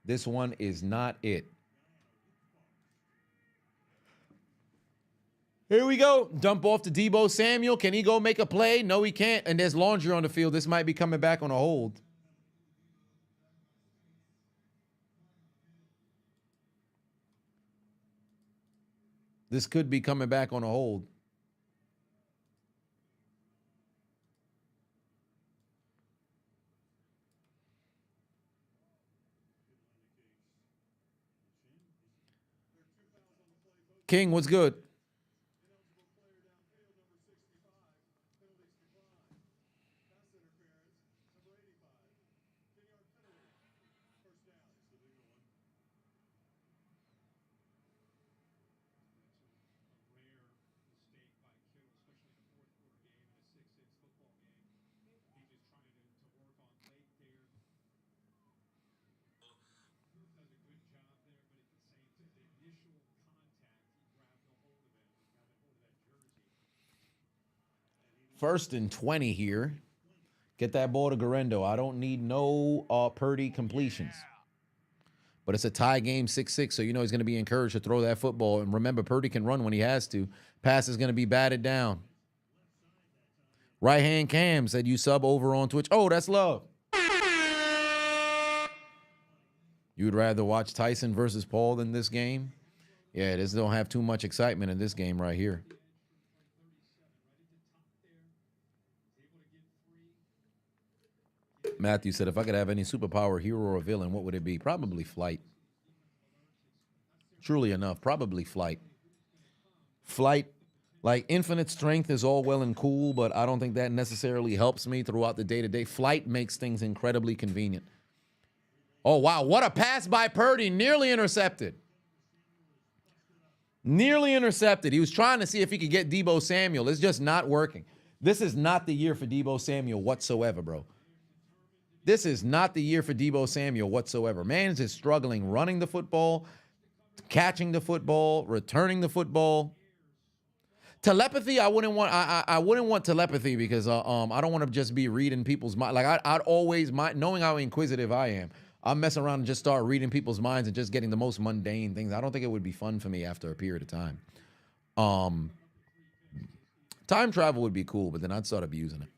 This one is not it. Here we go. Dump off to Deebo Samuel. Can he go make a play? No, he can't. And there's laundry on the field. This might be coming back on a hold. This could be coming back on a hold. King, what's good? First and 20 here. Get that ball to Garendo. I don't need no Purdy completions. But it's a tie game, 6-6, so you know he's going to be encouraged to throw that football. And remember, Purdy can run when he has to. Pass is going to be batted down. Right-hand Cam said you sub over on Twitch. Oh, that's love. You would rather watch Tyson versus Paul than this game? Yeah, this don't have too much excitement in this game right here. Matthew said, if I could have any superpower, hero or villain, what would it be? Probably flight. Truly enough, probably flight. Flight, like infinite strength is all well and cool, but I don't think that necessarily helps me throughout the day-to-day. Flight makes things incredibly convenient. Oh, wow, what a pass by Purdy. Nearly intercepted. Nearly intercepted. He was trying to see if he could get Deebo Samuel. It's just not working. This is not the year for Deebo Samuel whatsoever, bro. This is not the year for Deebo Samuel whatsoever. Man is just struggling running the football, catching the football, returning the football. Telepathy, I wouldn't want telepathy because I don't want to just be reading people's mind. Like I'd always knowing how inquisitive I am, I'll mess around and just start reading people's minds and just getting the most mundane things. I don't think it would be fun for me after a period of time. Time travel would be cool, but then I'd start abusing it.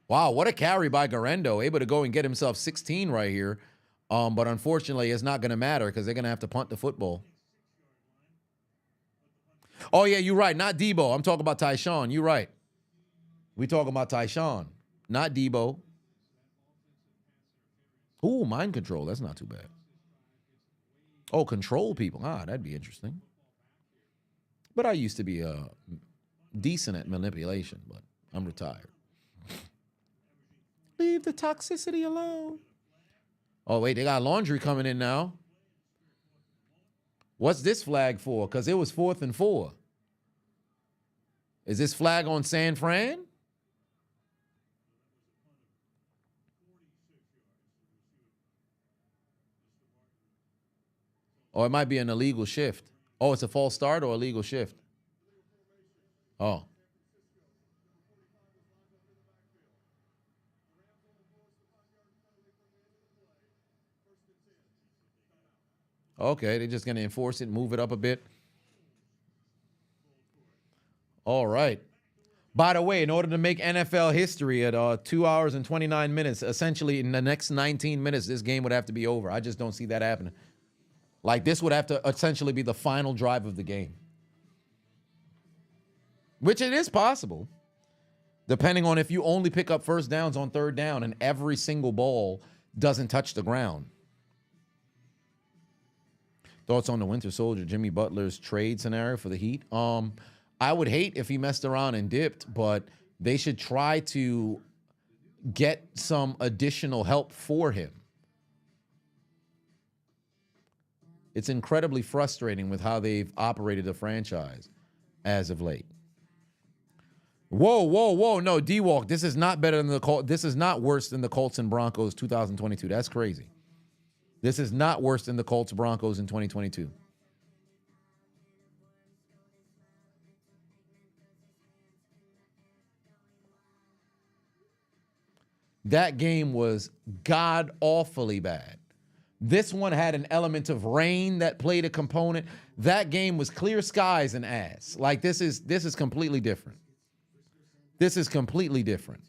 Wow, what a carry by Garendo, able to go and get himself 16 right here. But unfortunately, it's not going to matter because they're going to have to punt the football. Oh, yeah, you're right. Not Deebo. I'm talking about Tyshawn. You're right. We talking about Tyshawn, not Deebo. Ooh, mind control. That's not too bad. Oh, control people. Ah, that'd be interesting. But I used to be decent at manipulation, but I'm retired. Leave the toxicity alone. Oh, wait, they got laundry coming in now. What's this flag for? Because it was 4th and 4. Is this flag on San Fran? Or it might be an illegal shift. Oh, it's a false start or illegal shift? Oh. Okay, they're just going to enforce it, move it up a bit. All right. By the way, in order to make NFL history at 2 hours and 29 minutes, essentially in the next 19 minutes, this game would have to be over. I just don't see that happening. Like, this would have to essentially be the final drive of the game. Which it is possible, depending on if you only pick up first downs on third down and every single ball doesn't touch the ground. Thoughts on the Winter Soldier, Jimmy Butler's trade scenario for the Heat? I would hate if he messed around and dipped, but they should try to get some additional help for him. It's incredibly frustrating with how they've operated the franchise as of late. Whoa, whoa, whoa. No, D-Walk, this is not better than the Colts. This is not worse than the Colts and Broncos 2022. That's crazy. This is not worse than the Colts Broncos in 2022. That game was god-awfully bad. This one had an element of rain that played a component. That game was clear skies and ass. Like, this is completely different. This is completely different.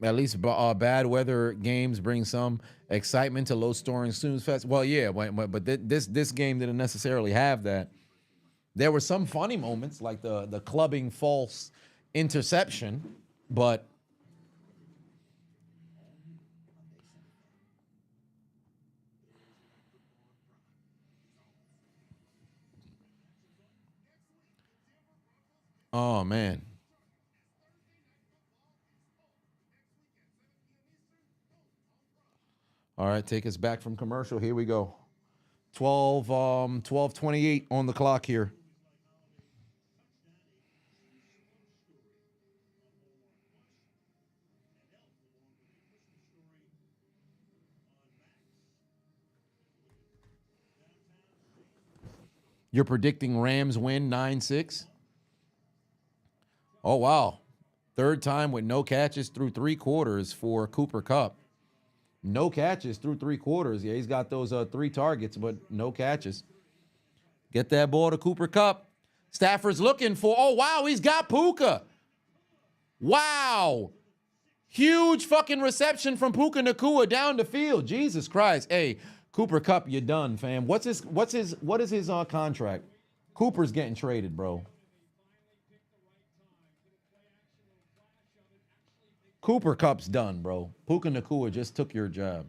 At least bad weather games bring some excitement to low-scoring snooze fest. Well, yeah, but this game didn't necessarily have that. There were some funny moments, like the clubbing false interception, but oh man. All right, take us back from commercial. Here we go. 12:28 on the clock here. You're predicting Rams win 9-6? Oh, wow. Third time with no catches through 3 quarters for Cooper Kupp. No catches through 3 quarters. Yeah, he's got those 3 targets, but no catches. Get that ball to Cooper Kupp. Stafford's looking for, oh, wow, he's got Puka. Wow. Huge fucking reception from Puka Nacua down the field. Jesus Christ. Hey, Cooper Kupp, you're done, fam. What is his contract? Cooper's getting traded, bro. Cooper Kupp's done, bro. Puka Nacua just took your job.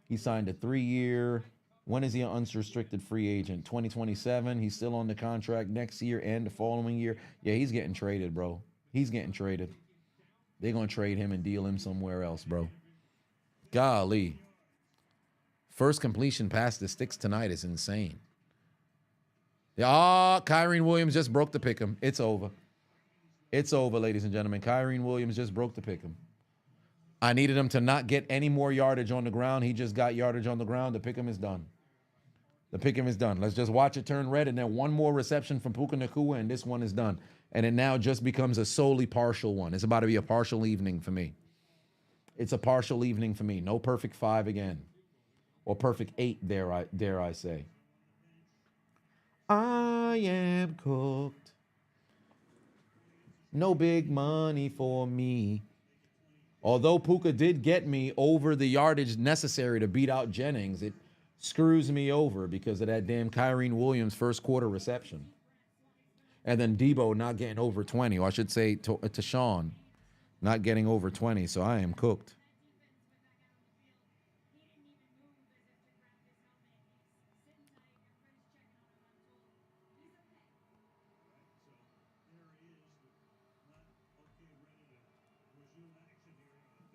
He signed a 3-year. When is he an unrestricted free agent? 2027. He's still on the contract next year and the following year. Yeah, he's getting traded, bro. He's getting traded. They're going to trade him and deal him somewhere else, bro. Golly. First completion pass the sticks tonight is insane. Yeah, Kyrene Williams just broke the pick'em. It's over. It's over, ladies and gentlemen. Kyrene Williams just broke the pick'em. I needed him to not get any more yardage on the ground. He just got yardage on the ground. The pick'em is done. The pick'em is done. Let's just watch it turn red, and then one more reception from Puka Nacua, and this one is done. And it now just becomes a solely partial one. It's about to be a partial evening for me. It's a partial evening for me. No perfect 5 again. Or perfect 8, dare I say. I am cooked. No big money for me. Although Puka did get me over the yardage necessary to beat out Jennings, it screws me over because of that damn Kyrene Williams first quarter reception. And then Debo not getting over 20, or I should say to Sean not getting over 20, so I am cooked.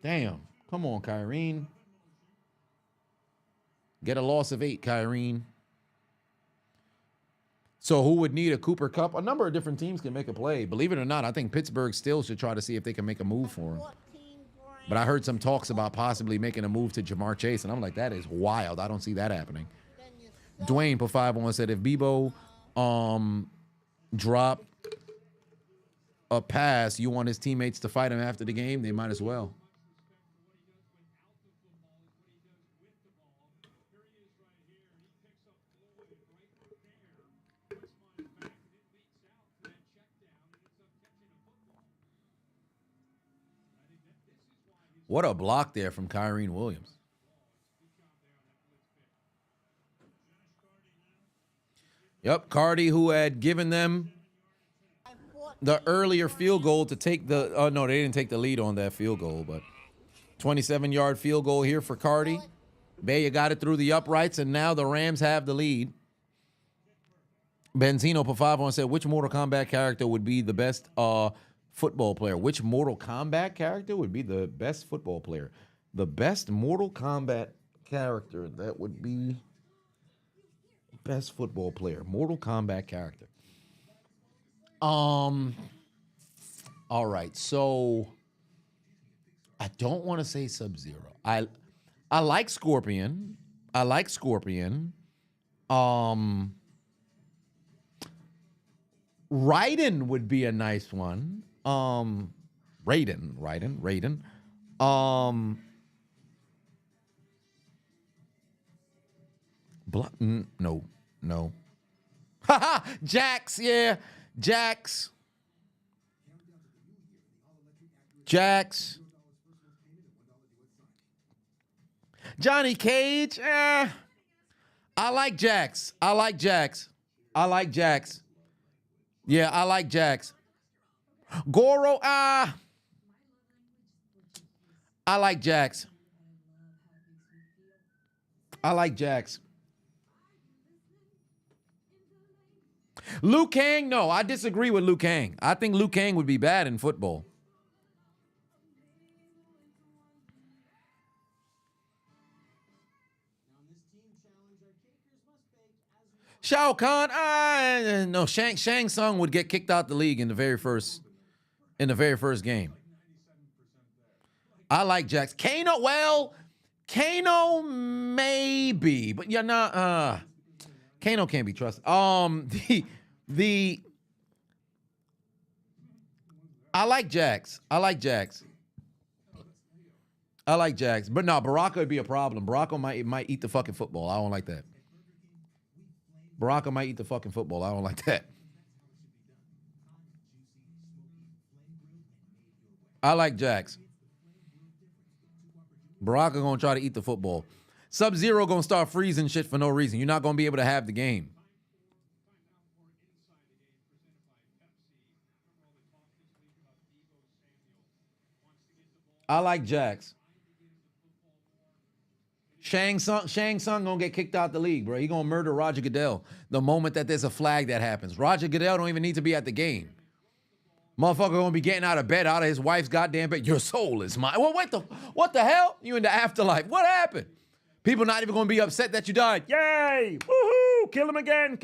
Damn. Come on, Kyrene. Get a loss of 8, Kyrene. So who would need a Cooper Kupp? A number of different teams can make a play. Believe it or not, I think Pittsburgh still should try to see if they can make a move for him. But I heard some talks about possibly making a move to Jamar Chase, and I'm like, that is wild. I don't see that happening. Dwayne put 5 on said if Bebo drop a pass, you want his teammates to fight him after the game, they might as well. What a block there from Kyrene Williams. Yep, Cardi, who had given them the earlier field goal to take the, oh no, they didn't take the lead on that field goal, but 27-yard field goal here for Cardi. Baya got it through the uprights, and now the Rams have the lead. Benzino Pafavon said, which Mortal Kombat character would be the best football player? Which Mortal Kombat character would be the best football player? The best Mortal Kombat character that would be best football player. Mortal Kombat character. All right, so I don't want to say Sub-Zero. I like Scorpion. I like Scorpion. Raiden would be a nice one. Raiden. No. Haha, Jax, yeah. Jax. Johnny Cage. I like Jax. Yeah, I like Jax. Goro. I like Jax. Liu Kang, no, I disagree with Liu Kang. I think Liu Kang would be bad in football. Shao Kahn, no, Shang Tsung would get kicked out the league in the very first game. I like Jax. Kano maybe, but you're not. Kano can't be trusted. I like Jax. But no, Baraka would be a problem. Baraka might eat the fucking football. I don't like that. Baraka might eat the fucking football. I don't like that. I like Jax. Baraka gonna try to eat the football. Sub-Zero gonna start freezing shit for no reason. You're not gonna be able to have the game. I like Jax. Shang Tsung gonna get kicked out the league, bro. He gonna murder Roger Goodell the moment that there's a flag that happens. Roger Goodell don't even need to be at the game. Motherfucker gonna be getting out of bed, out of his wife's goddamn bed. Your soul is mine. Well, what the hell? You in the afterlife. What happened? People not even gonna be upset that you died. Yay! Woohoo! Kill him again!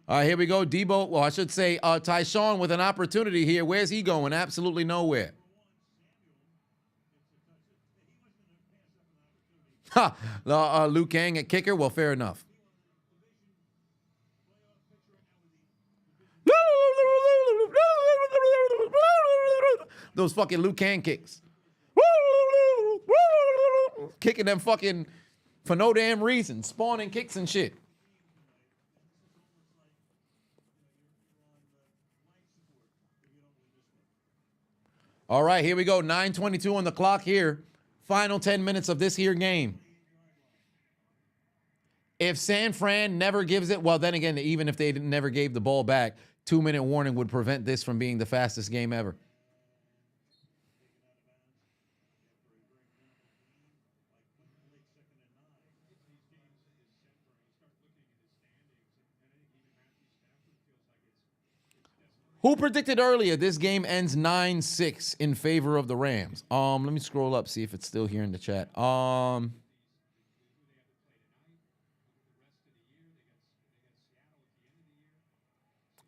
All right, here we go. Debo, well, I should say Tyshawn with an opportunity here. Where's he going? Absolutely nowhere. Ha! Liu Kang at kicker? Well, fair enough. Those fucking Liu Kang kicks. Kicking them fucking for no damn reason. Spawning kicks and shit. All right, here we go. 9:22 on the clock here. Final 10 minutes of this here game. If San Fran never gives it, well, then again, even if they never gave the ball back, 2-minute warning would prevent this from being the fastest game ever. Who predicted earlier this game ends 9-6 in favor of the Rams? Let me scroll up, see if it's still here in the chat.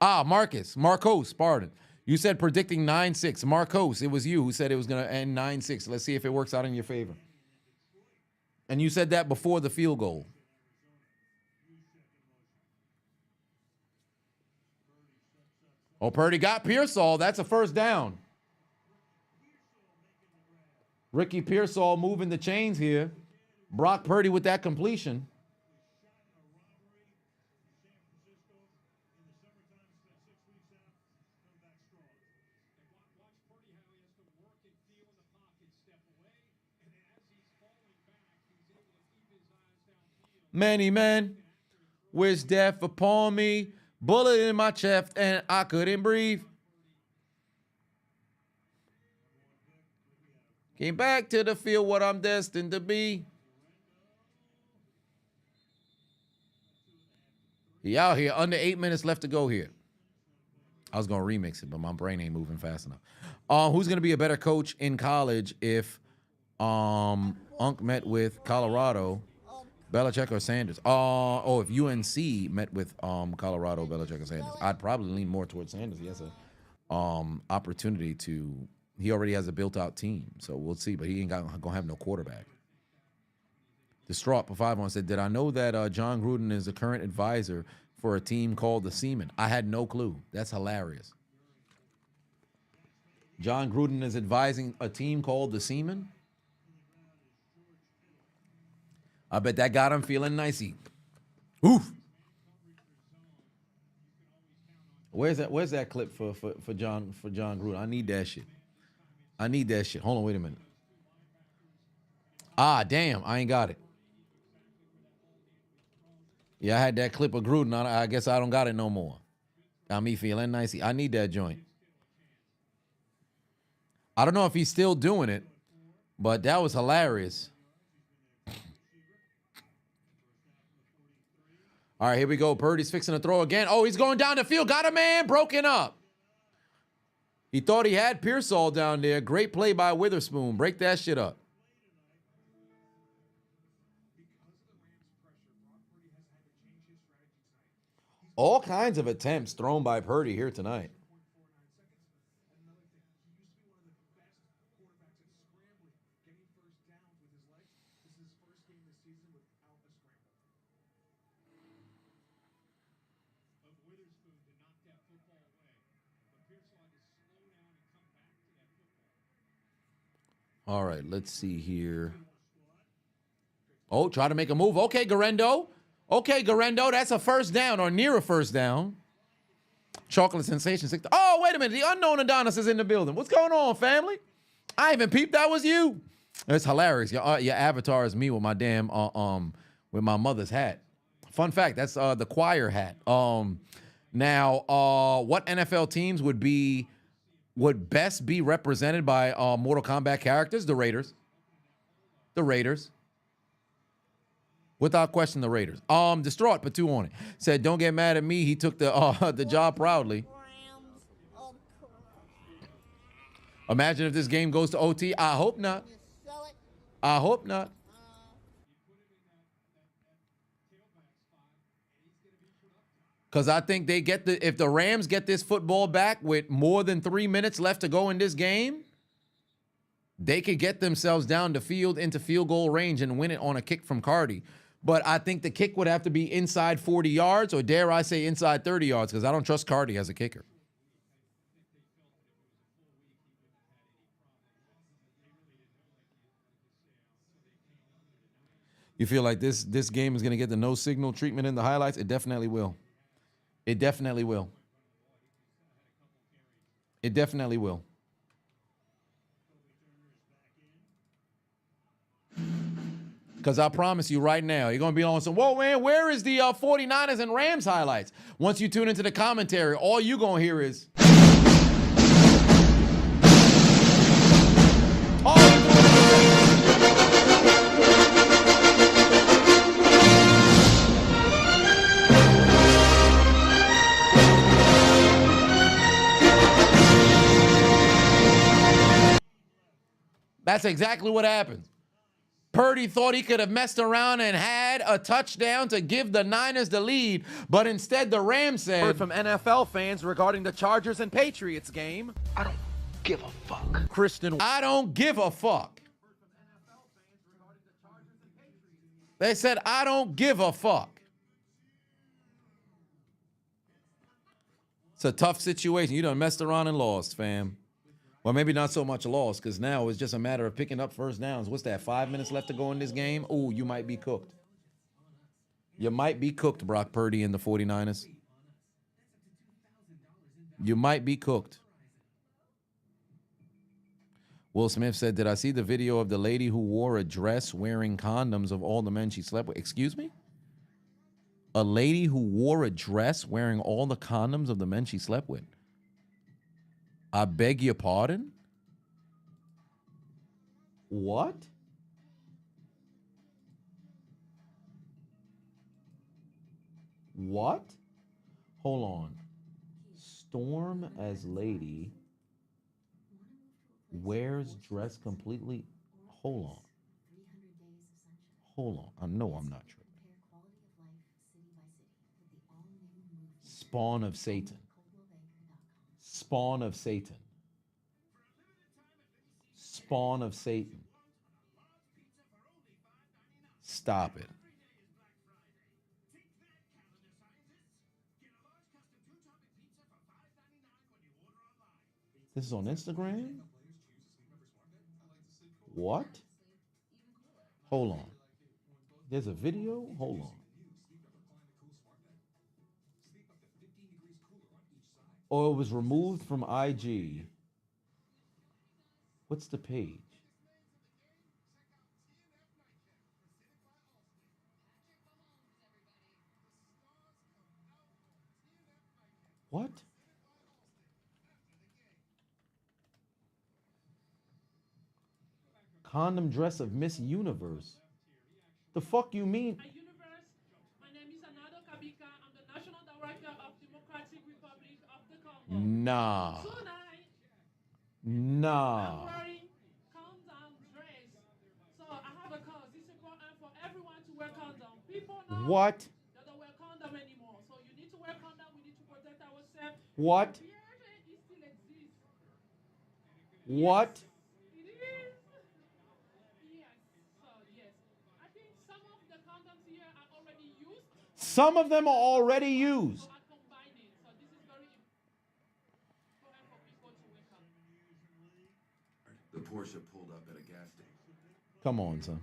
Marcos, pardon. You said predicting 9-6. Marcos, it was you who said it was going to end 9-6. Let's see if it works out in your favor. And you said that before the field goal. Oh, Purdy got Pearsall. That's a first down. Ricky Pearsall moving the chains here. Brock Purdy with that completion. Many men wish death upon me. Bullet in my chest and I couldn't breathe. Came back to the field what I'm destined to be. He out here. Under 8 minutes left to go here. I was going to remix it, but my brain ain't moving fast enough. Who's going to be a better coach in college if Unc met with Colorado, Belichick or Sanders? If UNC met with Colorado, Belichick or Sanders. I'd probably lean more towards Sanders. He has a opportunity to. He already has a built-out team, so we'll see. But he ain't gonna have no quarterback. Distraught for 5-1 said, "Did I know that John Gruden is the current advisor for a team called the Seamen? I had no clue. That's hilarious. John Gruden is advising a team called the Seamen. I bet that got him feeling nicey. Oof. Where's that clip for John Gruden? I need that shit. Hold on, wait a minute. Ah, damn, I ain't got it. Yeah, I had that clip of Gruden. I guess I don't got it no more. Got me feeling nicey. I need that joint. I don't know if he's still doing it, but that was hilarious. All right, here we go. Purdy's fixing to throw again. Oh, he's going down the field. Got a man broken up. He thought he had Pearsall down there. Great play by Witherspoon. Break that shit up. All kinds of attempts thrown by Purdy here tonight. All right, let's see here. Oh, try to make a move. Okay, Garendo. That's a first down or near a first down. Chocolate Sensation. Oh, wait a minute. The unknown Adonis is in the building. What's going on, family? I even peeped that was you. It's hilarious. Your avatar is me with my damn with my mother's hat. Fun fact, that's the choir hat. Now, what NFL teams would best be represented by Mortal Kombat characters? The Raiders. Without question, the Raiders. Distraught, put 2 on it. Said, don't get mad at me. He took the job proudly. Imagine if this game goes to OT. I hope not. Because I think if the Rams get this football back with more than 3 minutes left to go in this game, they could get themselves down the field into field goal range and win it on a kick from Cardi. But I think the kick would have to be inside 40 yards, or dare I say inside 30 yards, because I don't trust Cardi as a kicker. You feel like this game is going to get the no signal treatment in the highlights? It definitely will. It definitely will. Because I promise you right now, you're going to be on some, whoa, man, where is the 49ers and Rams highlights? Once you tune into the commentary, all you're going to hear is... That's exactly what happens. Purdy thought he could have messed around and had a touchdown to give the Niners the lead, but instead the Rams said... Heard from NFL fans regarding the Chargers and Patriots game. I don't give a fuck. Christian... I don't give a fuck. They said, I don't give a fuck. It's a tough situation. You done messed around and lost, fam. Well, maybe not so much lost, because now it's just a matter of picking up first downs. What's that, 5 minutes left to go in this game? Oh, you might be cooked. You might be cooked, Brock Purdy and the 49ers. You might be cooked. Will Smith said, did I see the video of the lady who wore a dress wearing condoms of all the men she slept with? Excuse me? A lady who wore a dress wearing all the condoms of the men she slept with? I beg your pardon? What? What? Hold on. Storm as lady wears dress completely. Hold on. Hold on. I know I'm not tripping. Spawn of Satan. Spawn of Satan. Spawn of Satan. Stop it. This is on Instagram? What? Hold on. There's a video? Hold on. Oh, it was removed from IG. What's the page? What? Condom dress of Miss Universe. The fuck you mean? My name is Anado Kabika. I'm the National Director of Democratic Republic of the Congo. Nah. Tonight, Nah. I'm wearing condom dress. So I have a cause. It's important for everyone to wear condom. People know What? they don't wear condom anymore. So you need to wear condom. We need to protect ourselves. What? It still exists. What? It is. Yes. So yes. I think some of the condoms here are already used. Some of them are already used. The Porsche pulled up at a gas station. Come on, son.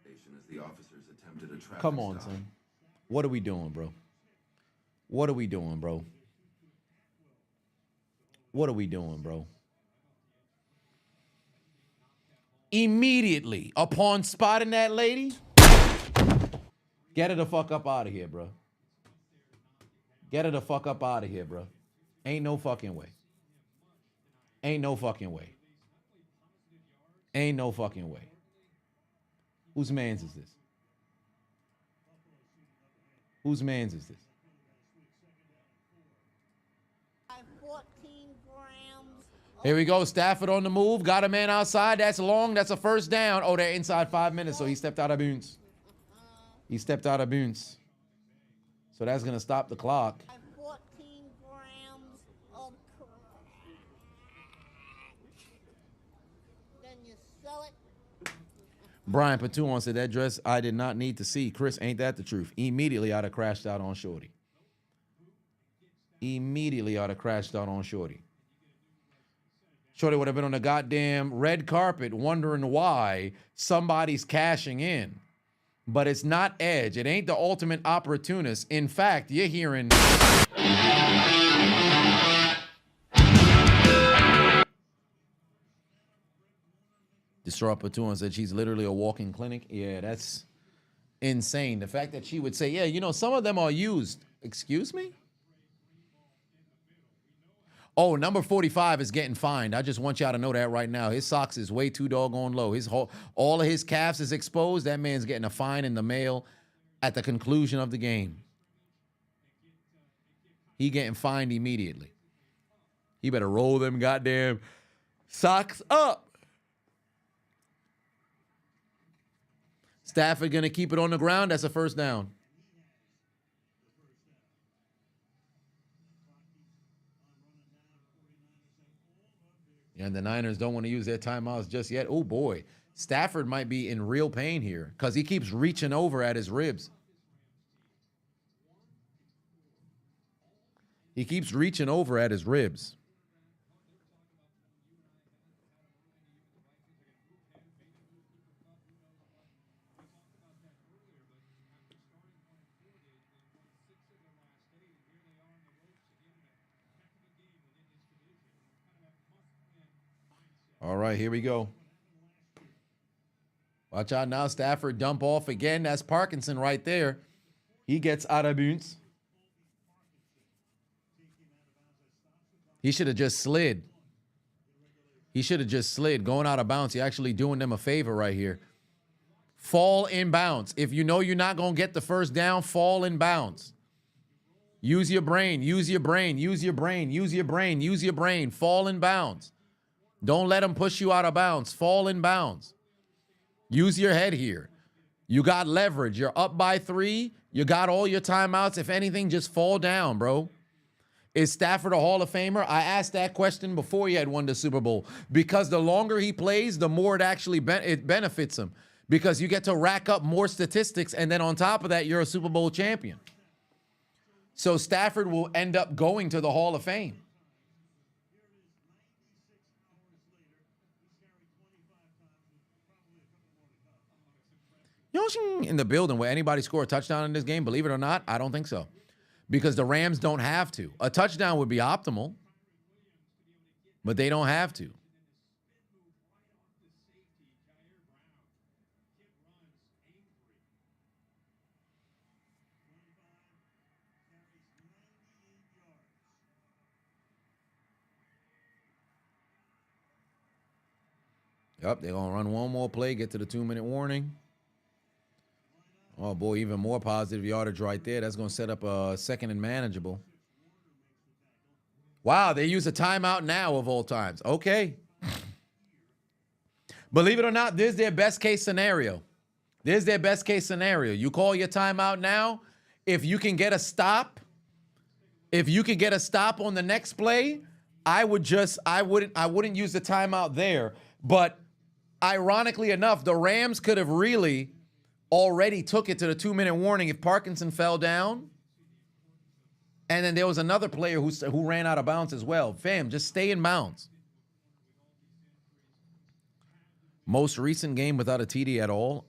As the officers attempted a traffic Come on, stop. son. What are we doing, bro? What are we doing, bro? What are we doing, bro? Immediately upon spotting that lady, get her the fuck up out of here, bro. Get her the fuck up out of here, bro. Ain't no fucking way. Ain't no fucking way. Ain't no fucking way. Whose mans is this? Whose mans is this? 14 grams. Here we go. Stafford on the move. Got a man outside. That's long. That's a first down. Oh, they're inside 5 minutes, so he stepped out of bounds. He stepped out of bounds. So that's going to stop the clock. 14 grams of crack. Then you sell it. Brian Patuon said, that dress I did not need to see. Chris, ain't that the truth? Immediately I'd have crashed out on Shorty. Immediately I'd have crashed out on Shorty. Shorty would have been on the goddamn red carpet wondering why somebody's cashing in. But it's not Edge. It ain't the ultimate opportunist. In fact, you're hearing... Distraught Patuan said she's literally a walking clinic. Yeah, that's insane. The fact that she would say, yeah, you know, some of them are used. Excuse me? Oh, number 45 is getting fined. I just want y'all to know that right now. His socks is way too doggone low. All of his calves is exposed. That man's getting a fine in the mail at the conclusion of the game. He getting fined immediately. He better roll them goddamn socks up. Stafford going to keep it on the ground. That's a first down. And the Niners don't want to use their timeouts just yet. Oh, boy. Stafford might be in real pain here because he keeps reaching over at his ribs. He keeps reaching over at his ribs. All right, here we go. Watch out now, Stafford dump off again. That's Parkinson right there. He gets out of bounds. He should have just slid. He should have just slid. Going out of bounds. You're actually doing them a favor right here. Fall in bounds. If you know you're not going to get the first down, fall in bounds. Use your brain. Use your brain. Use your brain. Use your brain. Use your brain. Fall in bounds. Don't let them push you out of bounds. Fall in bounds. Use your head here. You got leverage. You're up by 3. You got all your timeouts. If anything, just fall down, bro. Is Stafford a Hall of Famer? I asked that question before he had won the Super Bowl. Because the longer he plays, the more it actually it benefits him. Because you get to rack up more statistics, and then on top of that, you're a Super Bowl champion. So Stafford will end up going to the Hall of Fame. In the building, where anybody score a touchdown in this game, believe it or not, I don't think so. Because the Rams don't have to. A touchdown would be optimal, but they don't have to. Yep, they're going to run one more play, get to the 2-minute warning. Oh, boy, even more positive yardage right there. That's going to set up a second and manageable. Wow, they use a timeout now of all times. Okay. Believe it or not, this is their best case scenario. This is their best case scenario. You call your timeout now. If you can get a stop, on the next play, I wouldn't use the timeout there. But ironically enough, the Rams could have really already took it to the 2-minute warning if Parkinson fell down. And then there was another player who ran out of bounds as well. Fam, just stay in bounds. Most recent game without a TD at all.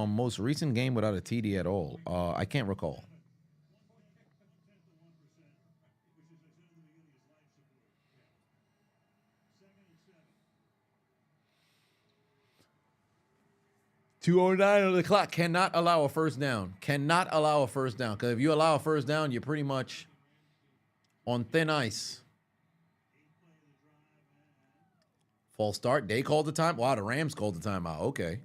Most recent game without a TD at all. I can't recall. .209 on the clock. Cannot allow a first down. Cannot allow a first down. Because if you allow a first down, you're pretty much on thin ice. False start. They called the time. Wow, the Rams called the timeout. Okay.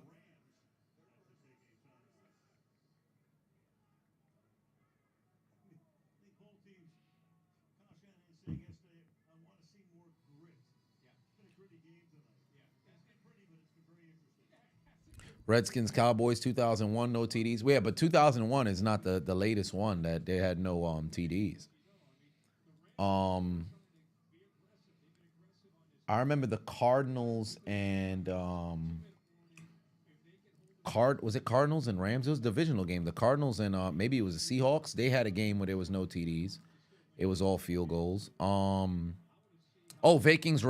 Redskins, Cowboys, 2001, no TDs. Yeah, but 2001 is not the latest one that they had no TDs. I remember the Cardinals and was it Cardinals and Rams? It was a divisional game. The Cardinals and maybe it was the Seahawks. They had a game where there was no TDs. It was all field goals. Vikings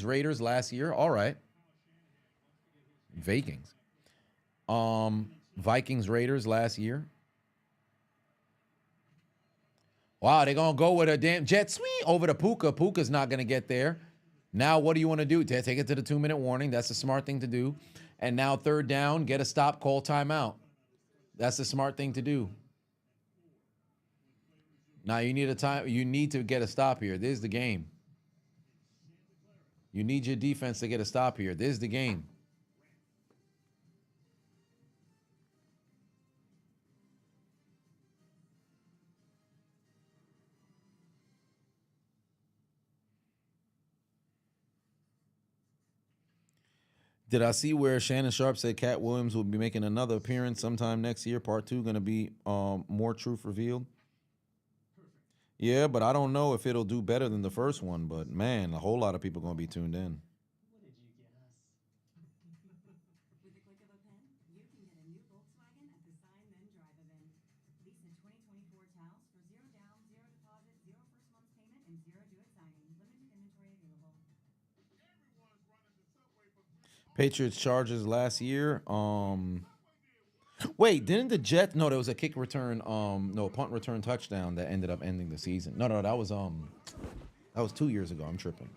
Raiders last year. All right. Vikings. Vikings Raiders last year. Wow, they're going to go with a damn jet sweep over to Puka. Puka's not going to get there. Now, what do you want to do? Take it to the 2-minute warning. That's a smart thing to do. And now, third down, get a stop, call timeout. That's the smart thing to do. Now, you need to get a stop here. This is the game. You need your defense to get a stop here. This is the game. Did I see where Shannon Sharp said Cat Williams will be making another appearance sometime next year? Part 2 going to be more truth revealed. Yeah, but I don't know if it'll do better than the first one. But, man, a whole lot of people going to be tuned in. What did you get us? With the click of a pen, you can get a new Volkswagen at the Sign Then Drive event. Lease a 2024 Taos for $0 down, 0 deposit, 0 Patriots Chargers last year. Wait, didn't the Jets? No, there was a kick return. No, punt return touchdown that ended up ending the season. No, that was 2 years ago. I'm tripping.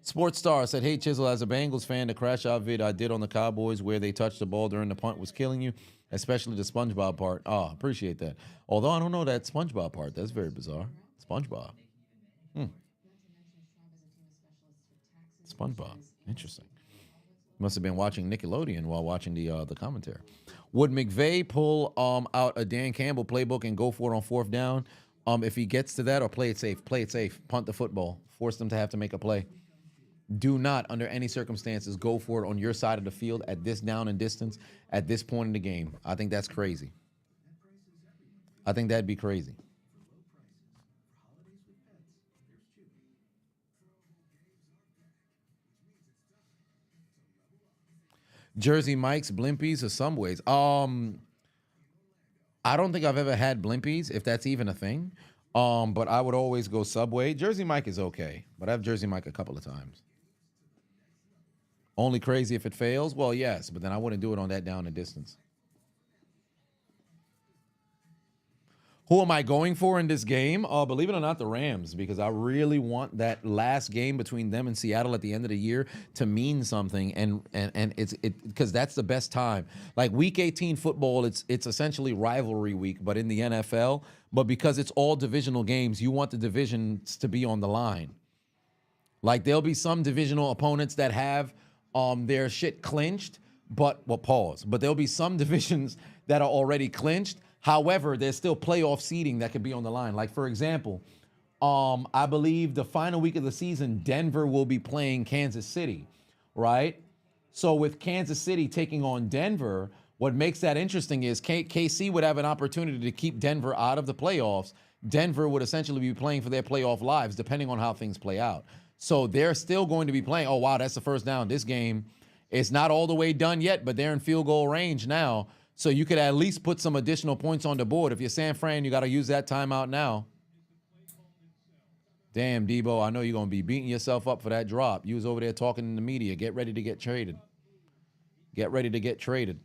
Sports Star said, "Hey Chisel, as a Bengals fan, the crash out vid I did on the Cowboys where they touched the ball during the punt was killing you, especially the SpongeBob part. Oh, appreciate that. Although I don't know that SpongeBob part. That's very bizarre. SpongeBob. SpongeBob. Interesting. Must have been watching Nickelodeon while watching the commentary. Would McVay pull out a Dan Campbell playbook and go for it on fourth down? If he gets to that, or play it safe. Play it safe. Punt the football. Force them to have to make a play. Do not, under any circumstances, go for it on your side of the field at this down and distance at this point in the game. I think that's crazy. I think that'd be crazy. Jersey Mike's, Blimpies, or some ways. I don't think I've ever had Blimpies, if that's even a thing. But I would always go Subway. Jersey Mike is okay, but I've Jersey Mike a couple of times. Only crazy if it fails? Well, yes, but then I wouldn't do it on that down and distance. Who am I going for in this game? Believe it or not, the Rams, because I really want that last game between them and Seattle at the end of the year to mean something, and it's because that's the best time. Like Week 18 football, it's essentially rivalry week, but in the NFL. But because it's all divisional games, you want the divisions to be on the line. Like there'll be some divisional opponents that have their shit clinched, but there'll be some divisions that are already clinched. However, there's still playoff seeding that could be on the line. Like, for example, I believe the final week of the season, Denver will be playing Kansas City, right? So with Kansas City taking on Denver, what makes that interesting is KC would have an opportunity to keep Denver out of the playoffs. Denver would essentially be playing for their playoff lives, depending on how things play out. So they're still going to be playing. Oh, wow, that's the first down. This game is not all the way done yet, but they're in field goal range now. So you could at least put some additional points on the board. If you're San Fran, you got to use that timeout now. Damn, Debo, I know you're going to be beating yourself up for that drop. You was over there talking in the media. Get ready to get traded. Get ready to get traded.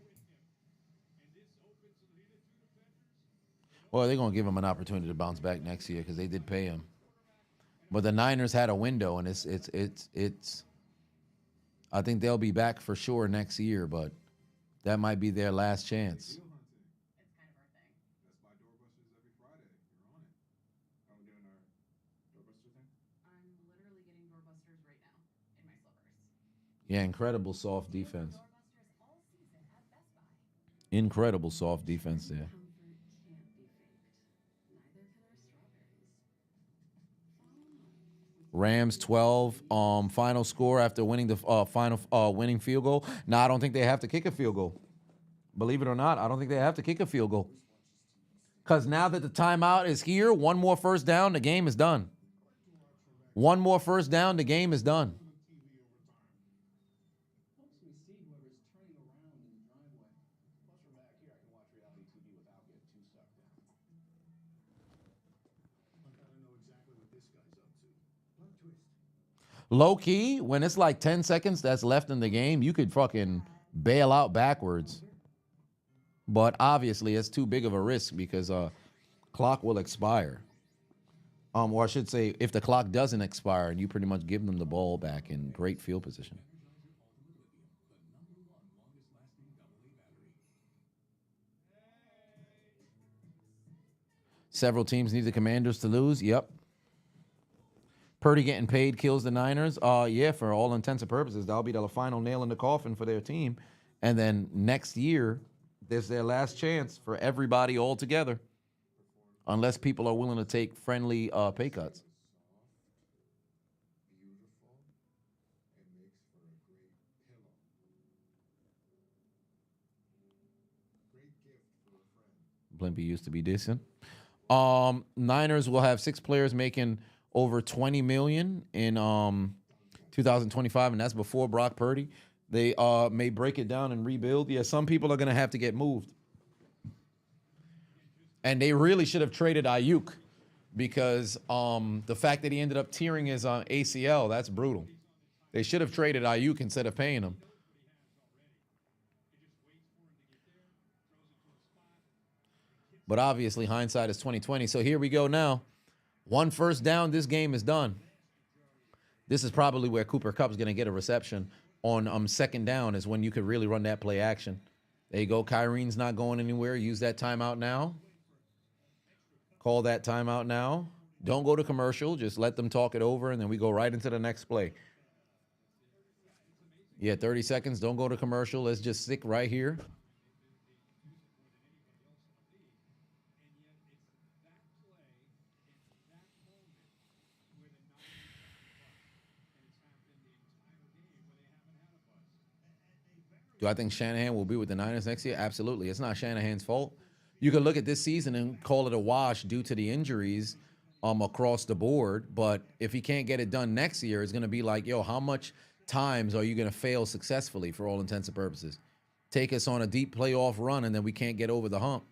Well, they're going to give him an opportunity to bounce back next year because they did pay him. But the Niners had a window, and it's I think they'll be back for sure next year, but that might be their last chance. It's kind of our thing. That's my doorbusters every Friday. You're on it. Are we doing our doorbuster thing? I'm literally getting doorbusters right now in my slippers. Yeah, incredible soft defense. Doorbusters all season at Best Buy. Incredible soft defense there. Comfort can't be faked. Neither can our strawberries. Rams 12. Final score after winning the final winning field goal. No, I don't think they have to kick a field goal. Believe it or not, I don't think they have to kick a field goal. Because now that the timeout is here, one more first down, the game is done. One more first down, the game is done. Helps me see whoever's turning around in the driveway. Plus, from back here, I can watch reality TV without getting too sucked in. I gotta know exactly what this guy's up to. Plot twist. Low key, when it's like 10 seconds that's left in the game, you could fucking bail out backwards. But obviously, it's too big of a risk because clock will expire. Or I should say, if the clock doesn't expire and you pretty much give them the ball back in great field position. Several teams need the Commanders to lose. Yep. Purdy getting paid kills the Niners. Yeah, for all intents and purposes, that'll be the final nail in the coffin for their team. And then next year, there's their last chance for everybody all together. Unless people are willing to take friendly pay cuts. Blimpy used to be decent. Niners will have 6 players making over $20 million in 2025, and that's before Brock Purdy. They may break it down and rebuild. Yeah, some people are going to have to get moved. And they really should have traded Ayuk because the fact that he ended up tearing his ACL, that's brutal. They should have traded Ayuk instead of paying him. But obviously, hindsight is 2020. So here we go now. 1 first down, this game is done. This is probably where Cooper Kupp's going to get a reception on second down is when you could really run that play action. There you go. Kyrene's not going anywhere. Use that timeout now. Call that timeout now. Don't go to commercial. Just let them talk it over, and then we go right into the next play. Yeah, 30 seconds. Don't go to commercial. Let's just stick right here. Do I think Shanahan will be with the Niners next year? Absolutely. It's not Shanahan's fault. You can look at this season and call it a wash due to the injuries across the board. But if he can't get it done next year, it's going to be like, yo, how much times are you going to fail successfully for all intents and purposes? Take us on a deep playoff run, and then we can't get over the hump.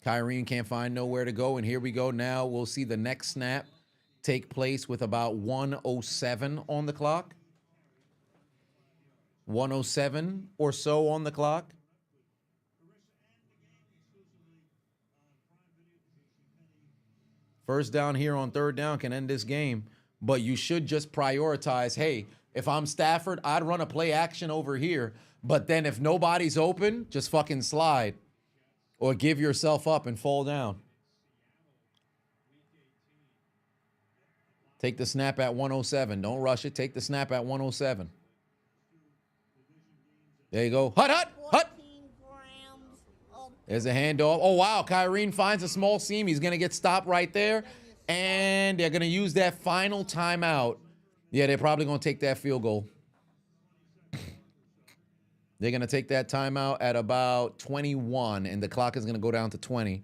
Kyrene can't find nowhere to go, and here we go now. We'll see the next snap take place with about 1:07 on the clock. 1:07 or so on the clock. First down here on third down can end this game, but you should just prioritize, hey, if I'm Stafford, I'd run a play action over here, but then if nobody's open, just fucking slide or give yourself up and fall down. Take the snap at 1:07. Don't rush it. Take the snap at 1:07. There you go. Hut, hut, hut. There's a handoff. Oh, wow. Kyrene finds a small seam. He's going to get stopped right there. And they're going to use that final timeout. Yeah, they're probably going to take that field goal. They're going to take that timeout at about 21, and the clock is going to go down to 20.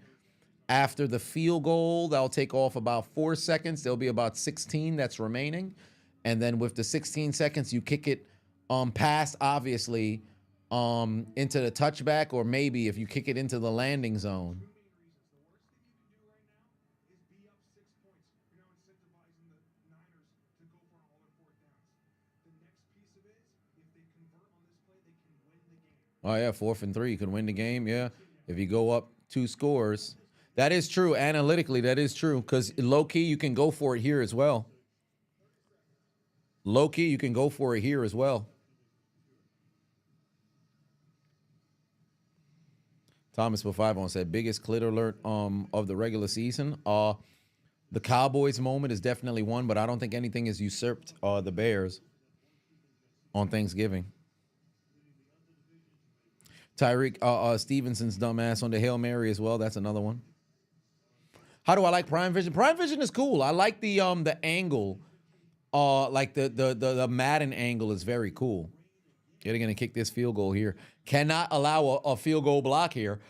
After the field goal, that'll take off about 4 seconds. There'll be about 16 that's remaining. And then with the 16 seconds, you kick it past, obviously, into the touchback, or maybe if you kick it into the landing zone. Oh, yeah, 4th and 3. You can win the game, yeah. If you go up 2 scores. That is true. Analytically, that is true. Because low-key, you can go for it here as well. Low-key, you can go for it here as well. Thomas with 5 on said, biggest clit alert of the regular season. The Cowboys moment is definitely one, but I don't think anything has usurped the Bears on Thanksgiving. Tyreek Stevenson's dumbass on the Hail Mary as well. That's another one. How do I like Prime Vision? Prime Vision is cool. I like the angle. Like the Madden angle is very cool. They're going to kick this field goal here. Cannot allow a field goal block here.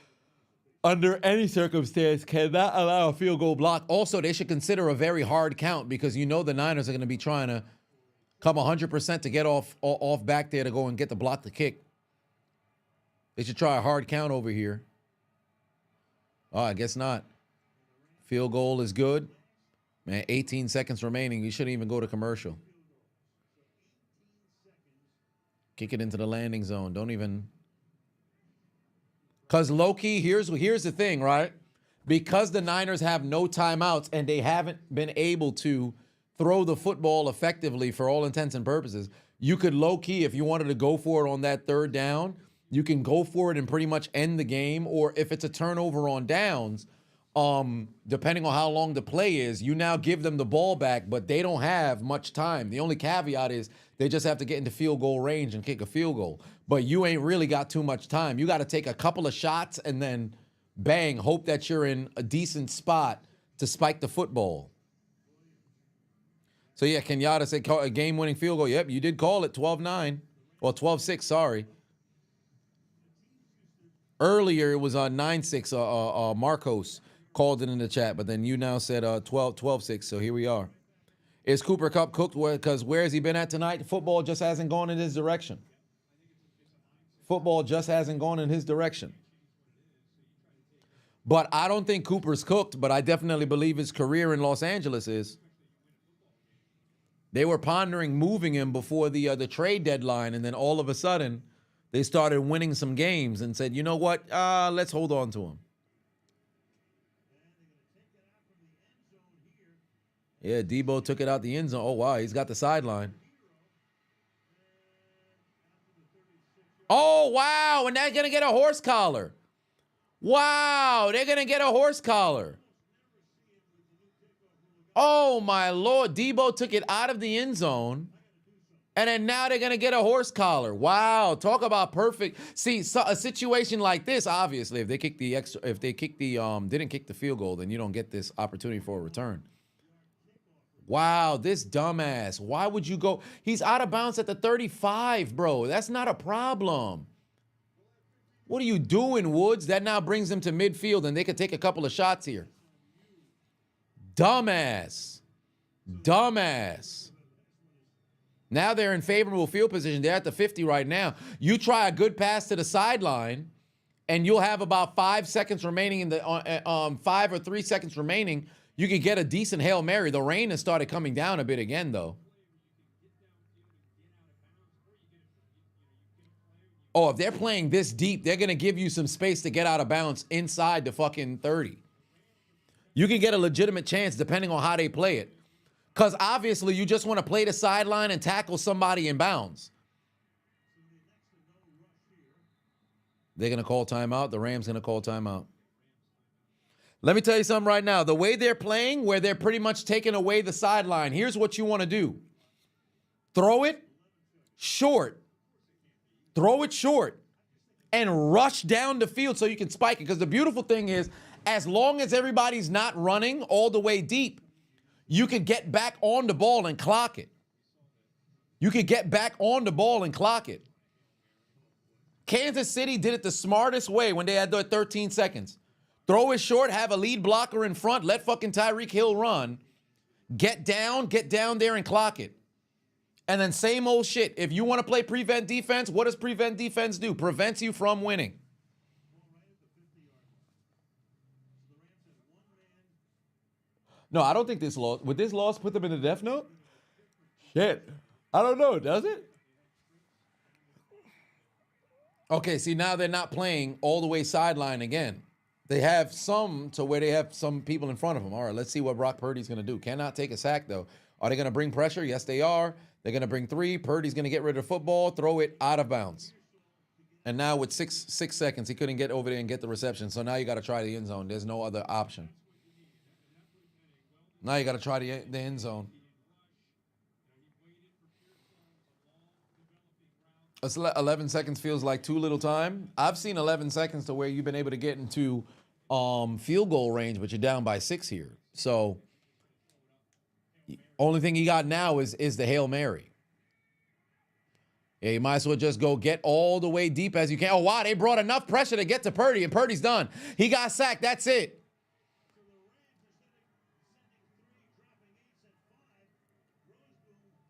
Under any circumstance, cannot allow a field goal block. Also, they should consider a very hard count because you know the Niners are going to be trying to come 100% to get off back there to go and get the block to kick. They should try a hard count over here. Oh, I guess not. Field goal is good. Man, 18 seconds remaining. You shouldn't even go to commercial. Kick it into the landing zone. Don't even. Because low-key, here's the thing, right? Because the Niners have no timeouts and they haven't been able to throw the football effectively for all intents and purposes, you could low-key, if you wanted to go for it on that third down, you can go for it and pretty much end the game. Or if it's a turnover on downs, depending on how long the play is, you now give them the ball back, but they don't have much time. The only caveat is they just have to get into field goal range and kick a field goal. But you ain't really got too much time. You got to take a couple of shots and then bang, hope that you're in a decent spot to spike the football. So, yeah, Kenyatta said a game-winning field goal. Yep, you did call it 12-9. Or 12-6, sorry. Earlier, it was 9-6. Marcos called it in the chat, but then you now said 12-6, so here we are. Is Cooper Kupp cooked? Because where has he been at tonight? Football just hasn't gone in his direction. Football just hasn't gone in his direction. But I don't think Cooper's cooked, but I definitely believe his career in Los Angeles is. They were pondering moving him before the trade deadline, and then all of a sudden, they started winning some games and said, you know what? Let's hold on to him. Yeah, Debo took it out the end zone. Oh, wow, he's got the sideline. Oh, wow, and they're going to get a horse collar. Wow, they're going to get a horse collar. Oh, my Lord. Debo took it out of the end zone, and then now they're going to get a horse collar. Wow, talk about perfect. See, so a situation like this, obviously, if they kick the didn't kick the field goal, then you don't get this opportunity for a return. Wow, this dumbass. Why would you go? He's out of bounds at the 35, bro. That's not a problem. What are you doing, Woods? That now brings them to midfield, and they could take a couple of shots here. Dumbass. Dumbass. Now they're in favorable field position. They're at the 50 right now. You try a good pass to the sideline, and you'll have about 5 seconds remaining in the 5 or 3 seconds remaining. You could get a decent Hail Mary. The rain has started coming down a bit again, though. Oh, if they're playing this deep, they're going to give you some space to get out of bounds inside the fucking 30. You can get a legitimate chance depending on how they play it. Because obviously you just want to play the sideline and tackle somebody in bounds. They're going to call timeout. The Rams going to call timeout. Let me tell you something right now. The way they're playing, where they're pretty much taking away the sideline, here's what you want to do. Throw it short. Throw it short. And rush down the field so you can spike it. Because the beautiful thing is, as long as everybody's not running all the way deep, you can get back on the ball and clock it. You can get back on the ball and clock it. Kansas City did it the smartest way when they had their 13 seconds. Throw it short, have a lead blocker in front, let fucking Tyreek Hill run. Get down there and clock it. And then same old shit. If you want to play prevent defense, what does prevent defense do? Prevents you from winning. No, I don't think this loss, would this loss put them in the death note? Shit. I don't know, does it? Okay, see, now they're not playing all the way sideline again. They have some to where they have some people in front of them. All right, let's see what Brock Purdy's going to do. Cannot take a sack, though. Are they going to bring pressure? Yes, they are. They're going to bring 3. Purdy's going to get rid of the football, throw it out of bounds. And now with six seconds, he couldn't get over there and get the reception. So now you got to try the end zone. There's no other option. Now you got to try the end zone. It's 11 seconds feels like too little time. I've seen 11 seconds to where you've been able to get into field goal range, but you're down by 6 here. So only thing you got now is the Hail Mary. Yeah, you might as well just go get all the way deep as you can. Oh, wow, they brought enough pressure to get to Purdy, and Purdy's done. He got sacked. That's it.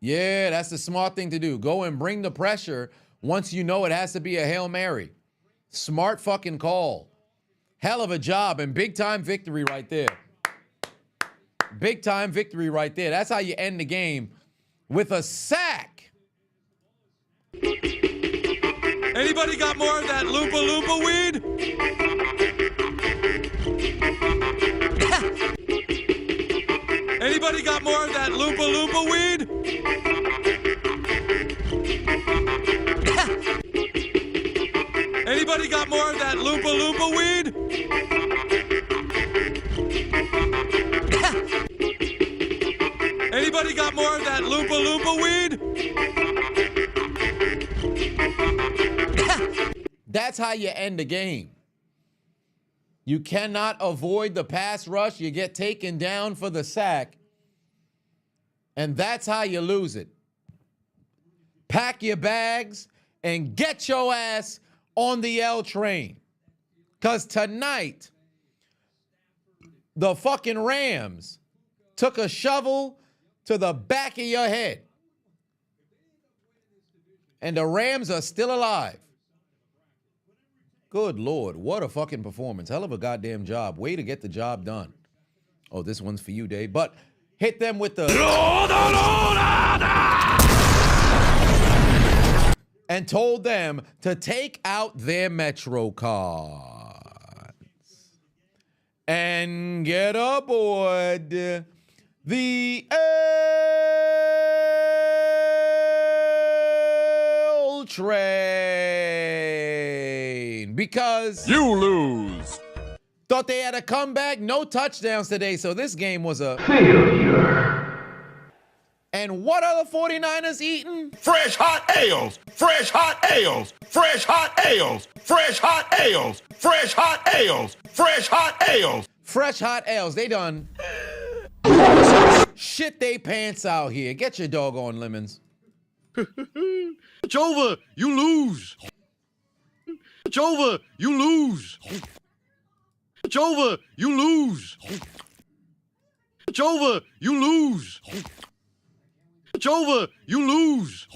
Yeah, that's the smart thing to do. Go and bring the pressure once you know it has to be a Hail Mary. Smart fucking call. Hell of a job and big time victory right there. Big time victory right there. That's how you end the game, with a sack. Anybody got more of that Loompa Loompa weed? Anybody got more of that Loompa Loompa weed? Anybody got more of that Loompa Loompa weed? Anybody got more of that Loompa Loompa weed? That's how you end the game. You cannot avoid the pass rush. You get taken down for the sack. And that's how you lose it. Pack your bags and get your ass on the L train. Because tonight, the fucking Rams took a shovel to the back of your head. And the Rams are still alive. Good Lord, what a fucking performance. Hell of a goddamn job. Way to get the job done. Oh, this one's for you, Dave. But hit them with the and told them to take out their Metro cards and get aboard the L train because you lose. Thought they had a comeback, no touchdowns today, so this game was a Failure. And what are the 49ers eating? Fresh hot ales, fresh hot ales, fresh hot ales, fresh hot ales, fresh hot ales, fresh hot ales. Fresh hot ales. They done shit they pants out here. Get your doggone lemons. It's over. You lose. It's over. You lose. It's over. You lose. It's over. You lose. It's over. You lose.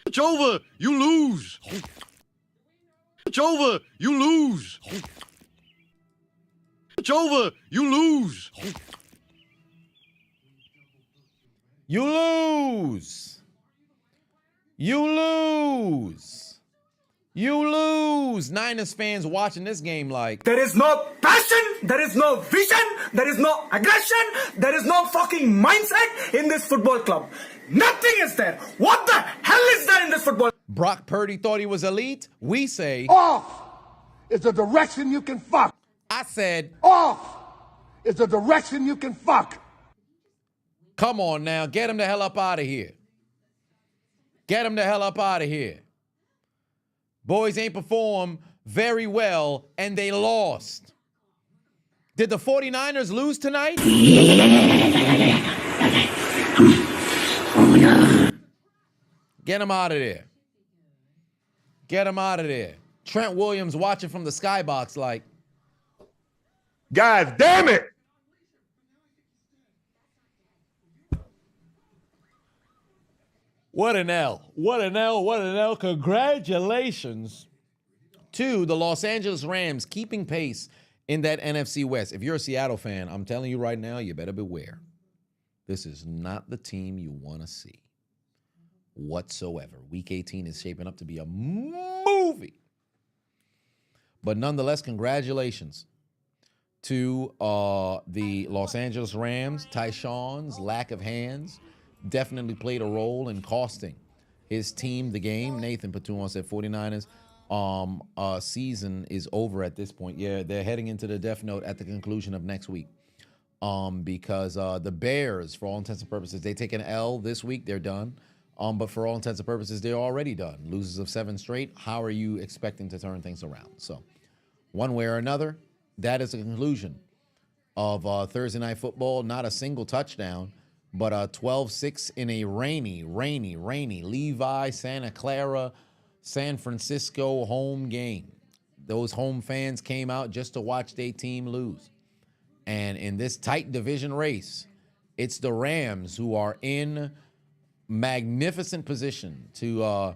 It's over. You lose. It's over. You lose. It's over. You lose. You lose. You lose. You lose. Niners fans watching this game like, there is no passion, there is no vision, there is no aggression, there is no fucking mindset in this football club. Nothing is there. What the hell is there in this football? Brock Purdy thought he was elite. We say, off is the direction you can fuck. I said, off is the direction you can fuck. Come on now, get him the hell up out of here. Get him the hell up out of here. Boys ain't performed very well, and they lost. Did the 49ers lose tonight? Get him out of there. Get him out of there. Trent Williams watching from the skybox like, God damn it! What an L. What an L. What an L. Congratulations to the Los Angeles Rams keeping pace in that NFC West. If you're a Seattle fan, I'm telling you right now, you better beware. This is not the team you want to see whatsoever. Week 18 is shaping up to be a movie. But nonetheless, congratulations to the Los Angeles Rams. Tyshawn's lack of hands definitely played a role in costing his team the game. Nathan Patuan said 49ers season is over at this point. Yeah, they're heading into the death note at the conclusion of next week. Because the Bears, for all intents and purposes, they take an L this week, they're done. But for all intents and purposes, they're already done. Losers of 7 straight. How are you expecting to turn things around? So, one way or another, that is the conclusion of Thursday Night Football. Not a single touchdown, but 12-6 in a rainy Levi, Santa Clara, San Francisco home game. Those home fans came out just to watch their team lose. And in this tight division race, it's the Rams who are in magnificent position to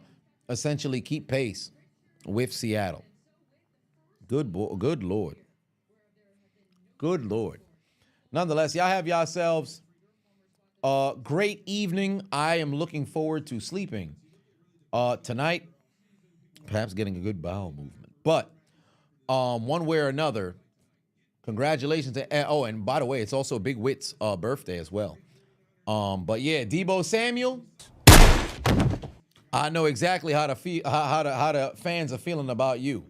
essentially keep pace with Seattle. Good Lord. Good Lord. Nonetheless, y'all have yourselves a great evening. I am looking forward to sleeping tonight, perhaps getting a good bowel movement. But one way or another, congratulations to, oh, and by the way, it's also Big Wit's birthday as well. But yeah, Debo Samuel, I know exactly how the fans are feeling about you.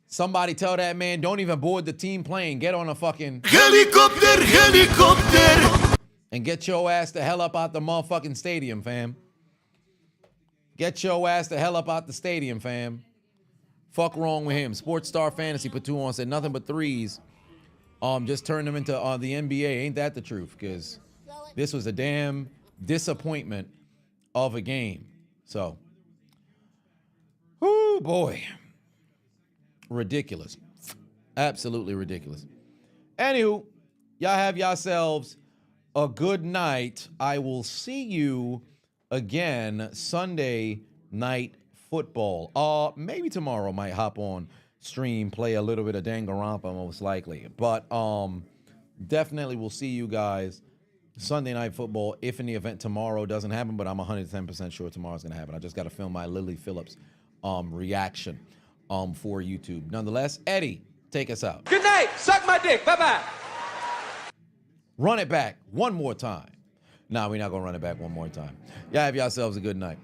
Somebody tell that man, don't even board the team plane. Get on a fucking helicopter, and get your ass the hell up out the motherfucking stadium, fam. Get your ass the hell up out the stadium, fam. Fuck wrong with him. Sports Star Fantasy Patuan said nothing but threes. Just turn them into the NBA. Ain't that the truth? Because this was a damn disappointment of a game. So, whoo, boy. Ridiculous. Absolutely ridiculous. Anywho, y'all have yourselves a good night. I will see you again Sunday night football. Maybe tomorrow might hop on stream, play a little bit of Danganronpa most likely. But definitely will see you guys Sunday Night Football if in the event tomorrow doesn't happen, but I'm 110% sure tomorrow's going to happen. I just got to film my Lily Phillips reaction for YouTube. Nonetheless, Eddie, take us out. Good night. Suck my dick. Bye-bye. Run it back one more time. Nah, we're not going to run it back one more time. Y'all have yourselves a good night.